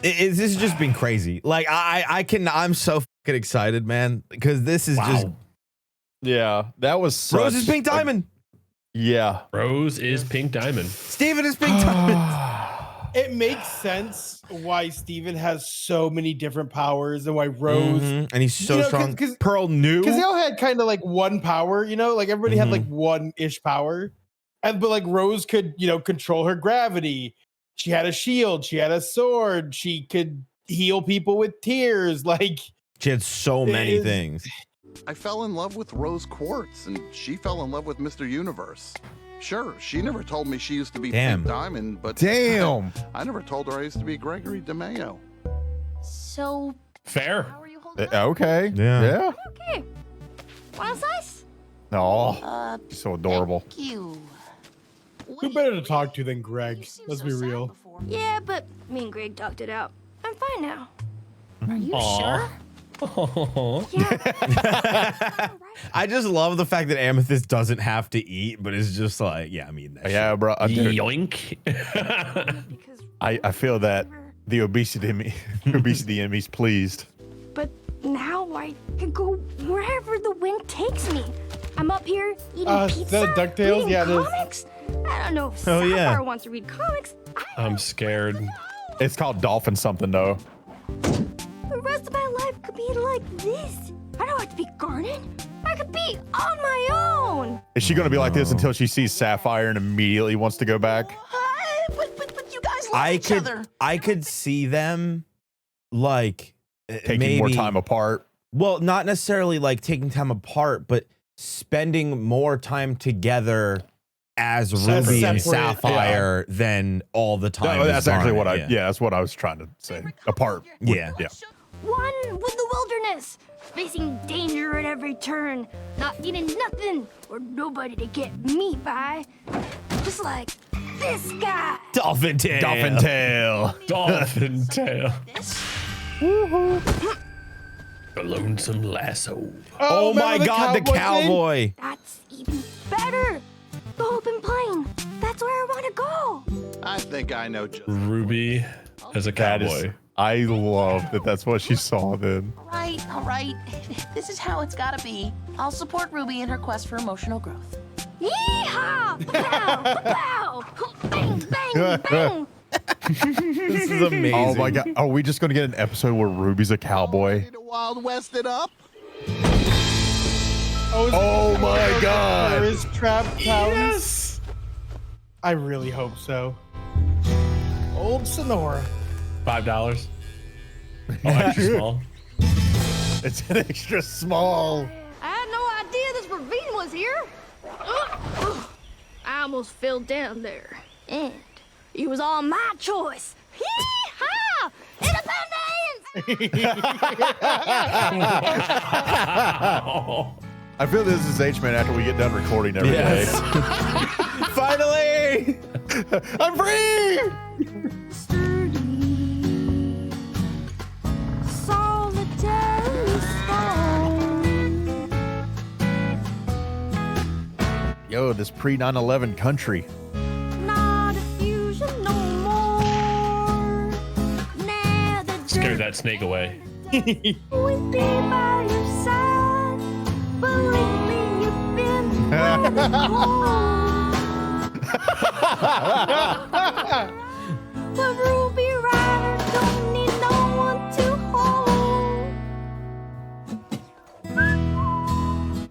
This has just been crazy. Like I'm so fucking excited, man, because this is just Yeah, that was Rose is Pink Diamond. Yeah. Rose is Pink Diamond. Steven is Pink Diamond. It makes sense why Steven has so many different powers and why Rose and he's so strong. Pearl knew because they all had kind of like one power, like everybody had like one-ish power, but like Rose could control her gravity. She had a shield. She had a sword. She could heal people with tears. Like she had so many things. I fell in love with Rose Quartz, and she fell in love with Mr. Universe. Sure, she never told me she used to be Pink Diamond, but damn, I never told her I used to be Gregory DeMayo. So fair. Okay. Yeah. Okay. Want a slice? No. She's so adorable. Thank you. Who better to talk to than Greg? Let's be real. Yeah, but me and Greg talked it out. I'm fine now. Are you Aw. sure? I just love the fact that Amethyst doesn't have to eat, but is just like, yeah, I mean that. Yeah, bro. Dude, Yoink. I feel that the obesity in me's pleased. But now I can go wherever the wind takes me. I'm up here eating pizza, the DuckTales? reading Yeah, it is. comics. I don't know if Oh, Sapphire yeah. wants to read comics. I'm scared. It's called Dolphin something though. The rest of my life could be like this. I don't have to be guarded. I could be on my own. Is she gonna be like this until she sees Sapphire and immediately wants to go back? But you guys love each other. I could see them like Taking maybe more time apart. Well, not necessarily like taking time apart, but spending more time together as Ruby and Separate. Sapphire than all the time. No, as that's actually Garnet, what that's what I was trying to say. Apart. Yeah. Yeah. One with the wilderness, facing danger at every turn, not needing nothing or nobody to get me by. Just like this guy. Dolphin tail. Dolphin tail. Dolphin tail. Woohoo. A lonesome lasso. Oh my God, the cowboy. That's even better. The open plain. That's where I want to go. I think I know just. Ruby as a cowboy. I love that that's what she saw then. All right. This is how it's gotta be. I'll support Ruby in her quest for emotional growth. Yeehaw! Pow! Pow! Bang! Bang! Bang! This is amazing. Oh my God. Are we just gonna get an episode where Ruby's a cowboy? Wild West it up. Oh my God. Tourist trap towns. Yes. I really hope so. Old Sonora. $5. Oh, extra small. It's an extra small. I had no idea this ravine was here. I almost fell down there. And it was all my choice. Yee-haw! Independence! I feel this is H-Man after we get done recording every day. Finally! I'm free! Solitary stone. Yo, this pre 9/11 country. Not a fusion no more. Now the Scared that snake away. we'd be by your side. Believe me, you've been the Ruby Rider don't need no one to hold.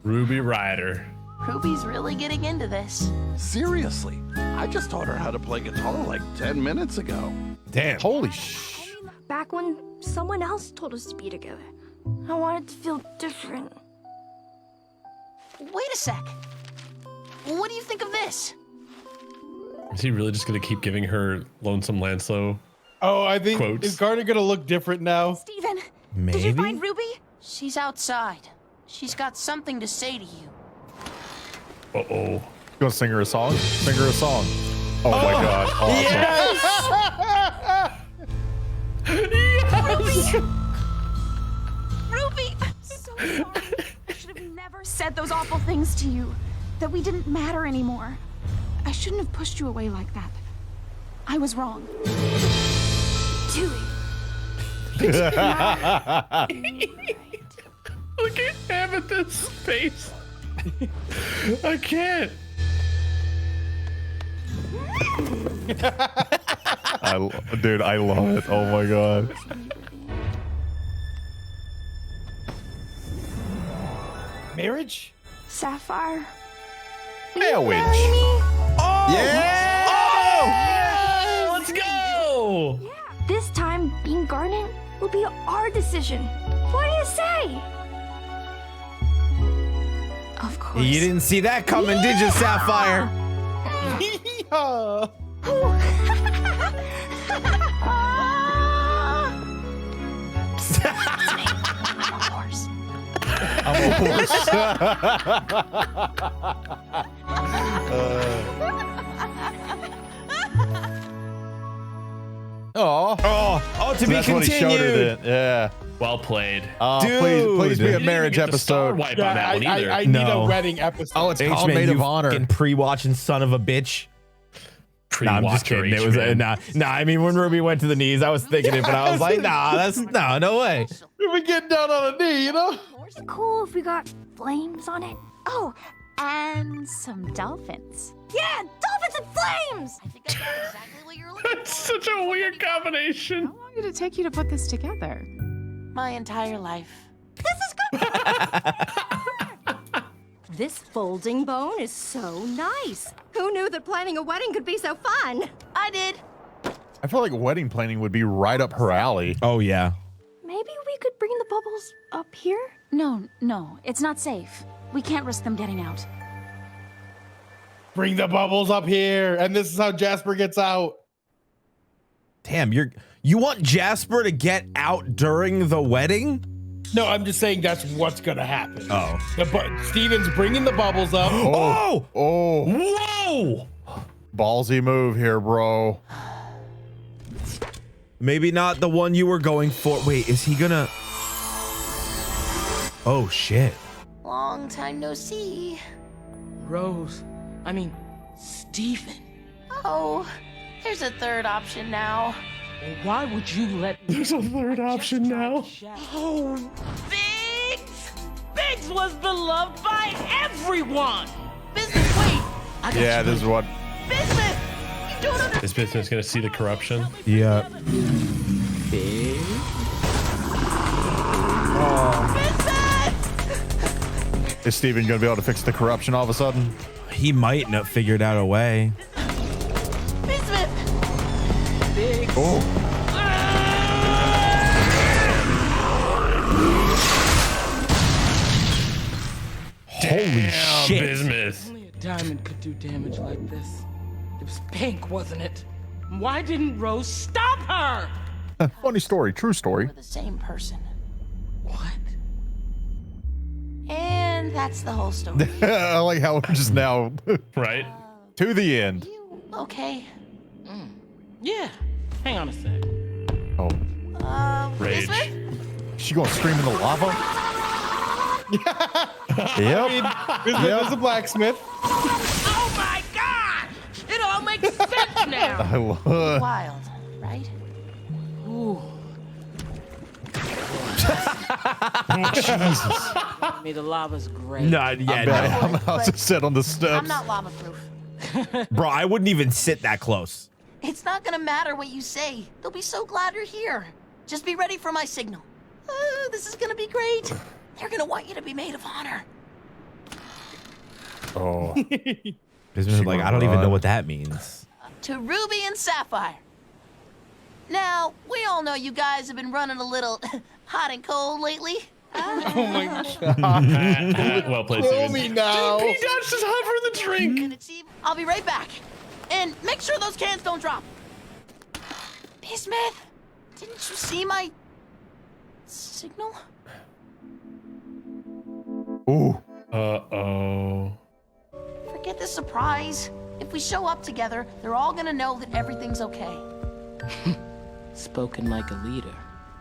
Ruby Rider. Ruby's really getting into this. Seriously, I just taught her how to play guitar like 10 minutes ago. Damn. Holy sh. Back when someone else told us to be together, I wanted to feel different. Wait a sec. What do you think of this? Is he really just gonna keep giving her Lonesome Lancelot? Oh, I think Quotes. is Garnet gonna look different now? Steven, Maybe. did you find Ruby? She's outside. She's got something to say to you. Uh-oh. You want to sing her a song? Sing her a song. Oh my God. Awesome. Yes! Ruby! I'm so sorry. I should have never said those awful things to you. That we didn't matter anymore. I shouldn't have pushed you away like that. I was wrong. Look at Amethyst's face. I can't. Dude, I love it. Oh my God. Marriage? Sapphire. Marriage. Oh! Yeah! Oh! Let's go! This time, being Garnet will be our decision. What do you say? Of course. You didn't see that coming, did you, Sapphire? I'm a horse. Oh, to be that's when he showed her continued. it. Yeah. Well played. Please be a didn't marriage even get the star episode. wipe on that one either. I need a wedding episode. Oh, it's called H-Man, Maid of you Honor. fucking pre-watching son of a bitch. Nah, I'm just kidding. It was nah. I mean, when Ruby went to the knees, I was thinking it, but I was like, nah, no way. We get down on a knee, you know? It's cool if we got flames on it. Oh, and some dolphins. Yeah, dolphins and flames! I think I know exactly what you're looking for. That's such a weird combination. How long did it take you to put this together? My entire life. This is good. This folding bone is so nice. Who knew that planning a wedding could be so fun? I did. I feel like wedding planning would be right up her alley. Oh, yeah. Maybe we could bring the bubbles up here? No, it's not safe. We can't risk them getting out. Bring the bubbles up here, and this is how Jasper gets out. Damn, you want Jasper to get out during the wedding? No, I'm just saying that's what's gonna happen. Oh. Steven's bringing the bubbles up. Oh! Whoa! Ballsy move here, bro. Maybe not the one you were going for. Wait, is he gonna? Oh shit. Long time no see. Stephen. Oh, there's a third option now. Why would you let me? There's a third option now. Oh, Biggs was beloved by everyone. Business, wait. Yeah, this is what. Business, you don't understand. This business gonna see the corruption. Yeah. Is Steven gonna be able to fix the corruption all of a sudden? He might not figured out a way. Business. Oh. Holy shit. Bismuth. Only a diamond could do damage like this. It was pink, wasn't it? Why didn't Rose stop her? Funny story, true story. We're the same person. What? And that's the whole story. I like how we're just now right to the end. Okay. Yeah. Hang on a sec. Oh. Rage. Bismuth? She gonna scream in the lava? Yep. There's a blacksmith. Oh my God! It all makes sense now. I love. Wild, right? Ooh. Jesus. I mean, the lava's great. Not yet. I'm about to sit on the I'm steps. not lava proof. Bro, I wouldn't even sit that close. It's not gonna matter what you say. They'll be so glad you're here. Just be ready for my signal. This is gonna be great. They're gonna want you to be maid of honor. Oh. Bismuth, like, I don't even know what that means. To Ruby and Sapphire. Now, we all know you guys have been running a little hot and cold lately. Oh my God. Well played, Kill Steven. me now. Dude, P-Dodge just hover the drink. I'll be right back. And make sure those cans don't drop. Bismuth, didn't you see my signal? Ooh. Uh-oh. Forget the surprise. If we show up together, they're all gonna know that everything's okay. Spoken like a leader.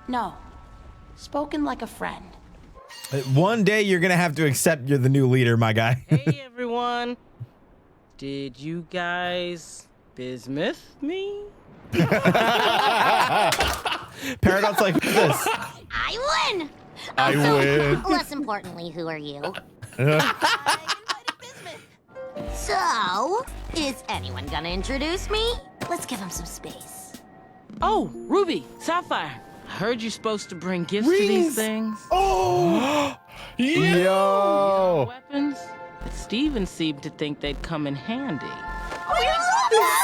No, spoken like a friend. One day you're gonna have to accept you're the new leader, my guy. Hey, everyone. Did you guys bismuth me? Paradox like this. I win! I win. Less importantly, who are you? So, is anyone gonna introduce me? Let's give them some space. Oh, Ruby, Sapphire. I heard you're supposed to bring gifts to these things. Oh. Yo. Weapons? But Steven seemed to think they'd come in handy.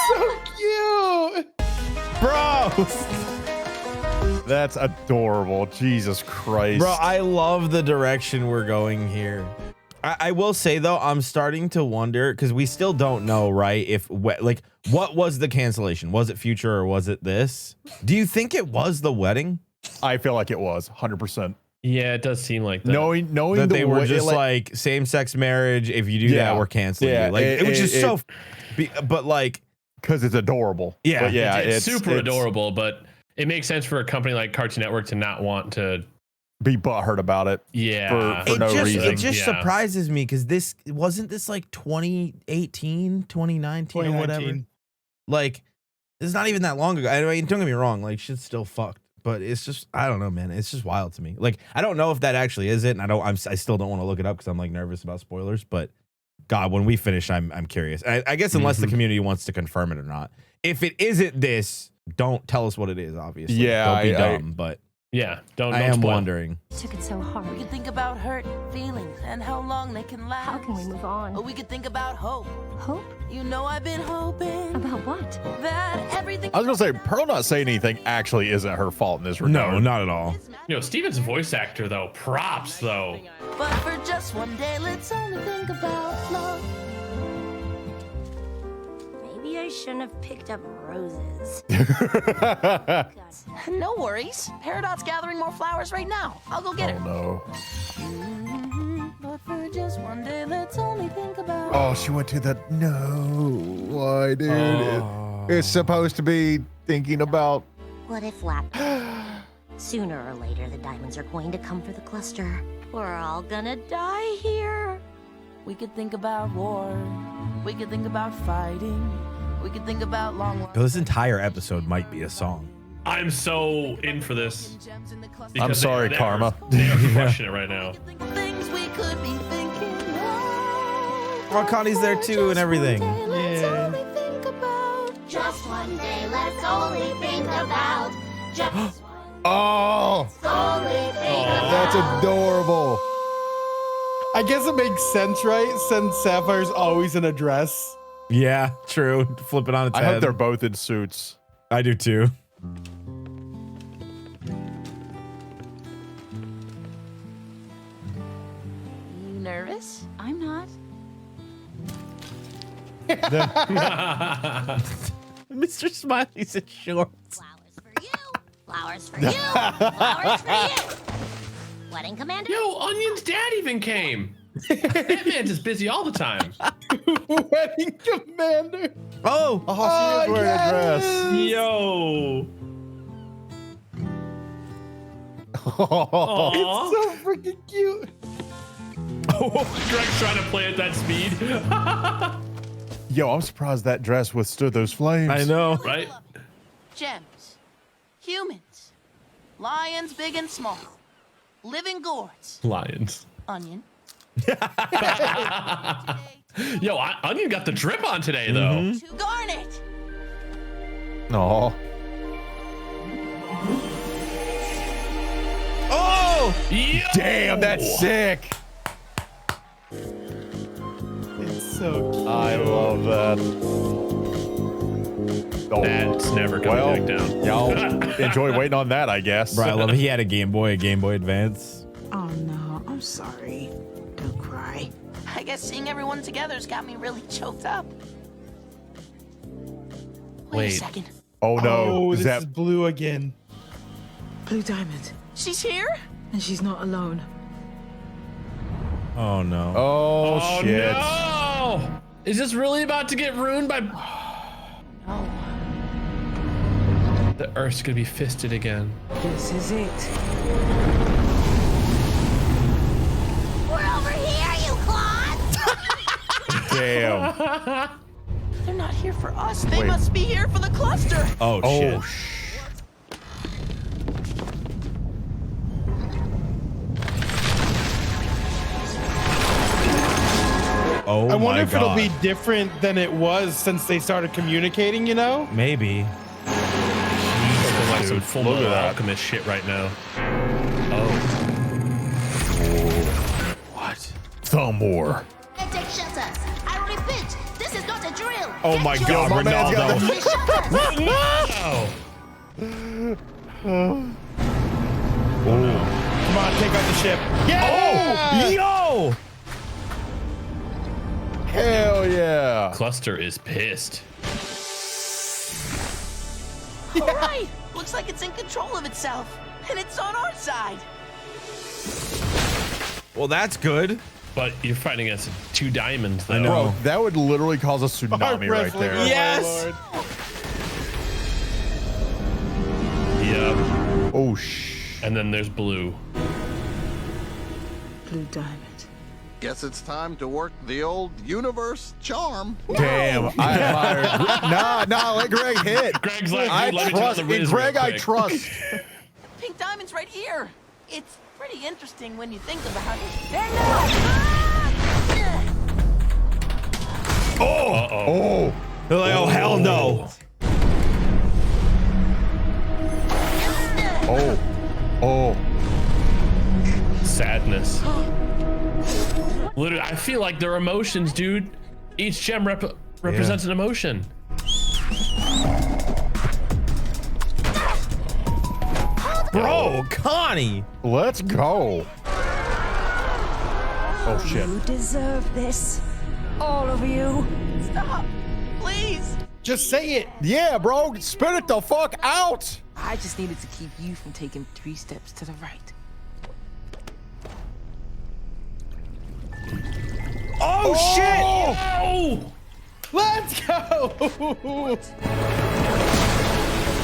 So cute. Bro. That's adorable. Jesus Christ. Bro, I love the direction we're going here. I will say, though, I'm starting to wonder, because we still don't know, right, if, like, what was the cancellation? Was it Future or was it this? Do you think it was the wedding? I feel like it was 100%. Yeah, it does seem like that. Knowing that they were just like same-sex marriage. If you do that, we're canceling you. Like, it was just so, but like, because it's adorable. Yeah, but yeah, it's super adorable, but it makes sense for a company like Cartoon Network to not want to be butthurt about it. Yeah, for no reason. It just surprises me because this wasn't this like 2018, 2019 or whatever. Like, it's not even that long ago. I mean, don't get me wrong. Like, shit's still fucked. But it's just, I don't know, man. It's just wild to me. Like, I don't know if that actually is it. And I still don't want to look it up because I'm like nervous about spoilers. But God, when we finish, I'm curious. I guess unless the community wants to confirm it or not. If it isn't this, don't tell us what it is, obviously. Yeah, don't be dumb, but yeah, don't I am spoil. wondering. Took it so hard. We could think about hurt feelings and how long they can last. How can we move on? Or we could think about hope. Hope? You know I've been hoping. About what? That everything. I was gonna say Pearl not saying anything actually isn't her fault in this regard. No, not at all. Steven's voice actor though, props though. But for just one day, let's only think about love. Maybe I shouldn't have picked up roses. No worries. Peridot's gathering more flowers right now. I'll go get her. No. But for just one day, let's only think about. Oh, she went to the why, dude? It's supposed to be thinking about. What if sooner or later the diamonds are going to come for the cluster? We're all gonna die here. We could think about war. We could think about fighting. We could think about long. This entire episode might be a song. I'm so in for this. I'm sorry, Karma. They are crushing it right now. Things we could be thinking of. Oh, Connie's there too and everything. Yeah. Just one day, let's only think about. Just Oh, only think that's adorable. I guess it makes sense, right? Since Sapphire's always in a dress. Yeah, true. Flip it on its I head. hope they're both in suits. I do too. You nervous? I'm not. Mr. Smiley's in shorts. flowers for you. Flowers for you. Wedding commander. Yo, Onion's dad even came. That man's just busy all the time. Wedding commander. Oh, she is wearing a dress. Yo. It's so freaking cute. Oh, Greg's trying to play at that speed. Yo, I'm surprised that dress withstood those flames. I know. Right? Gems. Humans. Lions big and small. Living gourds. Lions. Onion. Yo, Onion got the drip on today, though. To Garnet. Aw. Oh! Yo! Damn, that's sick. It's so cute. I love that. Oh. That's never coming back down. Y'all enjoy waiting on that, I guess. Bro, I love it. He had a Game Boy Advance. Oh no, I'm sorry. Don't cry. I guess seeing everyone together's got me really choked up. Wait a second. Oh no. Oh, is this that is Blue again. Blue Diamond. She's here? And she's not alone. Oh no. Oh, shit. No! Is this really about to get ruined by... No. The Earth's gonna be fisted again. This is it. We're over here, you clods. damn? They're not here for us. They Wait. must be here for the cluster. Oh, shit. Oh, I wonder my if it'll God. be different than it was since they started communicating, you know? Maybe. Something like some Full Metal Alchemist shit right now. Oh. What? Thumb war. Take shelters. I repeat, this is not a drill. Oh my God, my man's got Ronaldo. Come on, take out the ship. Oh, yo! Hell yeah. Cluster is pissed. All right. Looks like it's in control of itself. And it's on our side. Well, that's good. But you're fighting against 2 diamonds, though. I know. Bro, that would literally cause a tsunami right there. Yes. Yep. Oh, shh. And then there's Blue. Blue Diamond. Guess it's time to work the old universe charm. Damn, I admire. Nah, let Greg hit. Greg's like, I let me trust turn the in Riz Greg. real I quick. trust. Pink diamond's right here. It's pretty interesting when you think about it. Oh. They're like, oh, hell no. Oh. Sadness. Literally, I feel like they're emotions, dude. Each gem represents an emotion. Bro, Connie. Let's go. Oh, shit. You deserve this. All of you. Stop, please. Just say it. Yeah, bro. Spit it the fuck out. I just needed to keep you from taking 3 steps to the right. Oh, shit. Oh! Let's go.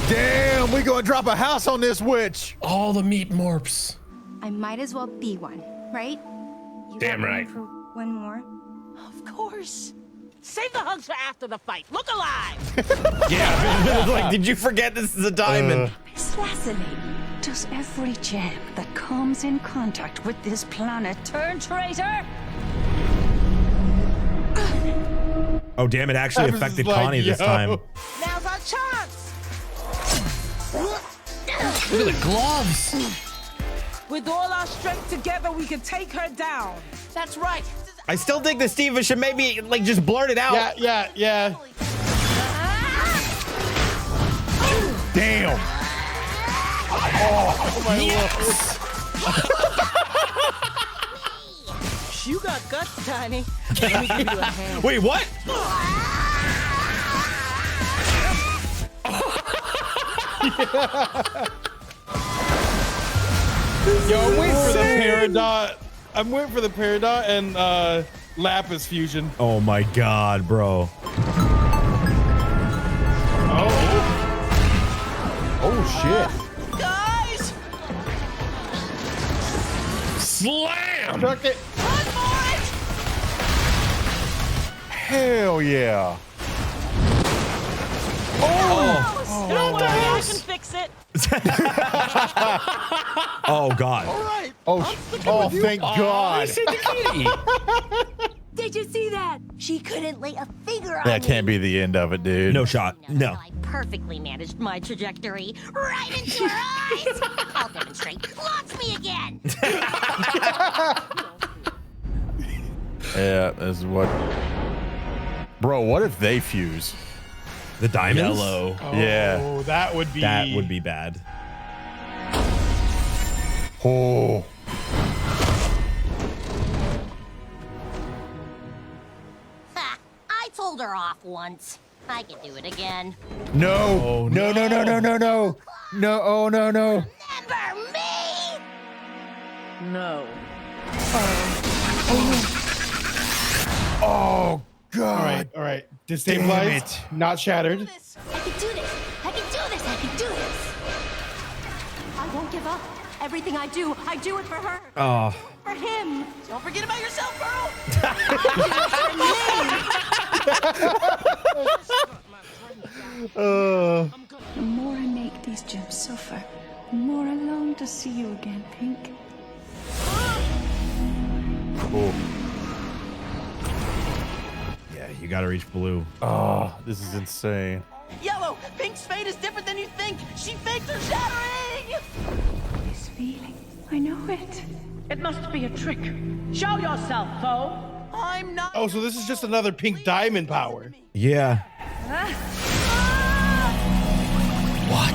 Damn, we gonna drop a house on this witch. All the meat morphs. I might as well be one, right? You Damn got room right. For one more. Of course. Save the hugs for after the fight. Look alive. Yeah, like, did you forget this is a diamond? Miss Lassany, does every gem that comes in contact with this planet turn traitor? Oh, damn, it actually Travis affected is like, Connie this yo. time. Now's our chance. Look at the gloves. With all our strength together, we can take her down. That's right. I still think that Steven should maybe, like, just blurt it out. Yeah. Damn. Oh my You got guts, Tiny. Let me give you a hand. Wait, what? Yo, I'm waiting for the Peridot. I'm waiting for the Peridot and Lapis fusion. Oh my god, bro. Oh shit. Guys! Slam! Chuck it. Run for it! Hell yeah. Don't worry, I can fix it. Oh god. All right. Oh, thank God. Did you see that? She couldn't lay a finger on That me. can't be the end of it, dude. No shot. No. I perfectly managed my trajectory right into her eyes. I'll demonstrate. Launch me again. Yeah, this is what. Bro, what if they fuse? The diamonds? Yellow. Yeah. Oh, that would be bad. Oh. Ha, I told her off once. I can do it again. No. Oh, No. No. No. No. No. No. Oh no. No. Remember me? No. Oh God. All right. Destabilized, not shattered. I can do this. I can do this. I can do this. I won't give up. Everything I do it for her. Oh. For him. Don't forget about yourself, girl. The more I make these gems suffer, the more I long to see you again, Pink. Cool. Yeah, you gotta reach blue. Oh, this is insane. Yellow, Pink's fate is different than you think. She faked her shattering. This feeling, I know it. It must be a trick. Show yourself, foe. I'm not. Oh, so this is just another pink diamond power. Yeah. What?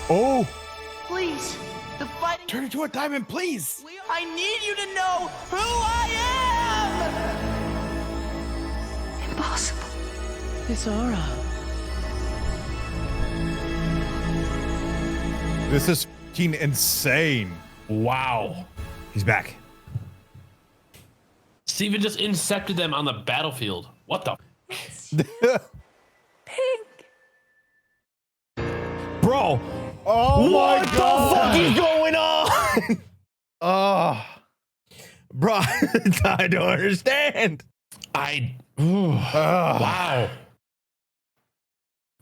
Oh. Please, the fighting. Turn into a diamond, please. I need you to know who I am. Impossible. This aura. This is fucking insane. Wow. He's back. Steven just incepted them on the battlefield. What the? Pink. Bro. Oh What my God. the fuck is going on? Bro, I don't understand. Wow.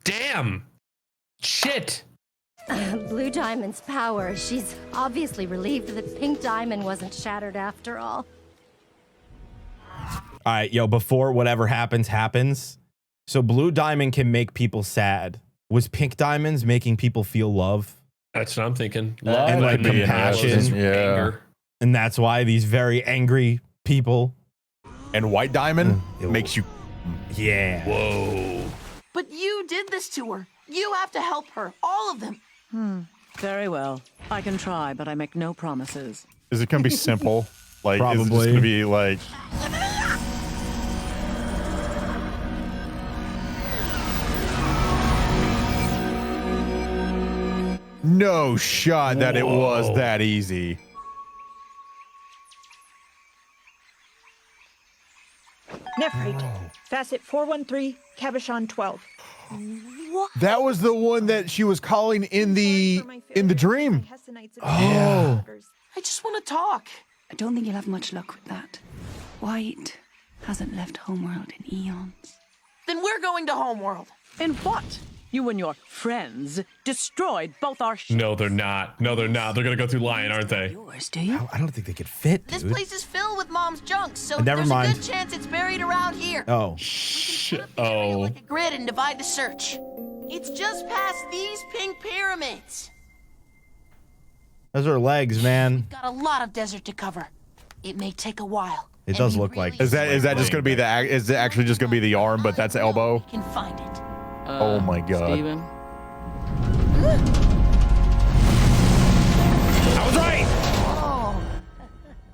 Damn. Shit. Blue Diamond's power. She's obviously relieved that Pink Diamond wasn't shattered after all. All right, yo, before whatever happens. So Blue Diamond can make people sad. Was Pink Diamond's making people feel love? That's what I'm thinking. Love and like compassion. Anger. And that's why these very angry people. And White Diamond makes you. Yeah. Whoa. But you did this to her. You have to help her. All of them. Very well. I can try, but I make no promises. Is it going to be simple? Like, Probably. is it just going to be like. No shot that it was that easy. Nephrite, facet 413, Cabochon 12. That was the one that she was calling in the dream. Oh. I just want to talk. I don't think you'll have much luck with that. White hasn't left Homeworld in eons. Then we're going to Homeworld. In what? You and your friends destroyed both our ships. No, they're not. No, they're not. They're gonna go through Lion, aren't they? Yours, do you? I don't think they could fit, This dude. place is filled with Mom's junk, so Never there's mind. a good chance it's buried around here. Oh. Shit. Oh. A grid and divide the search. It's just past these pink pyramids. Those are legs, man. Got a lot of desert to cover. It may take a while. It does look like. Is that just going to be is it actually just going to be the arm, but that's elbow? Can find it. Oh my god. Steven? I was right. Oh.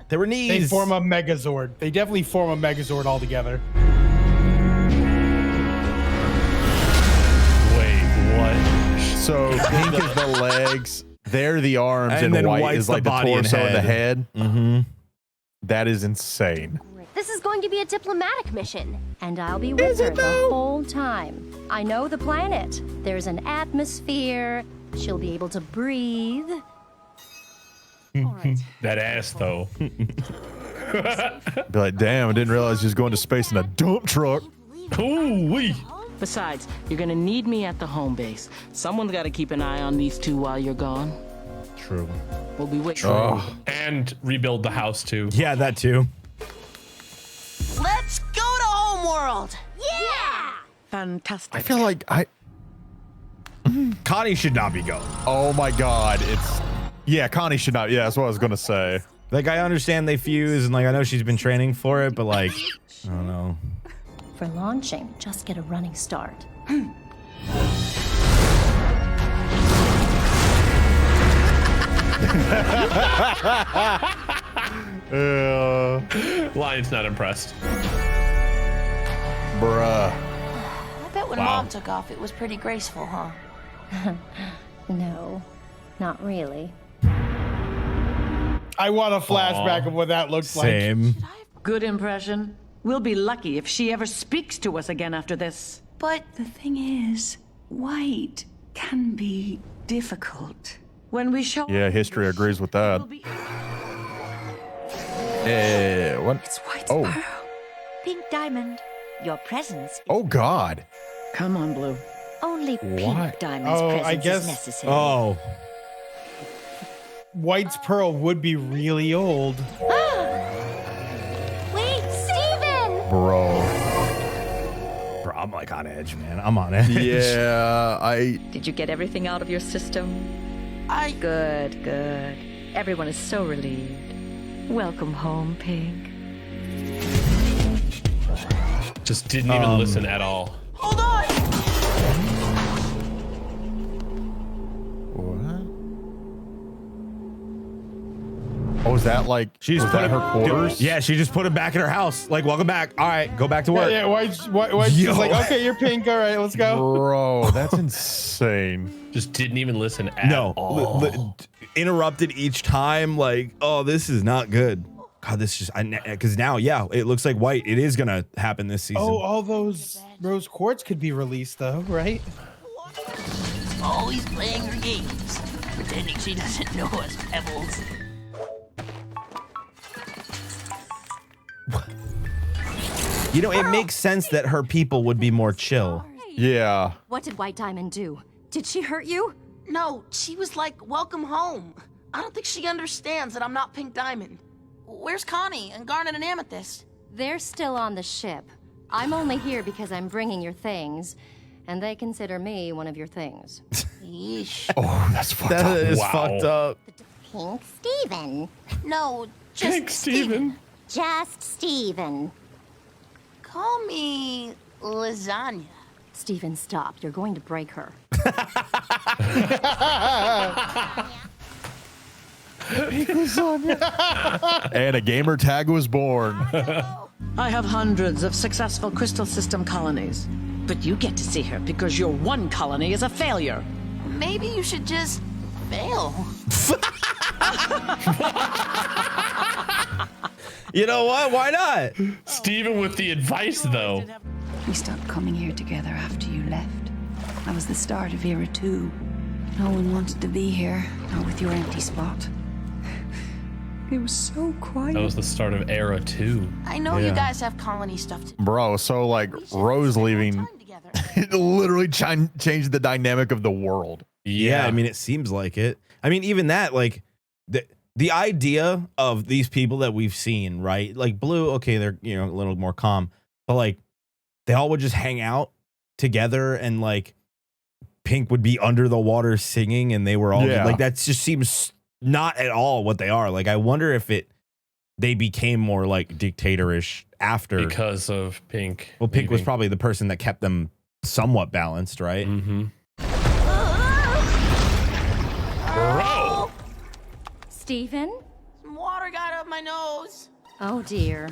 They were knees. They form a Megazord. They definitely form a Megazord all together. Wait, what? So pink is the legs, they're the arms, and then white white's is like the body and torso and the head. Mm-hmm. That is insane. This is going to be a diplomatic mission, and I'll be with her the whole time. I know the planet. There's an atmosphere. She'll be able to breathe. That ass, though. Be like, damn, I didn't realize he was going to space in a dump truck. Ooh-wee. Besides, you're gonna need me at the home base. Someone's gotta keep an eye on these two while you're gone. True. We'll be waiting. Oh. And rebuild the house, too. Yeah, that too. Let's go to Homeworld. Yeah! Fantastic. I feel like Connie should not be going. Oh my god, Connie should not. Yeah, that's what I was gonna say. Like, I understand they fuse, and like I know she's been training for it, but like, I don't know. For launching, just get a running start. Lion's not impressed. Bruh. I bet when Wow. Mom took off, it was pretty graceful, huh? No, not really. I want a flashback of what that looks like. Same. Good impression. We'll be lucky if she ever speaks to us again after this. But the thing is, White can be difficult. When we show Yeah, history agrees with that. What? It's White's Oh. burrow. Pink Diamond, your presence is Oh god. Come on, Blue. only Pink What? Diamond's Oh, presence I guess- is necessary. Oh. White's pearl would be really old. Wait, Steven! Bro, I'm like on edge, man. I'm on edge. Yeah, Did you get everything out of your system? Good, good. Everyone is so relieved. Welcome home, Pink. Just didn't even listen at all. Hold on! Oh, is that like She just was put that it- her quarters? Yeah, she just put it back in her house. Like, welcome back. All right, go back to work. Yeah, White's Yo. just like, okay, you're pink. All right, let's go. Bro, that's insane. Just didn't even listen at No, all. interrupted each time. Like, oh, this is not good. God, this just because now, yeah, it looks like White. It is gonna happen this season. Oh, all those rose quartz could be released though, right? Always playing her games, pretending she doesn't know us pebbles. You know, it makes sense that her people would be more chill. Yeah. What did White Diamond do? Did she hurt you? No, she was like, welcome home. I don't think she understands that I'm not Pink Diamond. Where's Connie and Garnet and Amethyst? They're still on the ship. I'm only here because I'm bringing your things, and they consider me one of your things. Yeesh. Oh, that's fucked up. That is fucked up. Pink Steven. No, just Pink Steven. Just Steven. Call me Lasagna. Steven, stop. You're going to break her. And a gamer tag was born. I have hundreds of successful crystal system colonies. But you get to see her because your one colony is a failure. Maybe you should just fail. You know what? Why not? Steven with the advice, though. We stopped coming here together after you left. That was the start of Era 2. No one wanted to be here, not with your empty spot. It was so quiet. That was the start of Era 2. I know you guys have colony stuff to do. Bro, so like Rose leaving it literally changed the dynamic of the world. Yeah, I mean, it seems like it. I mean, even that, like, the idea of these people that we've seen, right? Like Blue, okay, they're, you know, a little more calm, but like they all would just hang out together, and like Pink would be under the water singing, and they were all like, that just seems not at all what they are. Like, I wonder if they became more like dictatorish after, because of Pink. Well, Pink was probably the person that kept them somewhat balanced, right? Mm-hmm. Bro! Steven? Some water got up my nose. Oh, dear.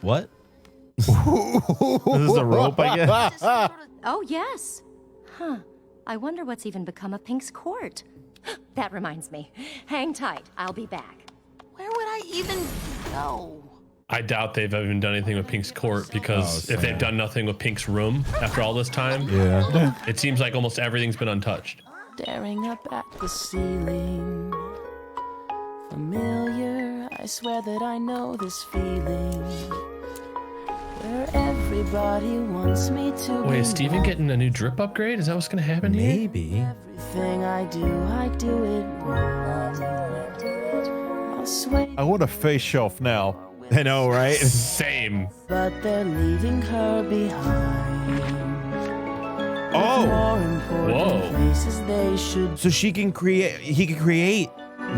What? This is a rope, I guess. Oh, yes. Huh. I wonder what's even become of Pink's court. That reminds me. Hang tight. I'll be back. Where would I even go? I doubt they've even done anything with Pink's court, because if they've done nothing with Pink's room after all this time, it seems like almost everything's been untouched. Staring up at the ceiling. Familiar, I swear that I know this feeling. Where everybody wants me to Wait, is Steven getting a new drip upgrade? Is that what's gonna happen here? Maybe. Everything I do it wrong. I'll sway, I want a face shelf now. I know, right? Same. but they're leaving her behind. Oh. More important places they should So he can create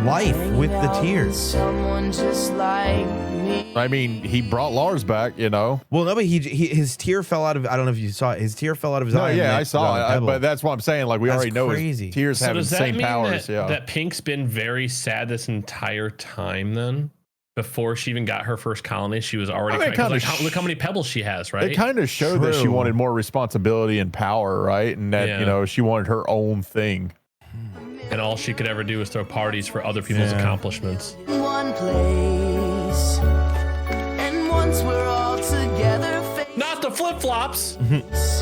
life with the tears. someone just like me. I mean, he brought Lars back, you know. Well, no, but his tear fell out of, I don't know if you saw it. His tear fell out of his eye. Yeah, I saw it. But that's what I'm saying. Like, we already know his tears have the same powers. That Pink's been very sad this entire time then? Before she even got her first colony, she was already look how many pebbles she has, right? It kind of showed that she wanted more responsibility and power, right? And that, you know, she wanted her own thing. And all she could ever do was throw parties for other people's accomplishments. One place, and once we're all together, not the flip-flops.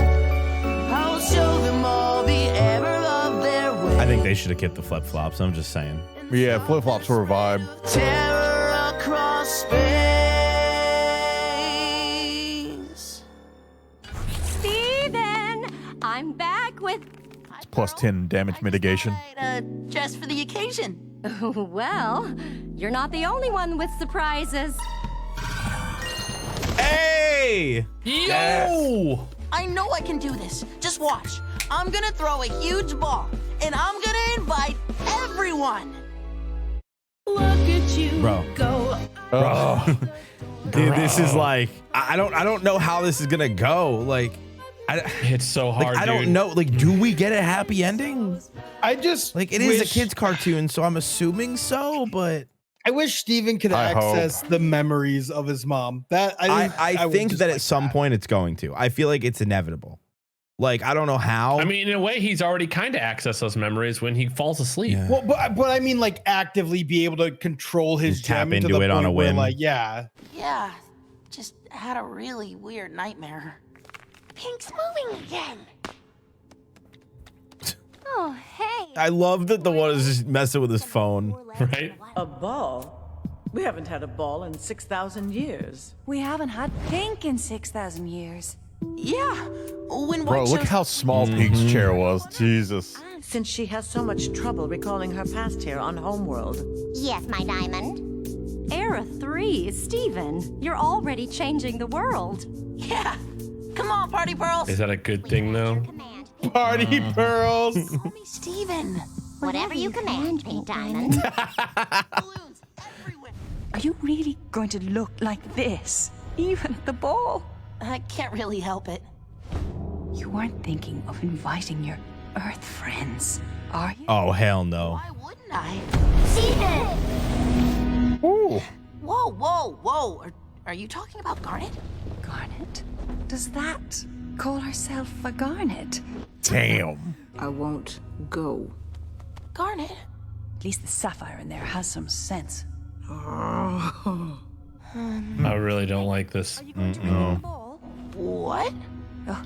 I'll show them all the error of their way. I think they should have kept the flip flops. I'm just saying. Yeah, flip flops were a vibe. Terror across space. Steven! I'm back with... It's plus 10 damage mitigation. Just for the occasion. Well, you're not the only one with surprises. Hey! Yo! I know I can do this. Just watch. I'm gonna throw a huge ball, and I'm gonna invite everyone. Look at you Bro. go. Dude, this is like, I don't know how this is gonna go. Like, it's so hard. I don't know. Like, do we get a happy ending? I just like, it is a kid's cartoon, so I'm assuming so. But I wish Steven could access the memories of his mom. That I think that at some point it's going to. I feel like it's inevitable. Like, I don't know how. I mean, in a way, he's already kind of accessed those memories when he falls asleep. Yeah. Well, but I mean, like, actively be able to control his tap gem into to the it on point a where, whim. like, yeah. Yeah, just had a really weird nightmare. Pink's moving again. Oh, hey. I love that the one is just messing with his phone. Right? A ball? We haven't had a ball in 6,000 years. We haven't had pink in 6,000 years. Yeah. When Bro, White look shows- how small Pink's chair was. Jesus. Since she has so much trouble recalling her past here on Homeworld. Yes, my diamond. Era 3, Steven. You're already changing the world. Yeah. Come on, party pearls. Is that a good thing, though? Party pearls. Call me Steven. Whatever you command, Pink Diamond. Are you really going to look like this? Even at the ball? I can't really help it. You weren't thinking of inviting your Earth friends, are you? Oh, hell no. Why wouldn't I? Steven! Ooh. Whoa, whoa, whoa. Are you talking about Garnet? Garnet? Does that call herself a Garnet? Damn. I won't go. Garnet? At least the sapphire in there has some sense. I really don't like this. What? Oh,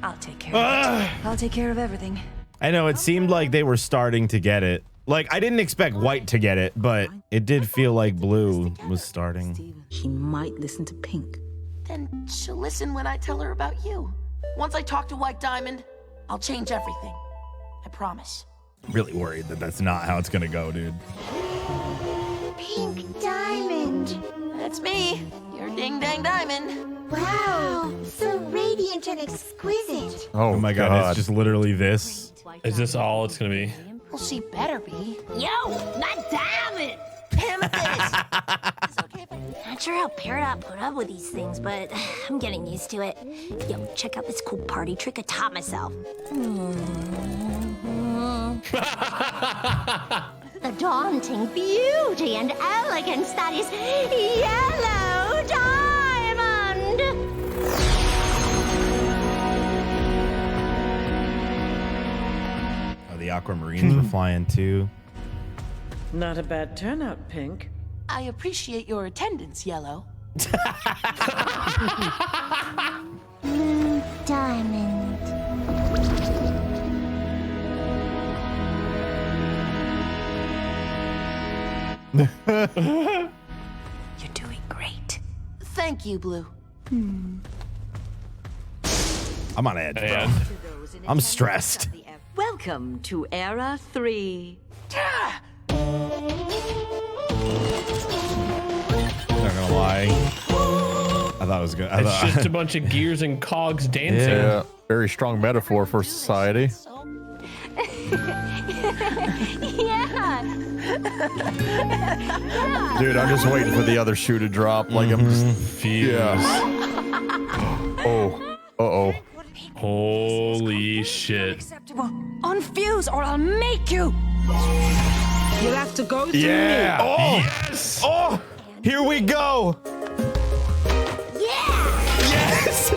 I'll take care of it. I'll take care of everything. I know it seemed like they were starting to get it. Like, I didn't expect White to get it, but it did feel like Blue was starting. She might listen to Pink. Then she'll listen when I tell her about you. Once I talk to White Diamond, I'll change everything. I promise. Really worried that that's not how it's gonna go, dude. Pink Diamond. That's me, your ding dang diamond. Wow, so radiant and exquisite. Oh my god, it's just literally this. Is this all it's gonna be? Well, she better be. Yo, my diamond! Not sure how Peridot put up with these things, but I'm getting used to it. Yo, check out this cool party trick I taught myself. The daunting beauty and elegance that is Yellow Diamond! Oh, the aquamarines were flying too. Not a bad turnout, Pink. I appreciate your attendance, Yellow. Diamond. You're doing great. Thank you, Blue. I'm on edge, bro. I'm stressed. Welcome to Era 3. Not gonna lie. I thought it was good. It's just a bunch of gears and cogs dancing. Yeah, very strong metaphor for society. Yeah. Dude, I'm just waiting for the other shoe to drop. Like I'm just yeah. Oh. Uh-oh. Holy shit. Unfuse or I'll make you. You'll have to go through Yeah. me. Oh, Yes. Oh, here we go. Yes.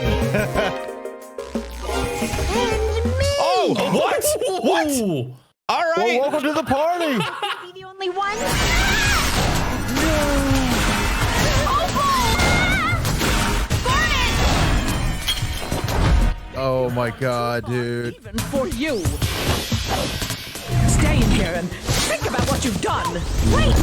Oh, what? What? All right. Well, welcome to the party. Be the only one? Oh my god, dude. Even for you. Stay in here and think about what you've done. Wait.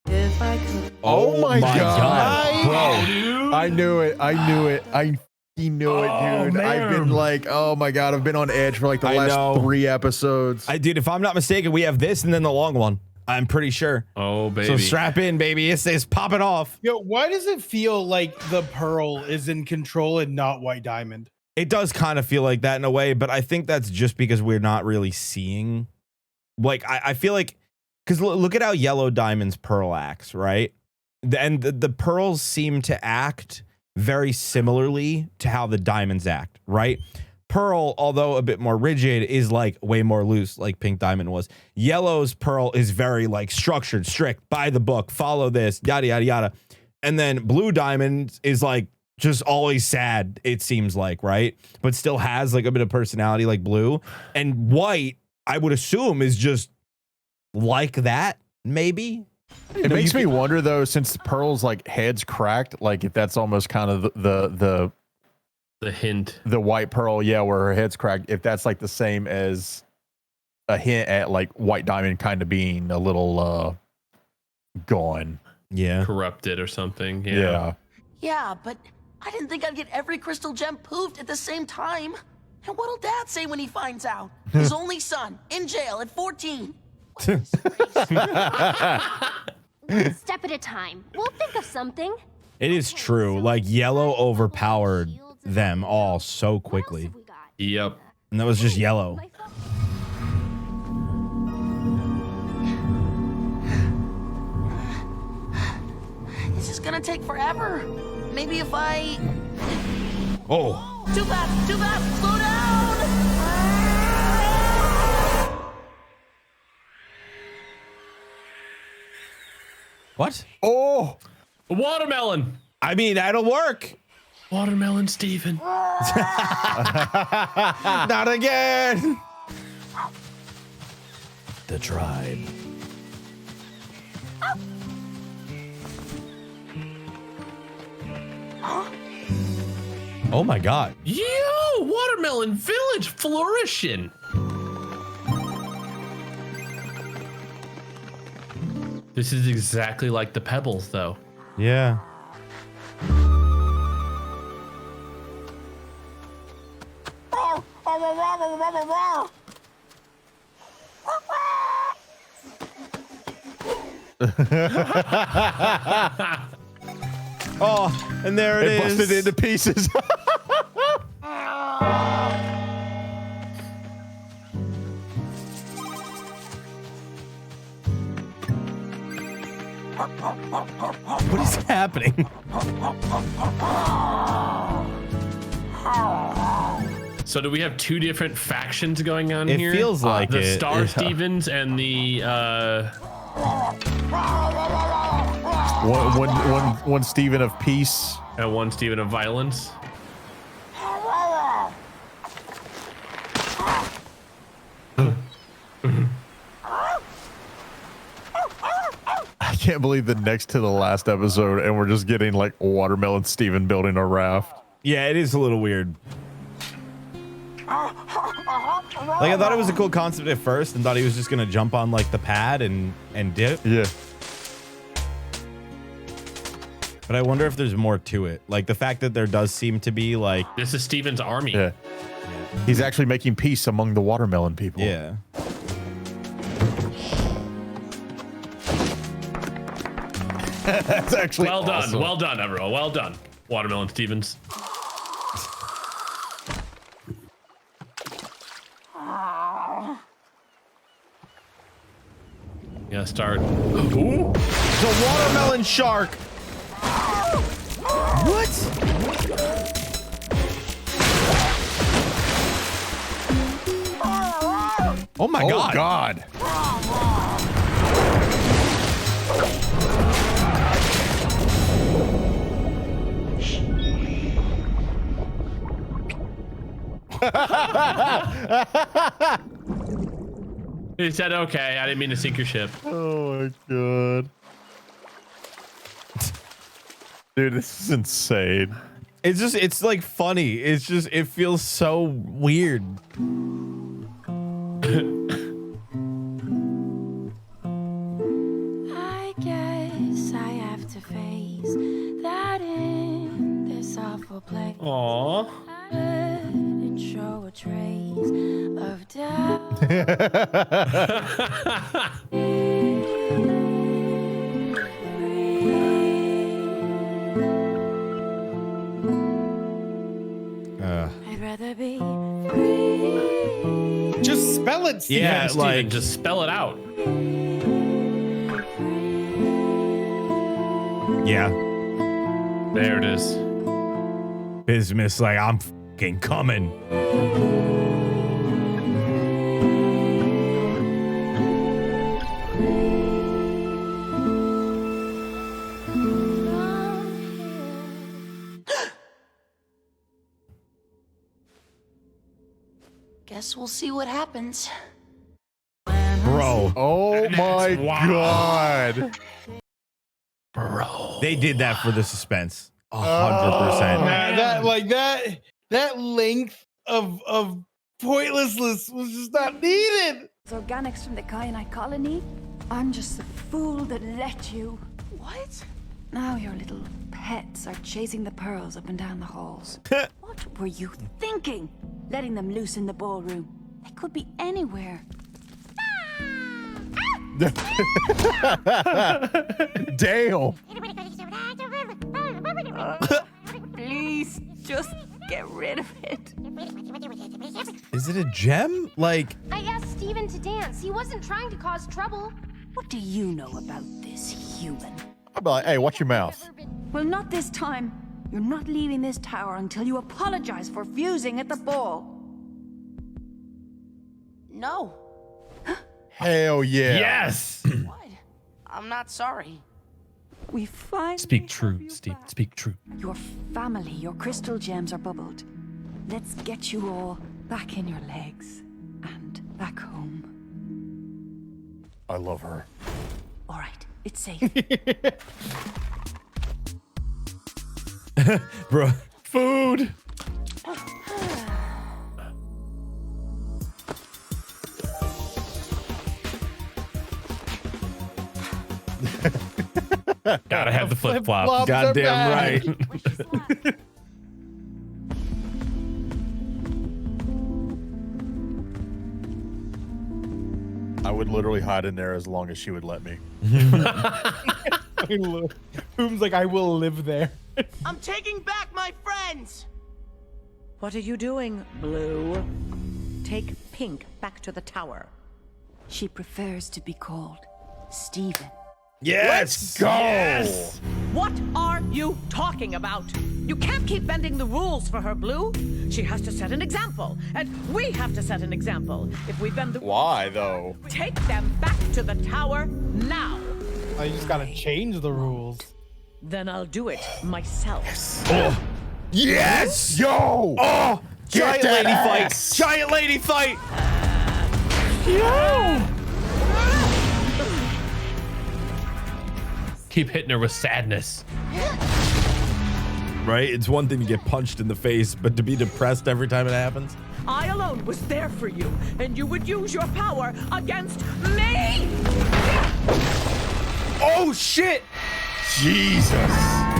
If I could. Oh my god. Bro. I knew it. I knew it. I knew it, dude. I've been like, oh my god, I've been on edge for like the last 3 episodes. Dude, if I'm not mistaken, we have this and then the long one. I'm pretty sure. Oh, baby. So strap in, baby. It's popping off. Yo, why does it feel like the Pearl is in control and not White Diamond? It does kind of feel like that in a way, but I think that's just because we're not really seeing. Like, I feel like, because look at how Yellow Diamond's Pearl acts, right? And the Pearls seem to act very similarly to how the Diamonds act, right? Pearl, although a bit more rigid, is like way more loose, like Pink Diamond was. Yellow's Pearl is very like structured, strict, by the book, follow this, yada, yada, yada. And then Blue Diamond is like just always sad, it seems like, right? But still has like a bit of personality like Blue. And White, I would assume, is just like that, maybe. It makes me wonder though, since Pearl's like head's cracked, like if that's almost kind of the hint, the White Pearl, yeah, where her head's cracked, if that's like the same as a hint at like White Diamond kind of being a little gone. Yeah. Corrupted or something. Yeah. Yeah, but I didn't think I'd get every crystal gem poofed at the same time. And what'll Dad say when he finds out? His only son, in jail at 14. One step at a time. We'll think of something. It is true. Like, Yellow overpowered them all so quickly. Yep. And that was just Yellow. This is gonna take forever. Maybe if I... Oh. Too fast, slow down! What? Oh. A watermelon. I mean, that'll work. Watermelon, Steven. Not again. The tribe. Oh my God. Yo, Watermelon Village flourishing. This is exactly like the Pebbles, though. Yeah. Oh, and there it is. Busted into pieces. What is happening? So do we have two different factions going on It here? feels like the it, Star yeah. Stevens and the one Steven of peace and one Steven of violence. I can't believe the next to the last episode, and we're just getting like Watermelon Steven building a raft. Yeah, it is a little weird. Like, I thought it was a cool concept at first and thought he was just gonna jump on like the pad and dip. Yeah. But I wonder if there's more to it. Like the fact that there does seem to be like this is Steven's army. Yeah. He's actually making peace among the watermelon people. Yeah. That's actually well awesome. done. Well done, everyone. Well done, Watermelon Stevens. Yeah, start. Ooh. It's a watermelon shark. What? Oh my God. God. He said, okay, I didn't mean to sink your ship. Oh my God. Dude, this is insane. It's like funny. It's just, it feels so weird. I guess I have to face that in this awful place. Aww. And show a trace of doubt. I'd rather be free. Just spell it, Steven. Yeah, Steven, like just spell it out. yeah. There it is. Business, like I'm fucking coming. Guess we'll see what happens. Bro. Oh my God. Bro. They did that for the suspense. 100%. That length of pointlessness was just not needed. Organics from the Kyanite colony. I'm just the fool that let you. What? Now your little pets are chasing the pearls up and down the halls. What were you thinking? Letting them loose in the ballroom. They could be anywhere. Damn. Please, just get rid of it. Is it a gem? Like, I asked Steven to dance. He wasn't trying to cause trouble. What do you know about this human? I'll be like, hey, watch your mouth. Well, not this time. You're not leaving this tower until you apologize for fusing at the ball. No. Hell yeah. Yes. What? I'm not sorry. We finally Speak true, Steve. Speak true. Your family, your crystal gems are bubbled. Let's get you all back in your legs and back home. I love her. All right, it's safe. bro. Food. Gotta have the flip flop. Goddamn right. I would literally hide in there as long as she would let me. Boom's like, I will live there. I'm taking back my friends. What are you doing, Blue? Take Pink back to the tower. She prefers to be called Steven. Yes. Let's go. Yes. What are you talking about? You can't keep bending the rules for her, Blue. She has to set an example, and we have to set an example. If we bend the Why though? take them back to the tower now. Oh, you just gotta change the rules. Then I'll do it myself. Oh. Yes. Yo. Oh. Get Giant that lady ass. fight. Giant lady fight. Yo. Keep hitting her with sadness. Right? It's one thing to get punched in the face, but to be depressed every time it happens. I alone was there for you, and you would use your power against me! Oh, shit. Jesus.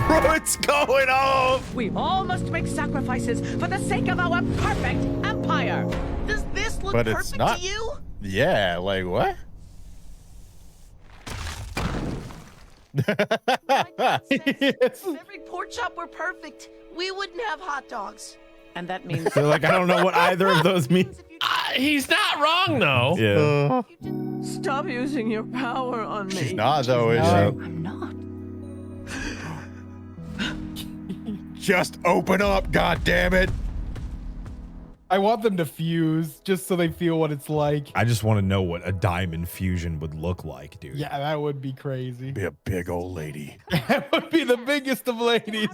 Bro, what's going on? We all must make sacrifices for the sake of our perfect empire. Does this look But it's perfect not- to you? Yeah, like what? If every pork chop were perfect, we wouldn't have hot dogs. And that means I feel like I don't know what either of those mean. He's not wrong, though. Yeah. stop using your power on me. She's not though, is I'm not. she? Just open up, god damn it. I want them to fuse just so they feel what it's like. I just want to know what a diamond fusion would look like, dude. Yeah, that would be crazy. Be a big old lady. That would be the biggest of ladies.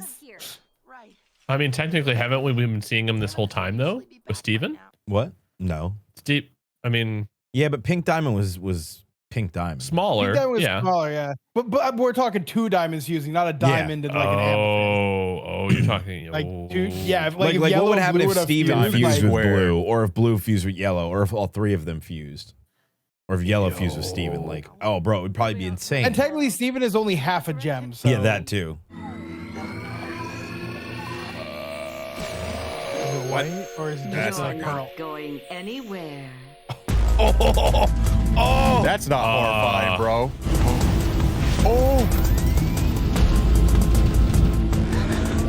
I mean, technically, haven't we been seeing him this whole time, though? With Steven? What? No. Steve, I mean... Yeah, but Pink Diamond was Pink Diamond. Smaller, That was yeah. smaller, yeah. But we're talking 2 diamonds fusing, not a diamond and like an amethyst. Oh, you're talking... Like two, yeah. Like if what yellow would happen blue if would've Steven fused, fused with like- blue, or if blue fused with yellow, or if all 3 of them fused? Or if yellow fused with Steven? Like, oh, bro, it would probably be insane. And technically, Steven is only half a gem. So. Yeah, that too. White, or is it just a pearl? Not going anywhere. Oh, that's not horrifying, bro. Oh,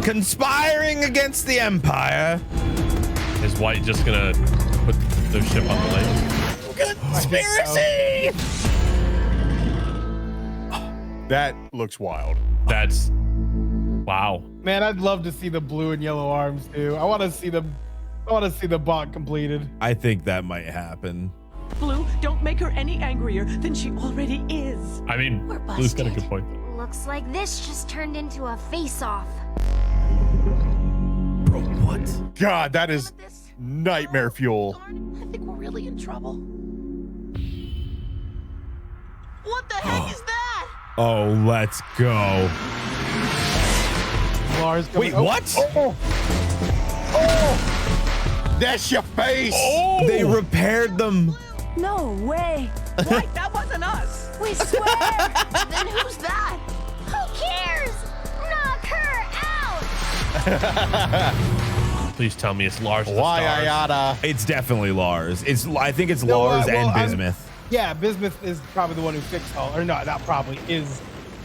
conspiring against the Empire. Is White just gonna put their ship on the lake? Conspiracy! that looks wild. That's... Wow. Man, I'd love to see the blue and yellow arms too. I want to see the bot completed. I think that might happen. Blue, don't make her any angrier than she already is. I mean, Blue's got a good point, though. Looks like this just turned into a face-off. Bro, what? God, that is nightmare fuel. I think we're really in trouble. What the heck is that? Oh, let's go. Lars Wait, what? Oh, that's your face. Oh, they repaired them. No way. Right, that wasn't us. We swear. Then who's that? Who cares? Knock her out! Please tell me it's Lars. of the Stars. It's definitely Lars. I think it's Lars and Bismuth. Yeah, Bismuth is probably the one who fixed all, or no, not probably, is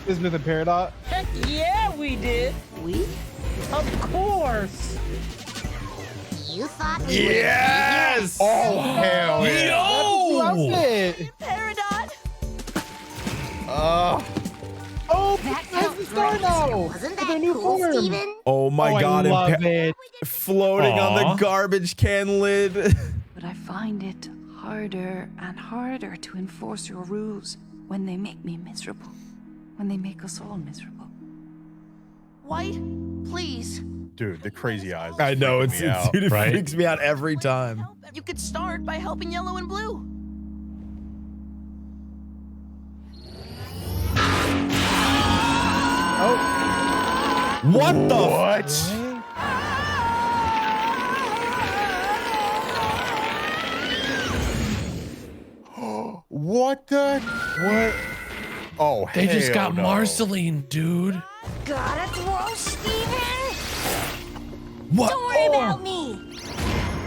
Bismuth and Peridot. Heck yeah, we did. We? Of course. You thought we Yes! Oh, hell yeah. Yo! Peridot. Oh, that's the star now. Wasn't With that a new cool, form. Steven? Oh my God! I love and it. floating on Aw. the garbage can lid. But I find it harder and harder to enforce your rules when they make me miserable. When they make us all miserable. White, please. Dude, the crazy eyes. I know freaking me out. dude, it right? freaks me out every time. You could start by helping Yellow and Blue. What the? What? What the? What? Oh, They just hell got no. Marceline, dude. Gotta throw Steven! What? Don't worry about me.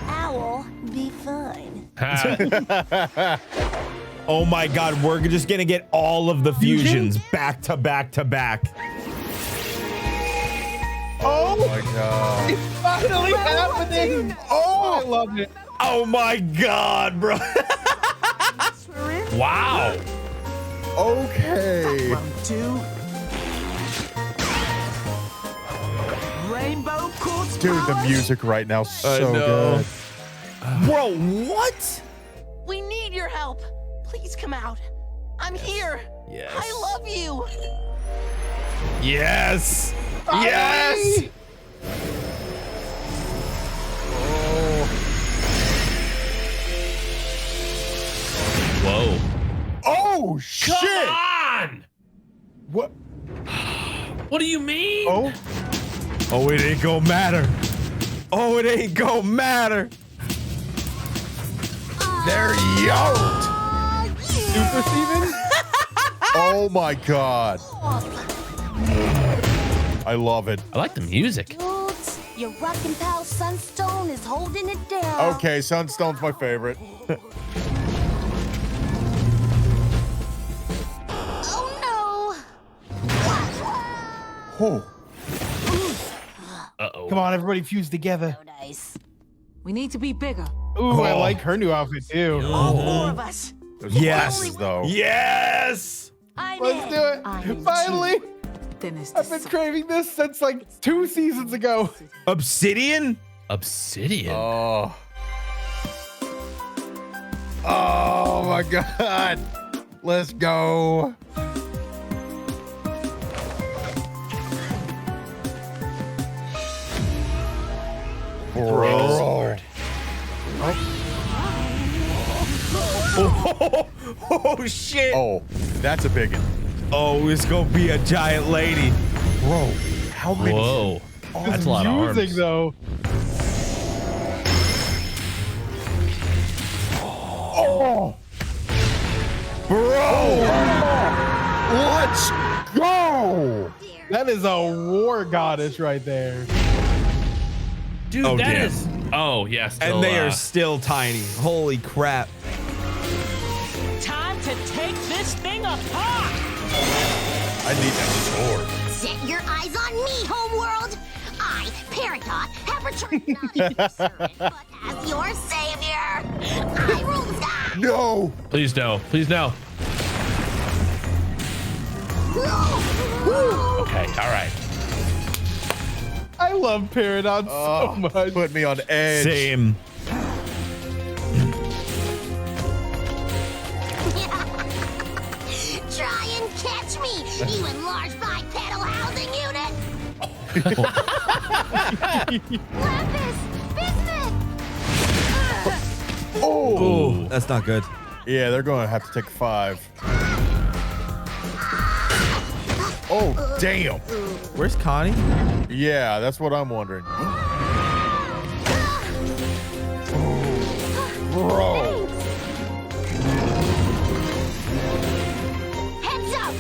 I'll be fine. Oh my God, we're just gonna get all of the fusions back to back to back. Oh my God. It's finally happening. Oh, I love it. Oh my God, bro. Wow. Okay. Two. Rainbow quartz Dude, the powers. music right now so know. good. Bro, what? We need your help. Please come out. I'm here. Yes. I love you. Yes. Yes. Whoa. Oh shit! Come on. What? What do you mean? Oh. Oh, it ain't gonna matter. Oh, it ain't gonna matter. They're yoked. Super Steven? Oh my God. I love it. I like the music. Dudes, your rockin' pal Sunstone is holding it down. Okay, Sunstone's my favorite. Oh Oh. Uh-oh. Come on, everybody fuse together. no. Nice. We need to be bigger. Ooh, I like her new outfit too. All four of us. Those Yes. glasses, though. Yes. I'm Let's in. do it. Finally. Then it's I've been craving this since like 2 seasons ago. Obsidian? Obsidian. Oh. Oh my God. Let's go. Bro. Oh shit. Oh, that's a big one. Oh, it's gonna be a giant lady. Bro, how many? Whoa. That's a lot of Music arms. though. Oh. Bro. Let's go. That is a war goddess right there. Dude, Oh, that damn. is. Oh, yes. And they are still tiny. Holy crap. Time to take this thing apart. I need that sword. Set your eyes on me, homeworld. I, Peridot, have returned not as your servant, but as your savior. I rule the sky. No. Please no. Please no. Okay. All right. I love Peridot so much. Put me on edge. Same. Try and catch me, you enlarged bipedal housing unit. Lapis! Bismuth! Oh, that's not good. Yeah, they're going to have to take 5. Oh, damn. Where's Connie? Yeah, that's what I'm wondering. Bro.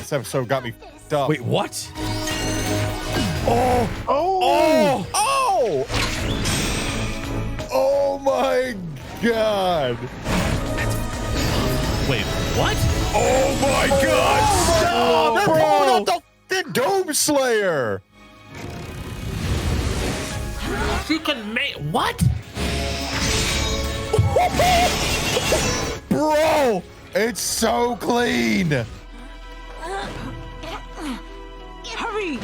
This episode got me f***ed up. Wait, what? Oh my God. Wait, what? Oh my God. Stop, they're pulling out the Dome Slayer. She can make what? Bro, it's so clean. Hurry!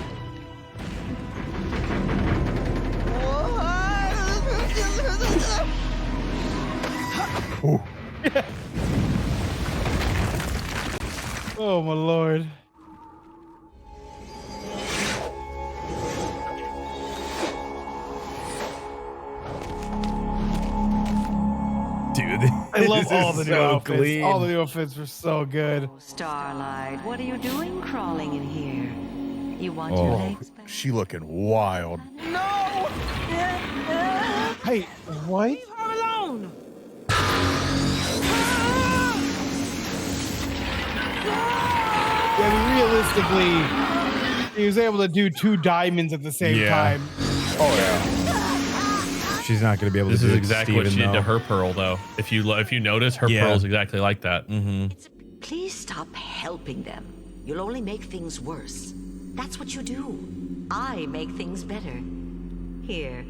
Oh my lord. Dude, I love this all is the new so outfits. clean. All the new outfits were so good. Starlight, what are you doing crawling in here? You want your Oh, legs back? she looking wild. No! Hey, what? Leave her alone! Yeah, I mean, realistically, he was able to do 2 diamonds at the same time. Oh yeah. She's not going to be able This to do is it exactly to what she Steven, did to though. her pearl, though. If you notice, her Yeah. pearl is exactly like that. Please stop helping them. You'll only make things worse. That's what you do. I make things better. Here.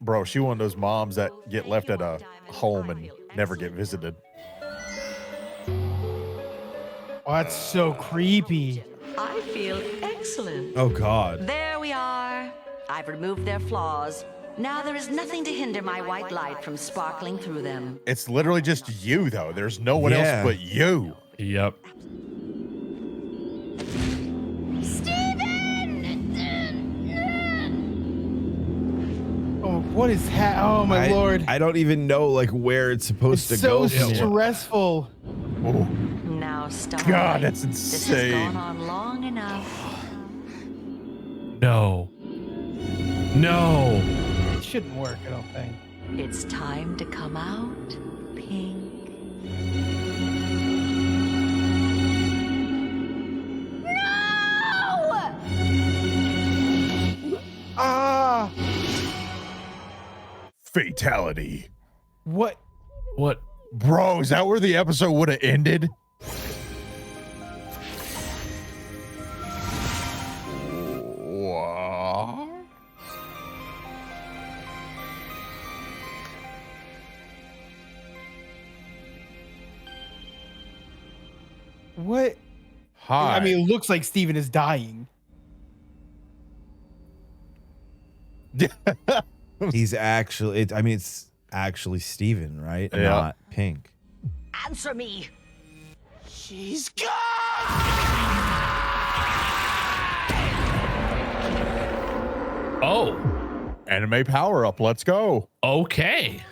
Bro, she one of those moms that get left at a home and never get visited. Oh, that's so creepy. I feel excellent. Oh, God. There we are. I've removed their flaws. Now there is nothing to hinder my white light from sparkling through them. It's literally just you, though. There's no one Yeah. else but you. Yep. Oh, what is oh my lord. I don't even know like where it's supposed It's to so go. from here. stressful. Oh, Now stop. God, that's This has insane. gone on long enough. No. No. It shouldn't work, I don't think. It's time to come out, Pink. Ah! Fatality. What? What? Bro, is that where the episode would have ended? What? What? Hi. I mean, it looks like Steven is dying. He's actually, I mean, it's actually Steven, right? Yeah. Not Pink. Answer me. She's gone! Oh. Anime power up. Let's go. Okay.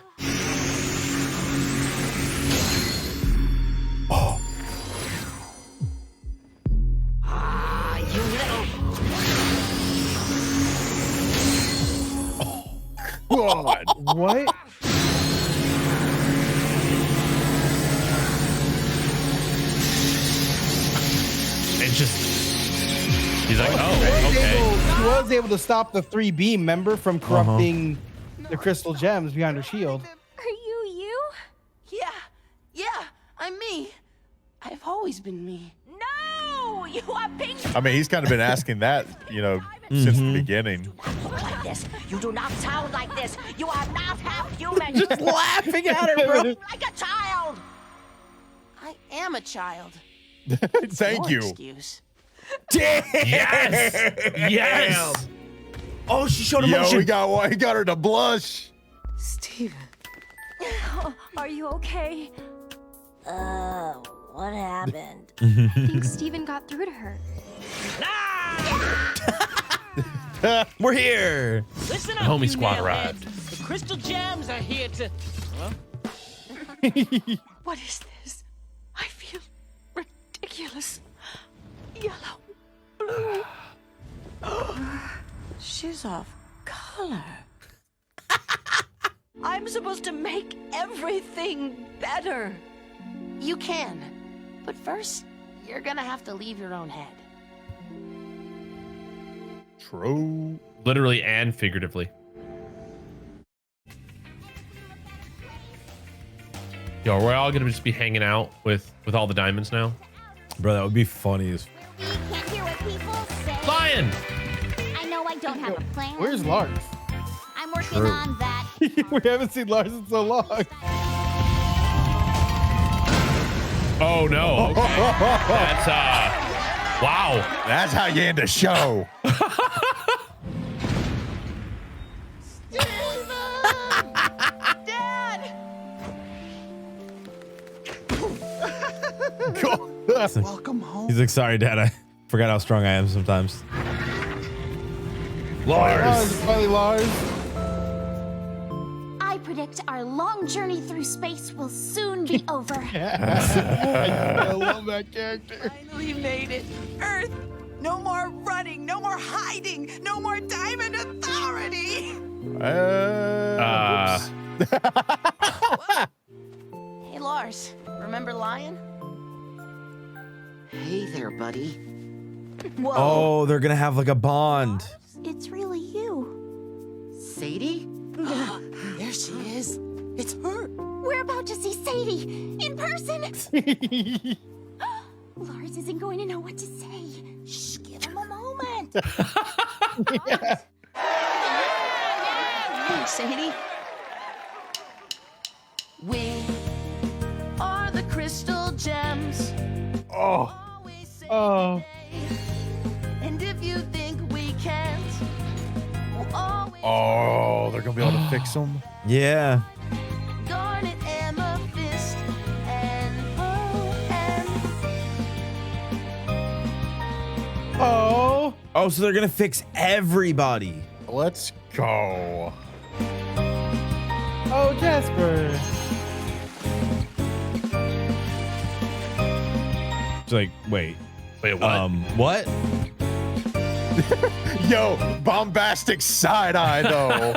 Ah, you little. God. What? It's just. He's like, He was able to stop the 3B member from corrupting the crystal gems behind her shield. Are you? Yeah, I'm me. I've always been me. No! You are Pink! I mean, he's kind of been asking that, you know, since the beginning. Look like this. You do not sound like this. You are not half human. Just laughing at her, bro. Like a child. I am a child. Thank Your you. Excuse. Damn. Yes. Yes. Oh, she showed Yo, emotion. he got her to blush. Steven. Are you okay? What happened? I think Steven got through to her. We're here. Listen The up, homie you squad nailheads. arrived. The crystal gems are here to... Huh? What is this? I feel ridiculous. Yellow, blue. She's off color. I'm supposed to make everything better. You can. But first, you're gonna have to leave your own head. True. Literally and figuratively. Yo, we're all gonna just be hanging out with all the diamonds now. Bro, that would be funny as. Can't hear what people say. Lion! I know I don't have a plan. Where's Lars? I'm working True. on that. We haven't seen Lars in so long. Oh no. Okay. That's wow. That's how you end a show. Dad! Welcome home. He's like, sorry, Dad. I forgot how strong I am sometimes. Lars. Finally, Lars. I predict our long journey through space will soon be over. I love that character. Finally made it. Earth, no more running, no more hiding, no more Diamond Authority. Hey, Lars, remember Lion? Hey there, buddy. Whoa. Oh, they're gonna have like a bond. It's really you. Sadie? There she is. It's her. We're about to see Sadie in person. Lars isn't going to know what to say. Shh, give him a moment. Hey, Sadie. We are the crystal gems. Oh. Oh. And if you think we can't, we'll always Oh, they're gonna be able to fix them. Yeah. garnet, amethyst, and pearl and Oh. Oh, so they're gonna fix everybody. Let's go. Oh, Jasper. It's like, wait, what? What? Yo, bombastic side eye though.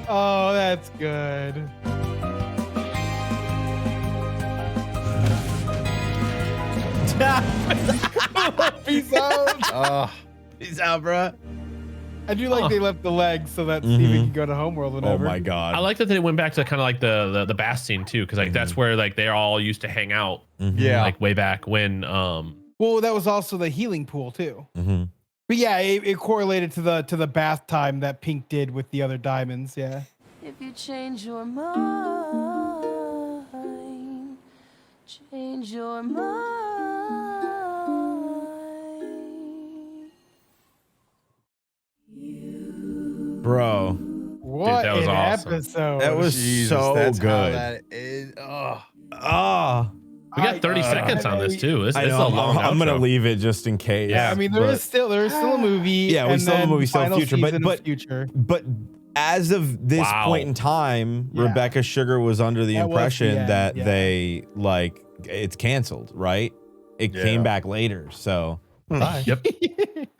Oh, that's good. Peace out. Peace out, bro. I do like they left the legs so that Steven can go to Homeworld whenever. Oh my god. I like that they went back to kind of like the bath scene too, because like that's where like they all used to hang out. Yeah. Like way back when. Well, that was also the healing pool too. Mm-hmm. But yeah, it correlated to the bath time that Pink did with the other diamonds. Yeah. If you change your mind, change your mind. Bro. What that was an awesome. episode. That was so that's good. How that is. We got 30 seconds on this too. This is a long I'm gonna outro. leave it just in case. Yeah, I mean there is still a movie. Yeah, we and still have a then movie, still have final future, season but of future. but as of this Wow. point in time, Yeah. Rebecca Sugar was under the That was the impression end, that yeah. they like it's canceled, right? It Yeah. came back later, so Bye. Yep.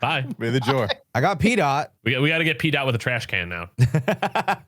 Bye. May the joy. I got P-Dot. We got to get Pete out with a trash can now.